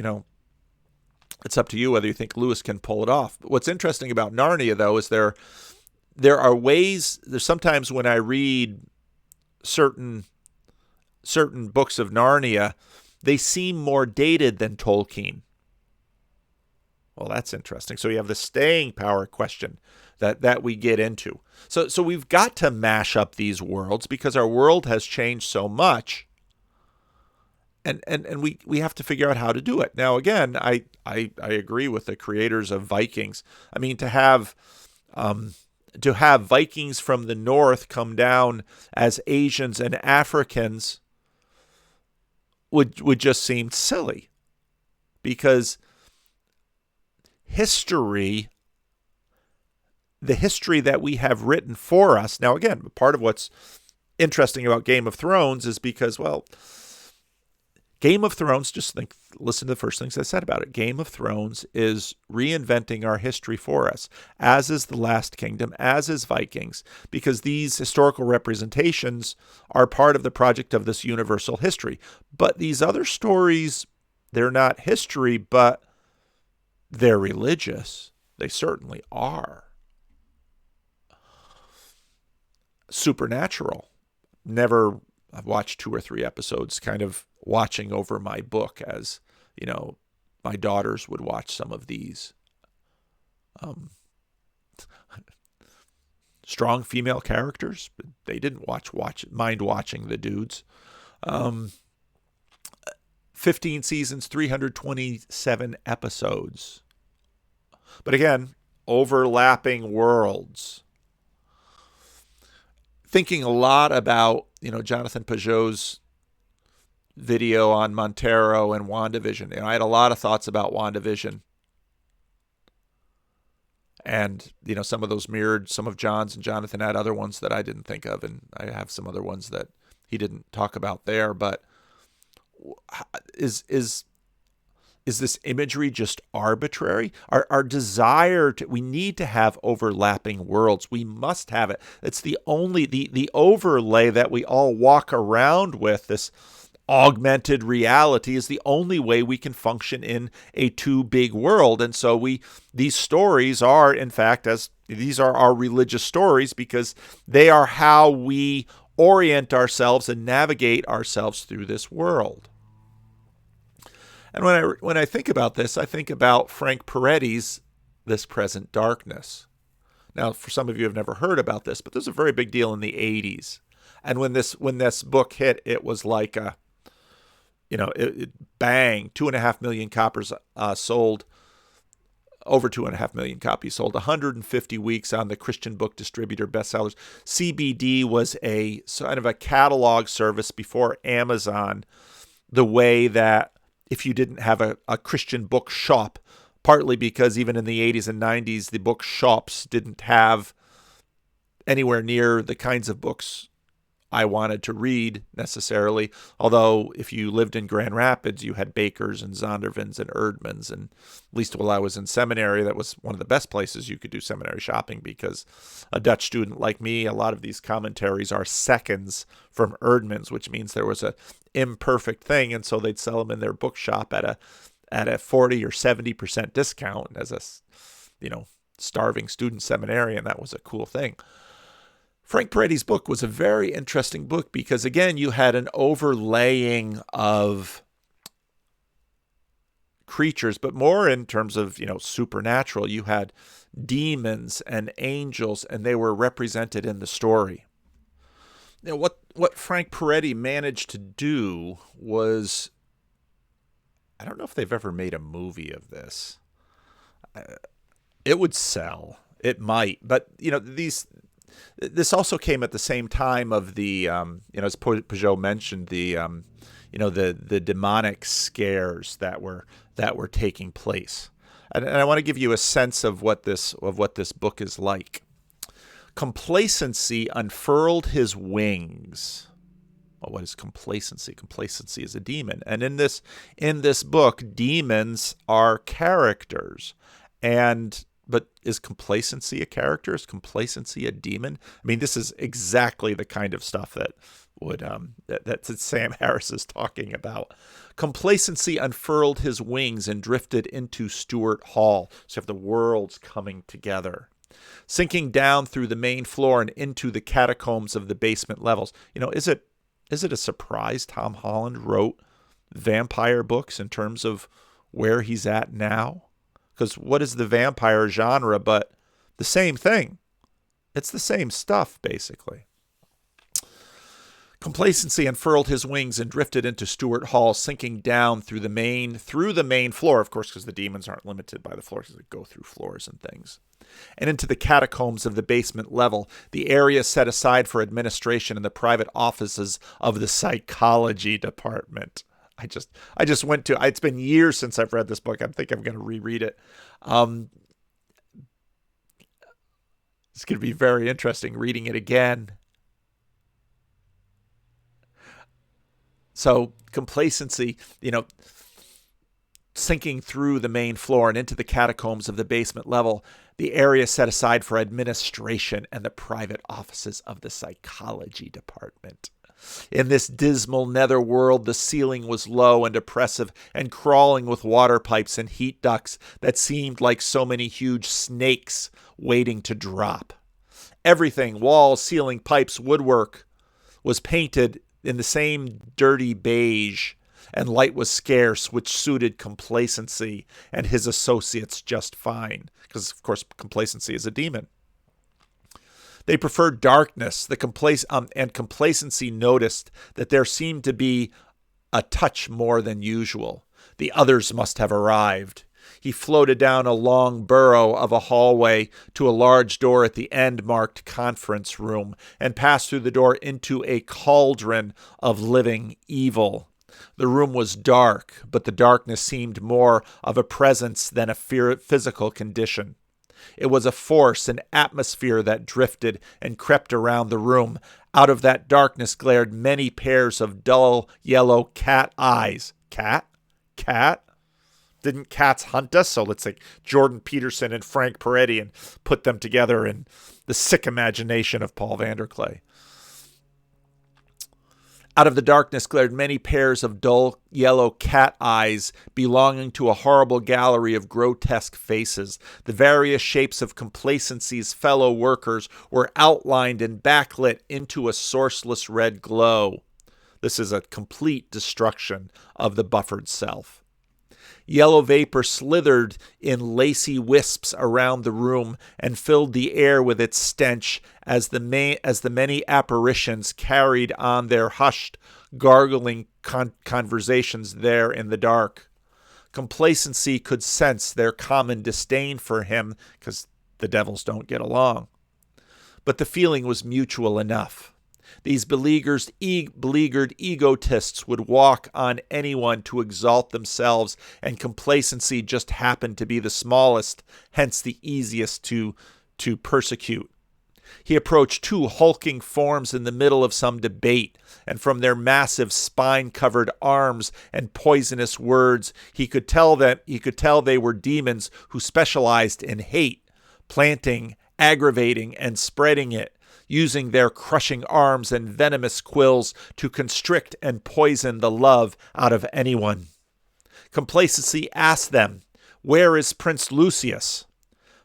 it's up to you whether you think Lewis can pull it off. But what's interesting about Narnia, though, is there are ways, there's sometimes when I read certain books of Narnia, they seem more dated than Tolkien. Well, that's interesting. So you have the staying power question that we get into. So we've got to mash up these worlds because our world has changed so much. And we have to figure out how to do it. Now, again, I agree with the creators of Vikings. I mean, to have Vikings from the north come down as Asians and Africans would just seem silly, because the history that we have written for us. Now, again, part of what's interesting about Game of Thrones is because, well, Game of Thrones, listen to the first things I said about it. Game of Thrones is reinventing our history for us, as is The Last Kingdom, as is Vikings, because these historical representations are part of the project of this universal history. But these other stories, they're not history, but they're religious. They certainly are. Supernatural. I've watched 2 or 3 episodes, kind of watching over my book as, my daughters would watch some of these. Strong female characters, but they didn't mind watching the dudes. 15 seasons, 327 episodes. But again, overlapping worlds. Thinking a lot about, Jonathan Pageau's video on Montero and WandaVision. I had a lot of thoughts about WandaVision. And, some of those mirrored some of John's, and Jonathan had other ones that I didn't think of. And I have some other ones that he didn't talk about there. But is this imagery just arbitrary? Our desire we need to have overlapping worlds. We must have it. It's the overlay that we all walk around with, this augmented reality, is the only way we can function in a too big world. And so these stories are, in fact, these are our religious stories, because they are how we orient ourselves and navigate ourselves through this world. And when I think about this, I think about Frank Peretti's This Present Darkness. Now, for some of you who have never heard about this, but this was a very big deal in the 80s. And when this book hit, it was like it bang, 2.5 million copies sold, over 2.5 million copies sold, 150 weeks on the Christian Book Distributor bestsellers. CBD was a sort of a catalog service before Amazon, the way that if you didn't have a Christian book shop, partly because even in the 80s and 90s, the book shops didn't have anywhere near the kinds of books I wanted to read necessarily. Although if you lived in Grand Rapids, you had Bakers and Zondervans and Erdmans. And at least while I was in seminary, that was one of the best places you could do seminary shopping, because a Dutch student like me, a lot of these commentaries are seconds from Erdmans, which means there was a imperfect thing. And so they'd sell them in their bookshop at a 40 or 70% discount as a, starving student seminarian. That was a cool thing. Frank Peretti's book was a very interesting book because, again, you had an overlaying of creatures, but more in terms of, supernatural. You had demons and angels, and they were represented in the story. What Frank Peretti managed to do was, I don't know if they've ever made a movie of this. It would sell. It might, but this also came at the same time of the, as Pageau mentioned, the demonic scares that were taking place, and I want to give you a sense of what this book is like. Complacency unfurled his wings. Well, what is complacency? Complacency is a demon, and in this book, demons are characters, but is complacency a character? Is complacency a demon? I mean, this is exactly the kind of stuff that Sam Harris is talking about. Complacency unfurled his wings and drifted into Stuart Hall. So you have the worlds coming together, sinking down through the main floor and into the catacombs of the basement levels. Is it a surprise Tom Holland wrote vampire books in terms of where he's at now? Because what is the vampire genre but the same thing? It's the same stuff, basically. Complacency unfurled his wings and drifted into Stuart Hall, sinking down through the main floor, of course, because the demons aren't limited by the floors, they go through floors and things, and into the catacombs of the basement level, the area set aside for administration and the private offices of the psychology department. I just went to, it's been years since I've read this book. I think I'm going to reread it. It's going to be very interesting reading it again. So complacency, sinking through the main floor and into the catacombs of the basement level, the area set aside for administration and the private offices of the psychology department. In this dismal nether world, the ceiling was low and oppressive and crawling with water pipes and heat ducts that seemed like so many huge snakes waiting to drop. Everything, walls, ceiling, pipes, woodwork, was painted in the same dirty beige, and light was scarce, which suited complacency and his associates just fine, because, of course, complacency is a demon. They preferred darkness, and complacency noticed that there seemed to be a touch more than usual. The others must have arrived. He floated down a long burrow of a hallway to a large door at the end marked conference room, and passed through the door into a cauldron of living evil. The room was dark, but the darkness seemed more of a presence than a physical condition. It was a force, an atmosphere that drifted and crept around the room. Out of that darkness glared many pairs of dull yellow cat eyes. Cat? Didn't cats hunt us? So let's take Jordan Peterson and Frank Peretti and put them together in the sick imagination of Paul Vanderklay. Out of the darkness glared many pairs of dull yellow cat eyes belonging to a horrible gallery of grotesque faces. The various shapes of complacency's fellow workers were outlined and backlit into a sourceless red glow. This is a complete destruction of the buffered self. Yellow vapor slithered in lacy wisps around the room and filled the air with its stench as the many apparitions carried on their hushed, gargling conversations there in the dark. Complacency could sense their common disdain for him, because the devils don't get along. But the feeling was mutual enough. These beleaguered egotists would walk on anyone to exalt themselves, and complacency just happened to be the smallest, hence the easiest to persecute. He approached two hulking forms in the middle of some debate, and from their massive spine-covered arms and poisonous words, he could tell they were demons who specialized in hate, planting, aggravating, and spreading it, using their crushing arms and venomous quills to constrict and poison the love out of anyone. Complacency asked them, "Where is Prince Lucius?"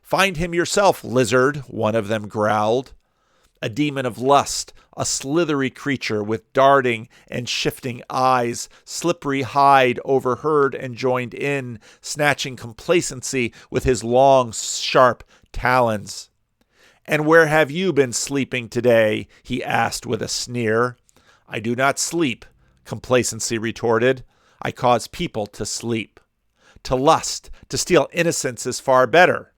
"Find him yourself, lizard," one of them growled. A demon of lust, a slithery creature with darting and shifting eyes, slippery hide overheard and joined in, snatching complacency with his long, sharp talons. "And where have you been sleeping today?" he asked with a sneer. "I do not sleep," complacency retorted. "I cause people to sleep. To lust, to steal innocence is far better.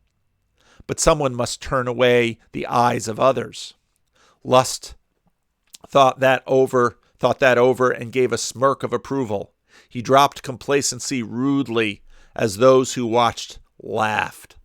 But someone must turn away the eyes of others." Lust thought that over and gave a smirk of approval. He dropped complacency rudely as those who watched laughed.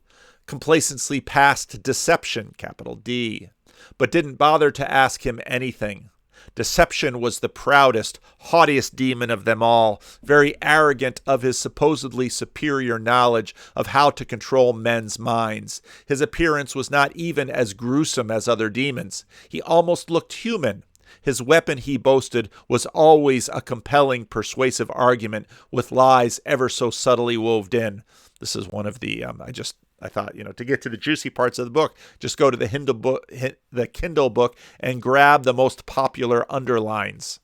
Complacency passed deception, capital D, but didn't bother to ask him anything. Deception was the proudest, haughtiest demon of them all, very arrogant of his supposedly superior knowledge of how to control men's minds. His appearance was not even as gruesome as other demons. He almost looked human. His weapon, he boasted, was always a compelling, persuasive argument with lies ever so subtly woved in. This is one of the, I thought, to get to the juicy parts of the book, just go to the Kindle book and grab the most popular underlines.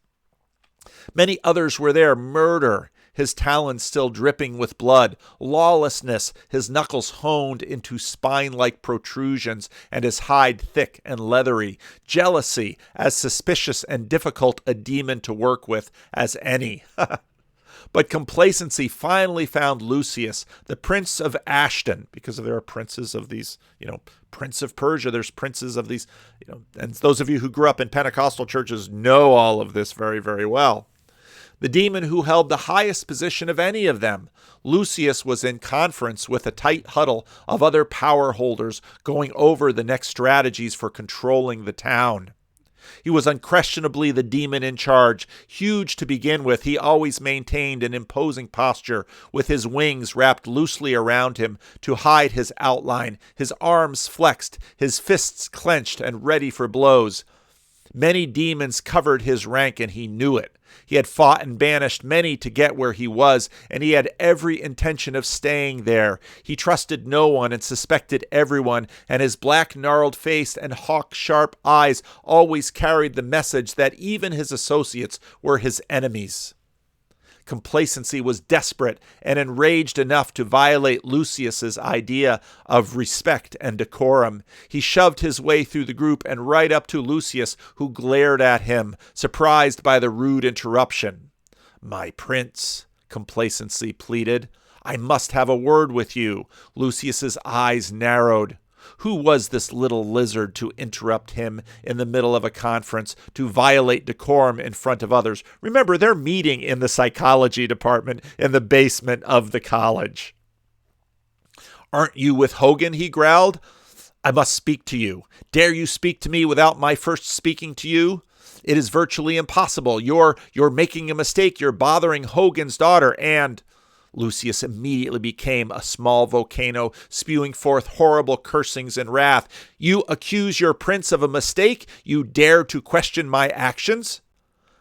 Many others were there. Murder, his talons still dripping with blood. Lawlessness, his knuckles honed into spine-like protrusions and his hide thick and leathery. Jealousy, as suspicious and difficult a demon to work with as any. But complacency finally found Lucius, the Prince of Ashton, because there are princes of these, Prince of Persia, there's princes of these, and those of you who grew up in Pentecostal churches know all of this very, very well. The demon who held the highest position of any of them. Lucius was in conference with a tight huddle of other power holders going over the next strategies for controlling the town. He was unquestionably the demon in charge. Huge to begin with, he always maintained an imposing posture, with his wings wrapped loosely around him to hide his outline, his arms flexed, his fists clenched and ready for blows. Many demons covered his rank, and he knew it. He had fought and banished many to get where he was, and he had every intention of staying there. He trusted no one and suspected everyone, and his black gnarled face and hawk-sharp eyes always carried the message that even his associates were his enemies. Complacency was desperate and enraged enough to violate Lucius's idea of respect and decorum. He shoved his way through the group and right up to Lucius, who glared at him, surprised by the rude interruption. "My prince," Complacency pleaded, "I must have a word with you." Lucius's eyes narrowed. Who was this little lizard to interrupt him in the middle of a conference, to violate decorum in front of others? Remember, they're meeting in the psychology department in the basement of the college. "Aren't you with Hogan?" he growled. "I must speak to you. Dare you speak to me without my first speaking to you? It is virtually impossible. You're making a mistake. You're bothering Hogan's daughter, and..." Lucius immediately became a small volcano, spewing forth horrible cursings and wrath. "You accuse your prince of a mistake? You dare to question my actions?"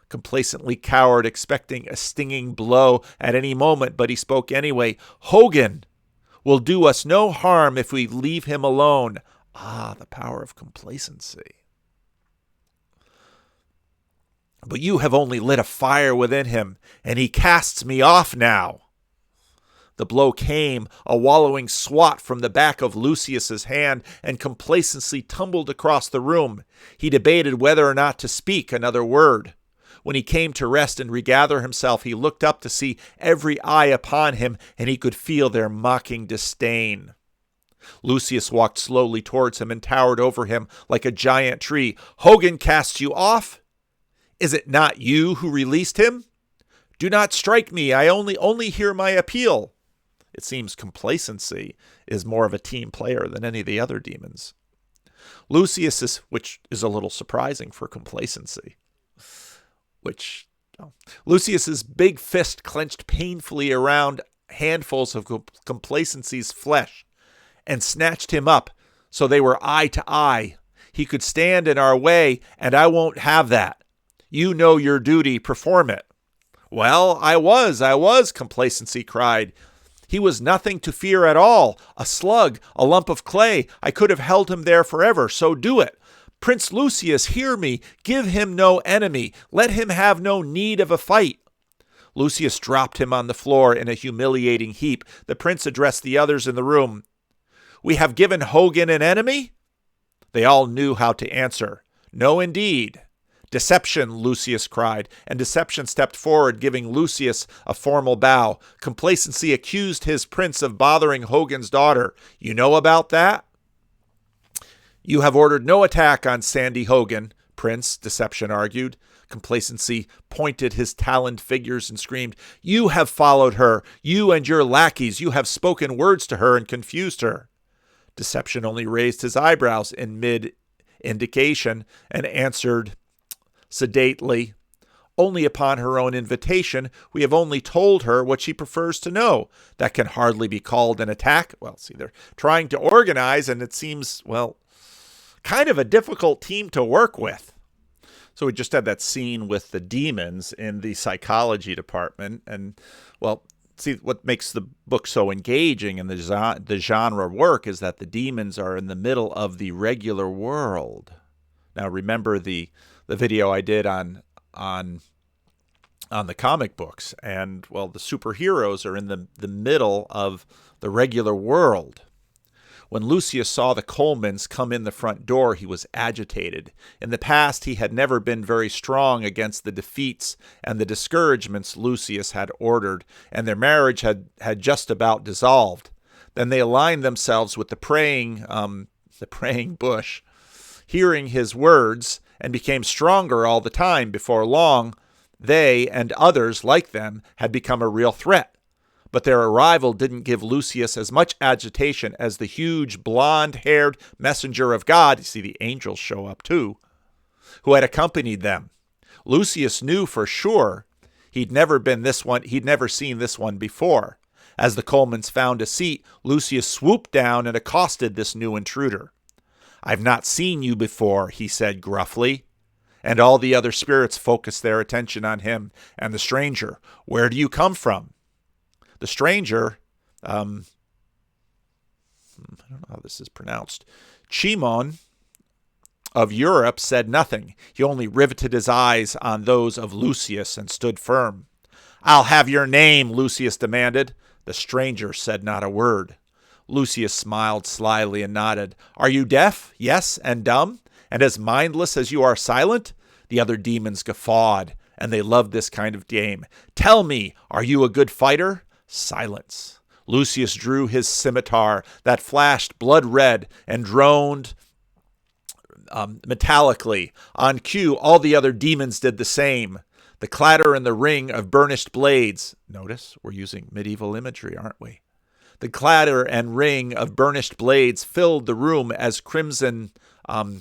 Complacently cowered, expecting a stinging blow at any moment, but he spoke anyway. "Hogan will do us no harm if we leave him alone." Ah, the power of complacency. "But you have only lit a fire within him, and he casts me off now." The blow came, a wallowing swat from the back of Lucius's hand, and Complacency tumbled across the room. He debated whether or not to speak another word. When he came to rest and regather himself, he looked up to see every eye upon him, and he could feel their mocking disdain. Lucius walked slowly towards him and towered over him like a giant tree. "Hogan casts you off? Is it not you who released him? Do not strike me. I only hear my appeal." It seems Complacency is more of a team player than any of the other demons. Which is a little surprising for Complacency. Lucius's big fist clenched painfully around handfuls of Complacency's flesh and snatched him up so they were eye to eye. "He could stand in our way, and I won't have that. You know your duty. Perform it." "Well, I was, Complacency cried. "He was nothing to fear at all. A slug, a lump of clay. I could have held him there forever, so do it. Prince Lucius, hear me. Give him no enemy. Let him have no need of a fight. Lucius dropped him on the floor in a humiliating heap. The prince addressed the others in the room. We have given Hogan an enemy? They all knew how to answer. No, indeed. Deception, Lucius cried, and Deception stepped forward, giving Lucius a formal bow. Complacency accused his prince of bothering Hogan's daughter. You know about that? You have ordered no attack on Sandy Hogan, Prince, Deception argued. Complacency pointed his taloned fingers and screamed, You have followed her, you and your lackeys. You have spoken words to her and confused her. Deception only raised his eyebrows in mid-indication and answered sedately, Only upon her own invitation. We have only told her what she prefers to know. That can hardly be called an attack. Well, see, they're trying to organize, and it seems, well, kind of a difficult team to work with. So we just had that scene with the demons in the psychology department. And, well, see, what makes the book so engaging and the genre work is that the demons are in the middle of the regular world. Now, remember the video I did on the comic books. And, well, the superheroes are in the middle of the regular world. When Lucius saw the Colemans come in the front door, he was agitated. In the past, he had never been very strong against the defeats and the discouragements Lucius had ordered, and their marriage had just about dissolved. Then they aligned themselves with the praying bush, hearing his words, and became stronger all the time. Before long, they and others like them had become a real threat. But their arrival didn't give Lucius as much agitation as the huge blonde-haired messenger of God, you see the angels show up too, who had accompanied them. Lucius knew for sure he'd never seen this one before. As the Colemans found a seat, Lucius swooped down and accosted this new intruder. I've not seen you before, he said gruffly. And all the other spirits focused their attention on him and the stranger. Where do you come from? The stranger, I don't know how this is pronounced, Chimon of Europe said nothing. He only riveted his eyes on those of Lucius and stood firm. I'll have your name, Lucius demanded. The stranger said not a word. Lucius smiled slyly and nodded. Are you deaf? Yes, and dumb? And as mindless as you are silent? The other demons guffawed, and they loved this kind of game. Tell me, are you a good fighter? Silence. Lucius drew his scimitar that flashed blood red and droned metallically. On cue, all the other demons did the same. The clatter and the ring of burnished blades. Notice, we're using medieval imagery, aren't we? The clatter and ring of burnished blades filled the room as crimson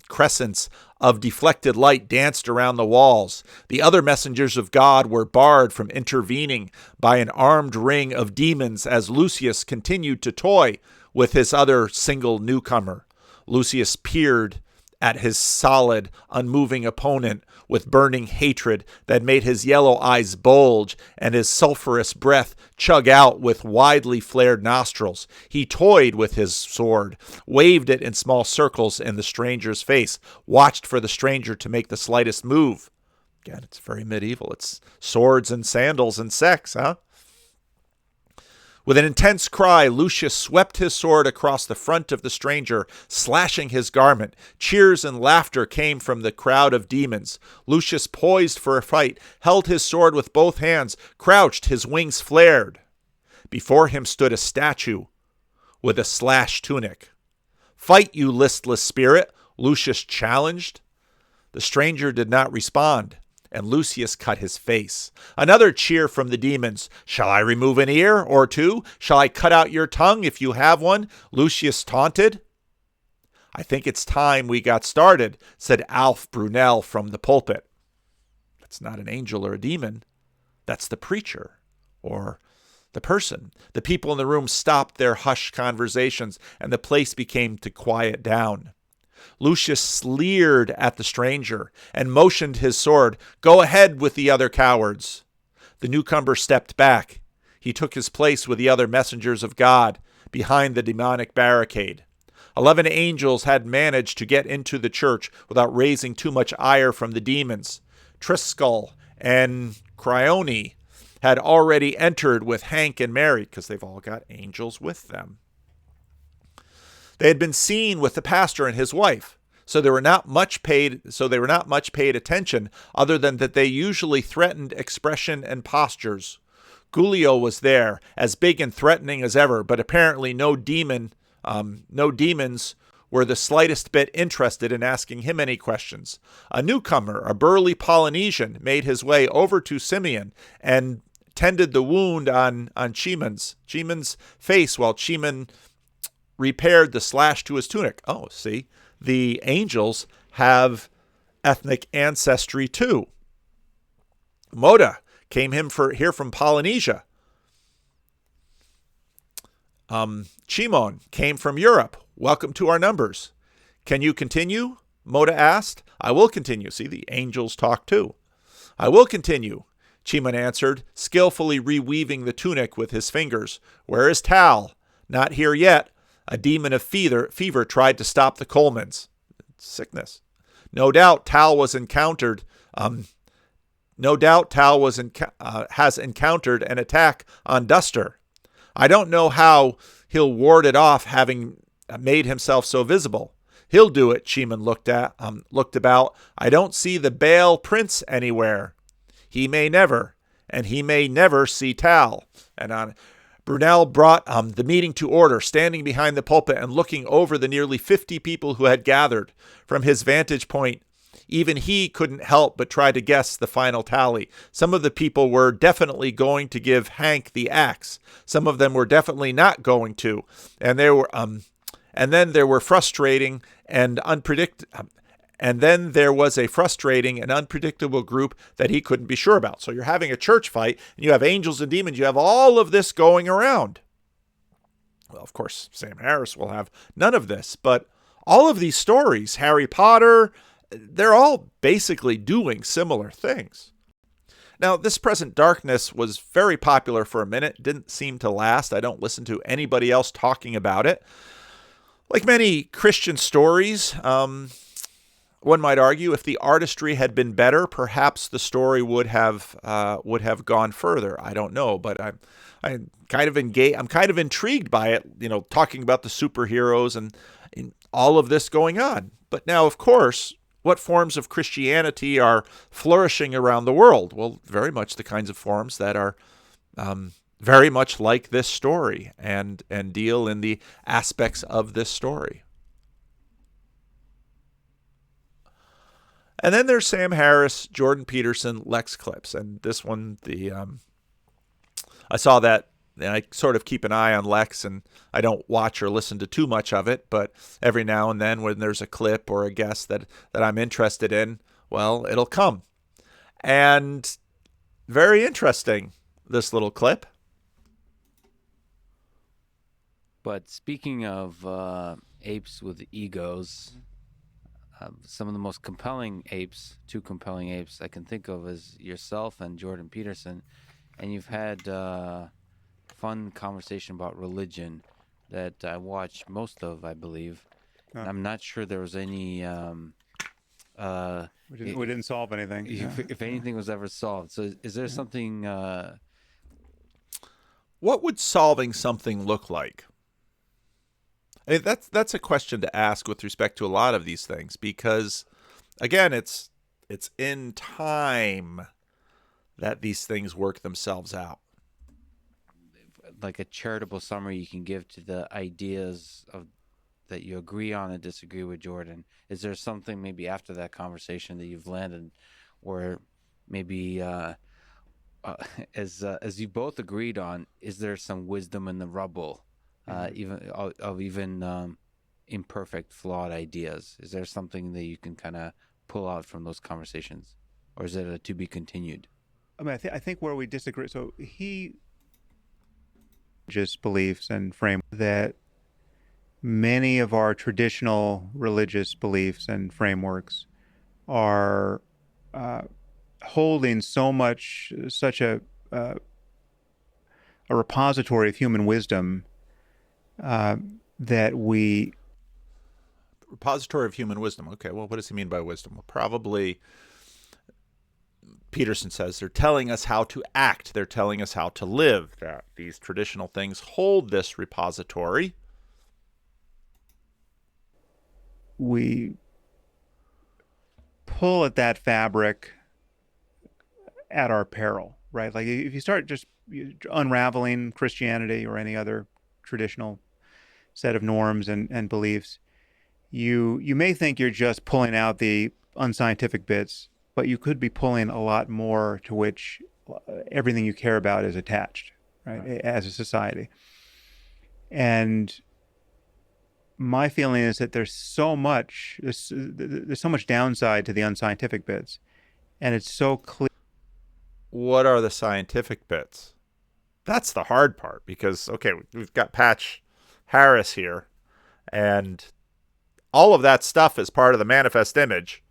crescents of deflected light danced around the walls. The other messengers of God were barred from intervening by an armed ring of demons as Lucius continued to toy with his other single newcomer. Lucius peered at his solid, unmoving opponent with burning hatred that made his yellow eyes bulge and his sulphurous breath chug out with widely flared nostrils. He toyed with his sword, waved it in small circles in the stranger's face, watched for the stranger to make the slightest move. Again, it's very medieval. It's swords and sandals and sex, huh? With an intense cry, Lucius swept his sword across the front of the stranger, slashing his garment. Cheers and laughter came from the crowd of demons. Lucius poised for a fight, held his sword with both hands, crouched, his wings flared. Before him stood a statue with a slashed tunic. Fight, you listless spirit, Lucius challenged. The stranger did not respond, and Lucius cut his face. Another cheer from the demons. Shall I remove an ear or two? Shall I cut out your tongue if you have one? Lucius taunted. I think it's time we got started, said Alf Brunel from the pulpit. That's not an angel or a demon. That's the preacher or the person. The people in the room stopped their hushed conversations, and the place became to quiet down. Lucius sneered at the stranger and motioned his sword. Go ahead with the other cowards. The newcomer stepped back. He took his place with the other messengers of God behind the demonic barricade. 11 angels had managed to get into the church without raising too much ire from the demons. Triskel and Cryone had already entered with Hank and Mary, because they've all got angels with them. They had been seen with the pastor and his wife, so they were not much paid attention, other than that they usually threatened expression and postures. Gulio was there, as big and threatening as ever, but apparently no demons were the slightest bit interested in asking him any questions. A newcomer, a burly Polynesian, made his way over to Simeon and tended the wound on Chimon's face while Chimon repaired the slash to his tunic. Oh, see, the angels have ethnic ancestry too. Moda came here from Polynesia. Chimon came from Europe. Welcome to our numbers. Can you continue? Moda asked. I will continue. See, the angels talk too. I will continue, Chimon answered, skillfully reweaving the tunic with his fingers. Where is Tal? Not here yet. A demon of fever tried to stop the Colemans. Sickness. No doubt Tal has encountered an attack on Duster. I don't know how he'll ward it off, having made himself so visible. He'll do it, Chimon looked about. I don't see the Baal Prince anywhere. He may never see Tal. And on Brunel brought the meeting to order, standing behind the pulpit and looking over the nearly 50 people who had gathered. From his vantage point, even he couldn't help but try to guess the final tally. Some of the people were definitely going to give Hank the axe. Some of them were definitely not going to. And then there was a frustrating and unpredictable group that he couldn't be sure about. So you're having a church fight, and you have angels and demons. You have all of this going around. Well, of course, Sam Harris will have none of this, but all of these stories, Harry Potter, they're all basically doing similar things. Now, This Present Darkness was very popular for a minute, didn't seem to last. I don't listen to anybody else talking about it. Like many Christian stories, one might argue if the artistry had been better, perhaps the story would have gone further. I don't know, but I'm kind of engaged. I'm kind of intrigued by it. Talking about the superheroes and all of this going on. But now, of course, what forms of Christianity are flourishing around the world? Well, very much the kinds of forms that are very much like this story and deal in the aspects of this story. And then there's Sam Harris, Jordan Peterson, Lex Clips. And this one, I saw that, and I sort of keep an eye on Lex, and I don't watch or listen to too much of it, but every now and then when there's a clip or a guest that I'm interested in, well, it'll come. And very interesting, this little clip. But speaking of apes with egos, some of the most compelling apes, two compelling apes I can think of is yourself and Jordan Peterson. And you've had fun conversation about religion that I watched most of, I believe. Oh. I'm not sure there was any... we didn't solve anything. If anything was ever solved. So is there something... What would solving something look like? I mean, that's a question to ask with respect to a lot of these things, because, again, it's in time that these things work themselves out. Like a charitable summary you can give to the ideas of that you agree on and disagree with Jordan. Is there something maybe after that conversation that you've landed, or maybe as you both agreed on, is there some wisdom in the rubble? Even imperfect, flawed ideas? Is there something that you can kind of pull out from those conversations, or is it a to be continued? I mean, I think where we disagree. So he just beliefs and frame that many of our traditional religious beliefs and frameworks are holding such a repository of human wisdom that we repository of human wisdom. Okay, well, what does he mean by wisdom? Well, probably Peterson says they're telling us how to act. They're telling us how to live. That these traditional things hold this repository. We pull at that fabric at our peril, right? Like if you start just unraveling Christianity or any other traditional set of norms and beliefs, you may think you're just pulling out the unscientific bits, but you could be pulling a lot more to which everything you care about is attached, right? As a society. And my feeling is that there's so much downside to the unscientific bits, and it's so clear. What are the scientific bits? That's the hard part, because, okay, we've got Patch Harris here, and all of that stuff is part of the manifest image.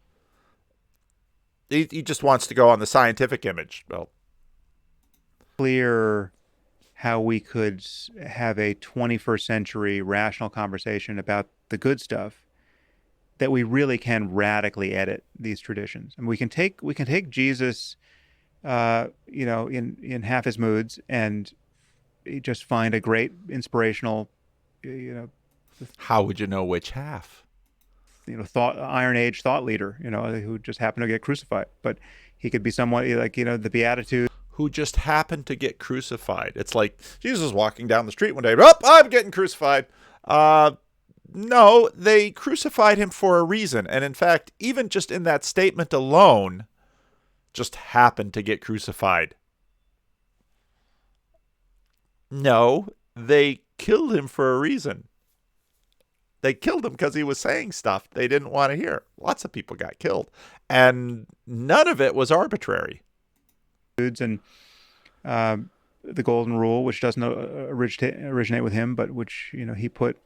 He just wants to go on the scientific image. Well, clear how we could have a 21st century rational conversation about the good stuff, that we really can radically edit these traditions. And we can take Jesus, in half his moods, and just find a great inspirational, how would you know which half? Iron Age thought leader, who just happened to get crucified. But he could be somewhat like, the Beatitudes. Who just happened to get crucified. It's like Jesus was walking down the street one day. Oh, I'm getting crucified. No, they crucified him for a reason. And in fact, even just in that statement alone, just happened to get crucified. No, they killed him for a reason. They killed him because he was saying stuff they didn't want to hear. Lots of people got killed. And none of it was arbitrary. And the Golden Rule, which doesn't originate with him, but which he put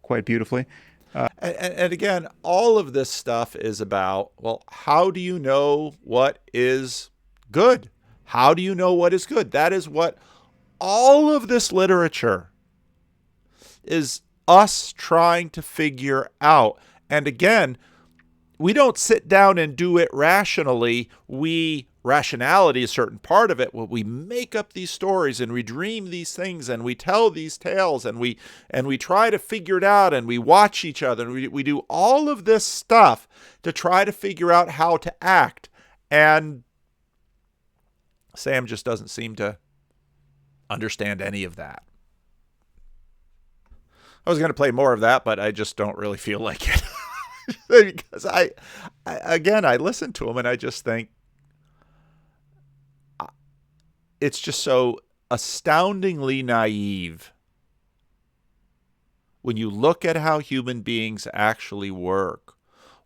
quite beautifully. And again, all of this stuff is about, well, how do you know what is good? How do you know what is good? That is what all of this literature is, us trying to figure out. And again, we don't sit down and do it rationally. Rationality is a certain part of it. Well, we make up these stories and we dream these things and we tell these tales and we try to figure it out, and we watch each other, and we do all of this stuff to try to figure out how to act. And Sam just doesn't seem to understand any of that. I was going to play more of that, but I just don't really feel like it. Because I listen to him and I just think it's just so astoundingly naive when you look at how human beings actually work,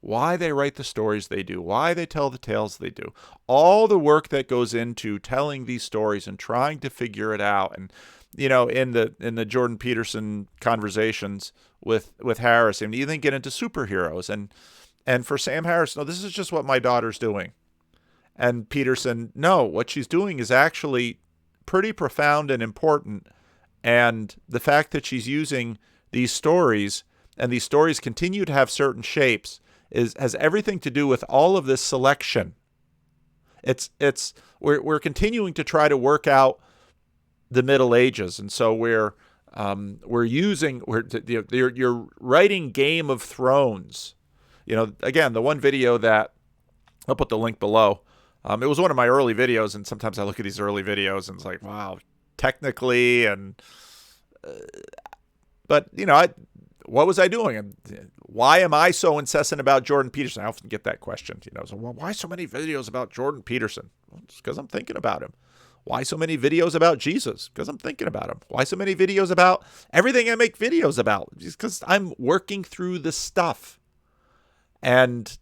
why they write the stories they do, why they tell the tales they do, all the work that goes into telling these stories and trying to figure it out. And in the Jordan Peterson conversations with Harris, and you then get into superheroes, and for Sam Harris, no, this is just what my daughter's doing. And Peterson, no, what she's doing is actually pretty profound and important. And the fact that she's using these stories, and these stories continue to have certain shapes, has everything to do with all of this selection. We're continuing to try to work out the Middle Ages, and so you're writing Game of Thrones. Again, the one video that I'll put the link below. It was one of my early videos, and sometimes I look at these early videos and it's like, wow, technically, but what was I doing? Why am I so incessant about Jordan Peterson? I often get that question. So, well, why so many videos about Jordan Peterson? Well, it's because I'm thinking about him. Why so many videos about Jesus? Because I'm thinking about him. Why so many videos about everything I make videos about? Just because I'm working through the stuff. And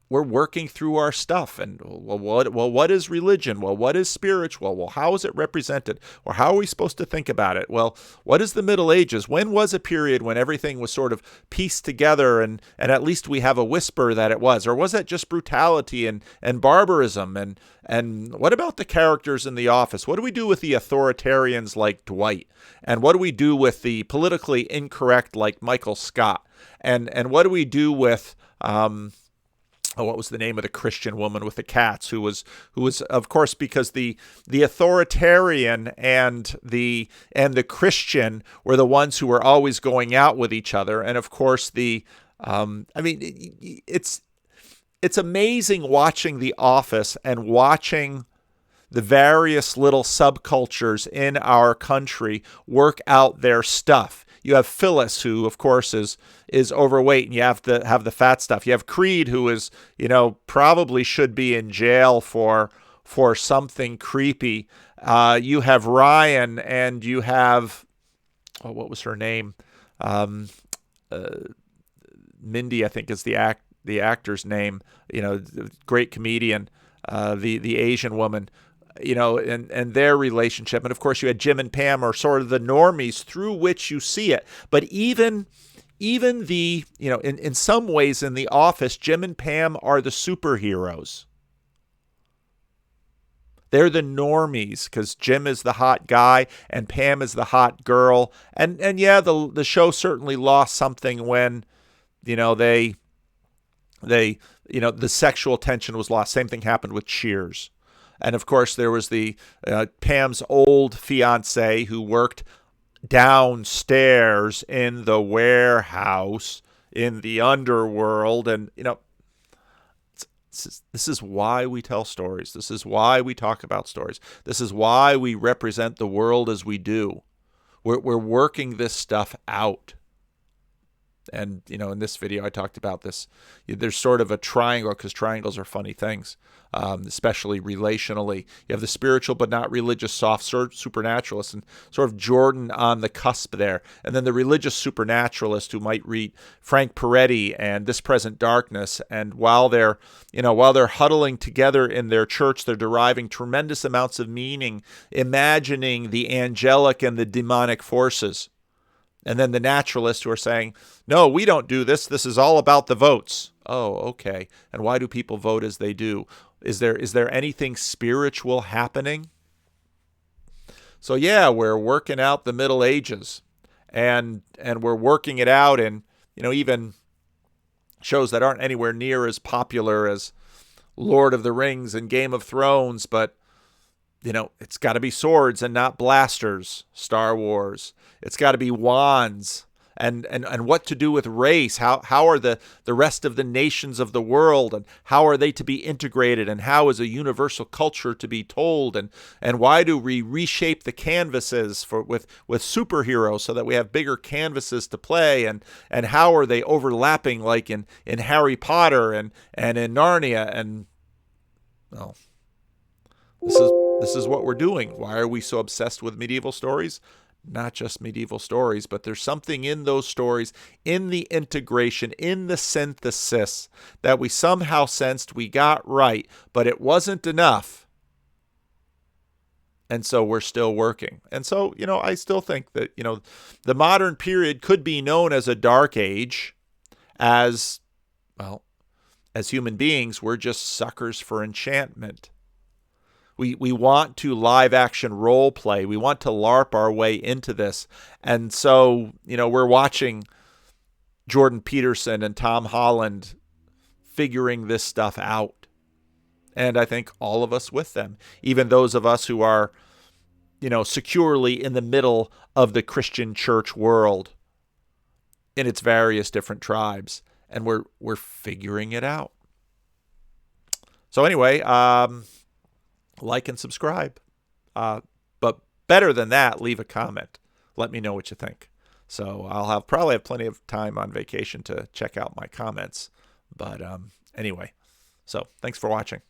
we're working through our stuff. And what is religion? Well, what is spiritual? Well, how is it represented? Or how are we supposed to think about it? Well, what is the Middle Ages? When was a period when everything was sort of pieced together and at least we have a whisper that it was? Or was that just brutality and barbarism? And what about the characters in The Office? What do we do with the authoritarians like Dwight? And what do we do with the politically incorrect like Michael Scott? And what do we do with what was the name of the Christian woman with the cats who was of course, because the authoritarian and the Christian were the ones who were always going out with each other. And of course it's amazing watching The Office and watching the various little subcultures in our country work out their stuff. You have Phyllis, who of course is overweight, and you have to have the fat stuff. You have Creed, who is, probably should be in jail for something creepy. You have Ryan, and you have, what was her name? Mindy, I think, is the actor's name. Great comedian, the Asian woman. And their relationship. And of course, you had Jim and Pam are sort of the normies through which you see it. But even the, in some ways in The Office, Jim and Pam are the superheroes. They're the normies because Jim is the hot guy and Pam is the hot girl. And yeah, the show certainly lost something when, the sexual tension was lost. Same thing happened with Cheers. And of course, there was the Pam's old fiance who worked downstairs in the warehouse in the underworld. And, this is why we tell stories. This is why we talk about stories. This is why we represent the world as we do. We're working this stuff out. And, in this video, I talked about this. There's sort of a triangle, because triangles are funny things, especially relationally. You have the spiritual but not religious soft supernaturalist, and sort of Jordan on the cusp there. And then the religious supernaturalist who might read Frank Peretti and This Present Darkness. And while they're huddling together in their church, they're deriving tremendous amounts of meaning, imagining the angelic and the demonic forces. And then the naturalists who are saying, no, we don't do this. This is all about the votes. Oh, okay. And why do people vote as they do? Is there anything spiritual happening? So yeah, we're working out the Middle Ages, and we're working it out in, even shows that aren't anywhere near as popular as Lord of the Rings and Game of Thrones, but it's got to be swords and not blasters. Star Wars. It's got to be wands. And what to do with race. How are the rest of the nations of the world, and how are they to be integrated, and how is a universal culture to be told, and why do we reshape the canvases with superheroes so that we have bigger canvases to play, and how are they overlapping like in Harry Potter and in Narnia, and well, this is what we're doing. Why are we so obsessed with medieval stories? Not just medieval stories, but there's something in those stories, in the integration, in the synthesis, that we somehow sensed we got right, but it wasn't enough. And so we're still working. And so, I still think that, the modern period could be known as a dark age, as human beings, we're just suckers for enchantment. We want to live action role play. We want to LARP our way into this. And so, we're watching Jordan Peterson and Tom Holland figuring this stuff out. And I think all of us with them, even those of us who are, securely in the middle of the Christian church world in its various different tribes. And we're figuring it out. So anyway, like and subscribe. But better than that, leave a comment. Let me know what you think. So I'll probably have plenty of time on vacation to check out my comments. But anyway, so thanks for watching.